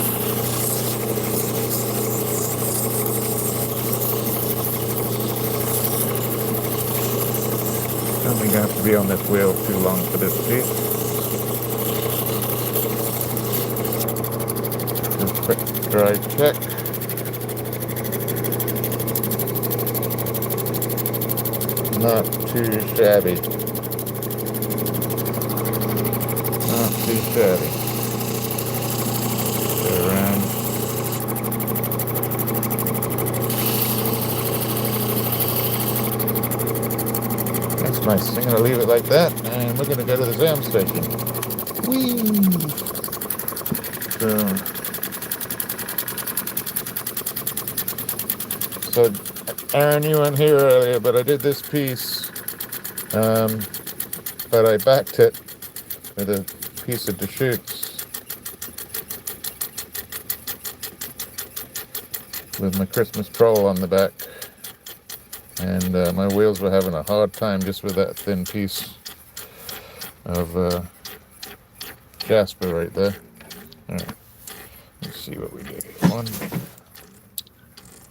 I don't think I have to be on this wheel too long for this piece. Just quick dry check. Not too shabby. Not too shabby. Go around. That's nice. I'm going to leave it like that, and we're going to go to the jam station. Whee! So Aaron, you weren't here earlier, but I did this piece, but I backed it with a piece of Deschutes with my Christmas troll on the back, and my wheels were having a hard time just with that thin piece of Jasper right there. All right, let's see what we did.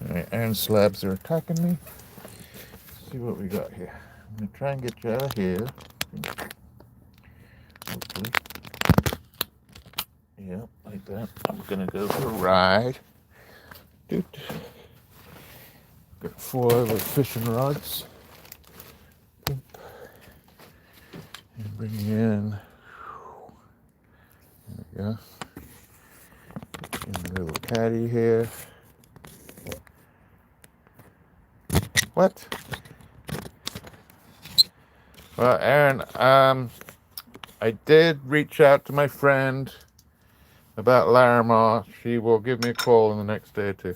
Alright, iron slabs are attacking me. Let's see what we got here. I'm going to try and get you out of here. Hopefully. Yep, like that. I'm going to go for a ride. Got 4 other fishing rods. And bring in. There we go. caddy here. What? Well, Aaron, I did reach out to my friend about Larimar. She will give me a call in the next day or two.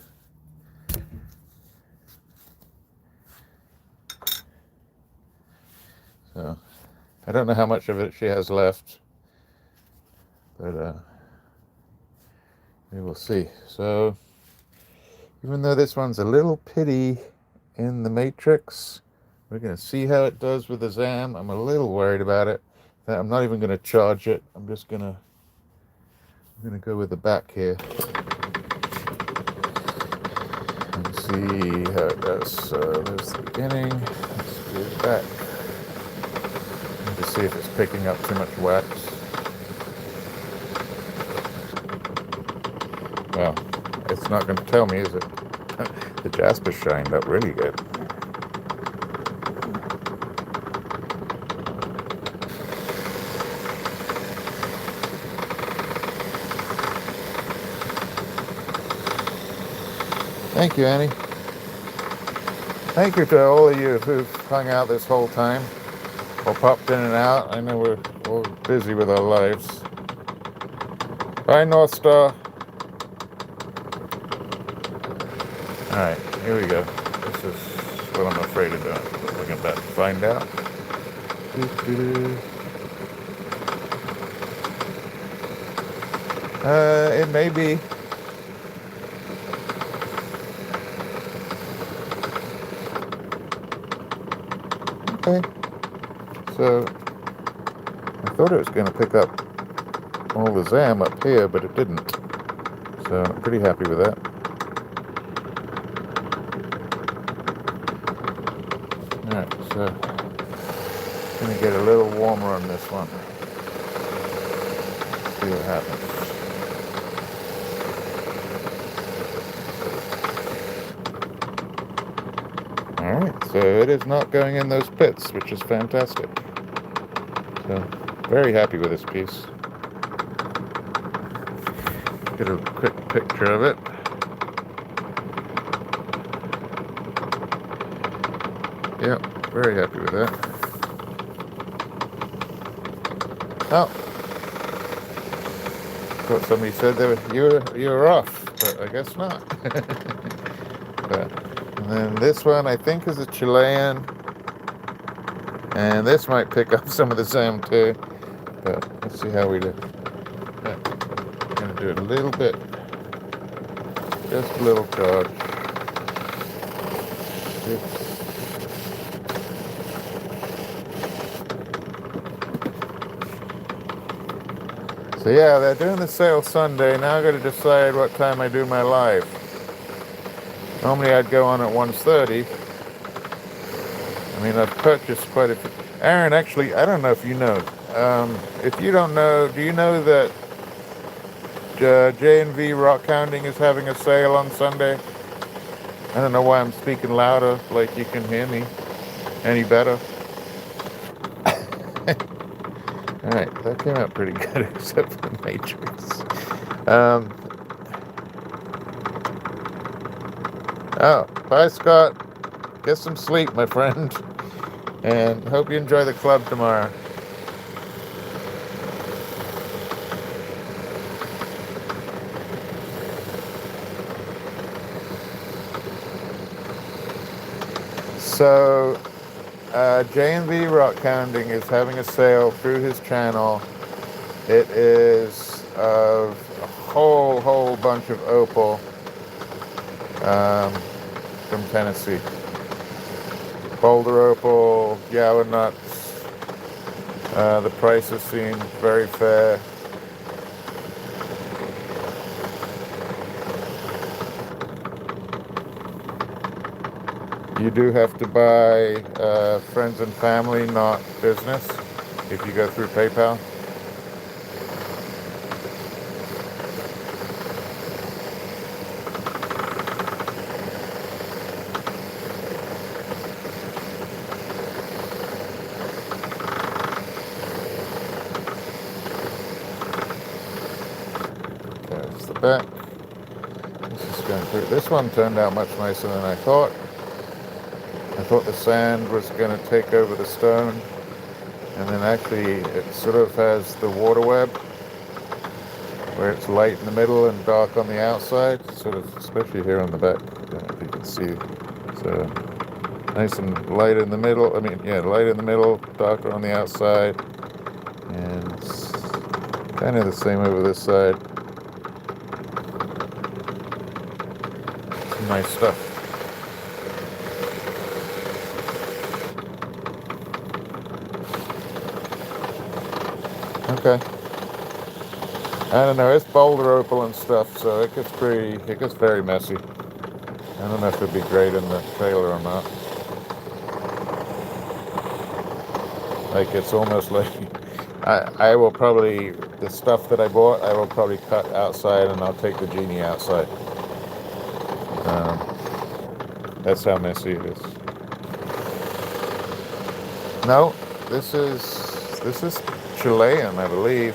So, I don't know how much of it she has left, but we will see. So, even though this one's a little pitty in the matrix, we're going to see how it does with the ZAM. I'm a little worried about it. I'm not even going to charge it. I'm just going to go with the back here and see how it does. So there's the beginning. Let's do the back. And to see if it's picking up too much wax. Well, it's not going to tell me, is it? The Jasper shined up really good. Thank you, Annie. Thank you to all of you who've hung out this whole time or popped in and out. I know we're all busy with our lives. Bye, North Star. Alright, here we go. This is what I'm afraid of doing. We're about to find out. It may be. Okay. So, I thought it was going to pick up all the ZAM up here, but it didn't. So, I'm pretty happy with that. Alright, so I'm going to get a little warmer on this one. See what happens. Alright, so it is not going in those pits, which is fantastic. So, very happy with this piece. Get a quick picture of it. Yep, very happy with that. Oh, thought somebody said you were off, but I guess not. And then this one I think is a Chilean, and this might pick up some of the ZAM too. But let's see how we do. Yeah, I'm gonna do it a little bit, just a little charge. So yeah, they're doing the sale Sunday. Now I've got to decide what time I do my live. Normally I'd go on at 1:30. I mean, I've purchased quite a few. Aaron, actually, I don't know if you know. If you don't know, do you know that J&V Rock Hounding is having a sale on Sunday? I don't know why I'm speaking louder, like you can hear me any better. Alright, that came out pretty good, except for the matrix. Oh, bye, Scott. Get some sleep, my friend. And hope you enjoy the club tomorrow. So, J&V Rock Hounding is having a sale through his channel. It is of a whole bunch of opal from Tennessee. Boulder opal, Yawa nuts. The prices seem very fair. You do have to buy friends and family, not business, if you go through PayPal. There's the back. going through. This one turned out much nicer than I thought. I thought the sand was going to take over the stone, and then actually it sort of has the water web where it's light in the middle and dark on the outside, sort of, especially here on the back. I don't know if you can see. So nice and light in the middle. I mean, yeah, light in the middle, darker on the outside, and it's kind of the same over this side. Some nice stuff. Okay. I don't know, it's boulder opal and stuff, so it gets very messy. I don't know if it'd be great in the trailer or not. Like, it's almost like, I will probably, the stuff that I bought, I will probably cut outside and I'll take the genie outside. That's how messy it is. No, this is Chilean, I believe.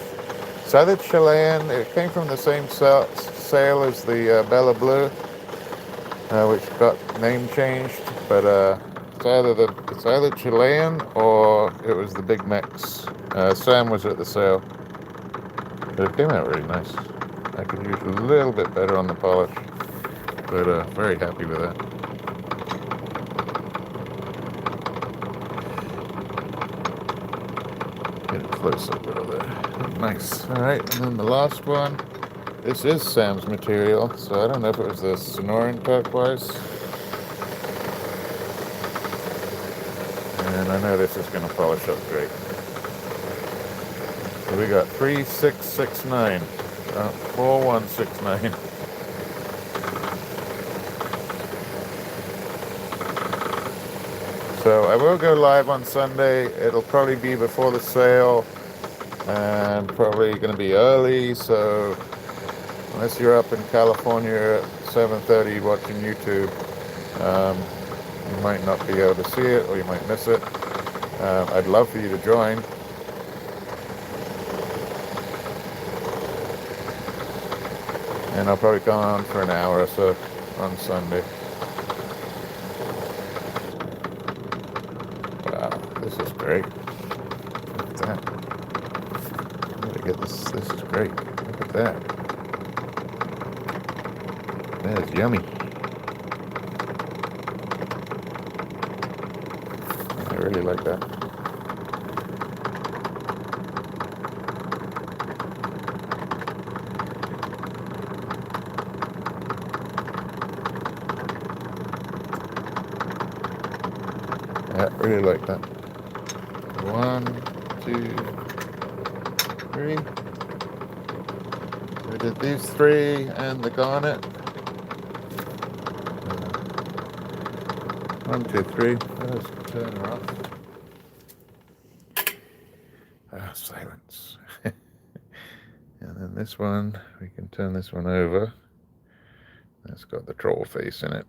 It's either Chilean. It came from the same sale as the Bella Blue, which got name changed. But it's either Chilean or it was the Big Mix. Sam was at the sale, but it came out really nice. I could use a little bit better on the polish, but very happy with that. Get it close up over there. Nice. All right, and then the last one. This is Sam's material, so I don't know if it was the Sonoran Turquoise. And I know this is going to polish up great. So we got 3669, 4169. So I will go live on Sunday. It'll probably be before the sale and probably going to be early. So unless you're up in California at 7:30 watching YouTube, you might not be able to see it or you might miss it. I'd love for you to join. And I'll probably come on for an hour or so on Sunday. Wow, this is great. Look at that. I'm gonna get this. This is great. Look at that. That is yummy. I really like that. Yeah, really like that. 1, 2, 3. We did these 3 and the garnet. 1, 2, 3. Let's turn her off. Ah, silence. And then this one, we can turn this one over. That's got the troll face in it.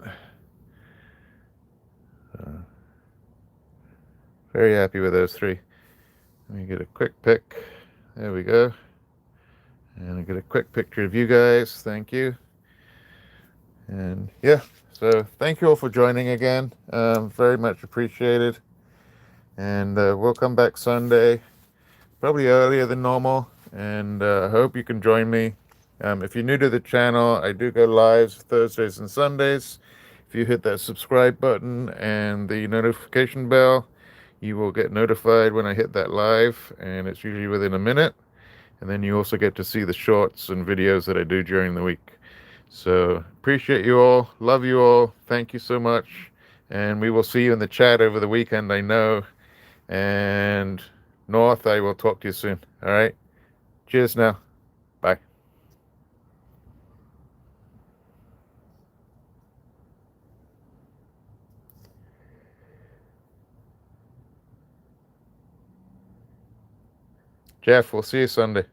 Very happy with those 3. Let me get a quick pic. There we go. And I get a quick picture of you guys. Thank you. And yeah, so thank you all for joining again. Very much appreciated. And we'll come back Sunday, probably earlier than normal. And I hope you can join me. If you're new to the channel, I do go live Thursdays and Sundays. If you hit that subscribe button and the notification bell, you will get notified when I hit that live, and it's usually within a minute. And then you also get to see the shorts and videos that I do during the week. So appreciate you all, love you all, thank you so much, and we will see you in the chat over the weekend, I know. And North, I will talk to you soon. All right, cheers now, bye. Jeff, we'll see you Sunday.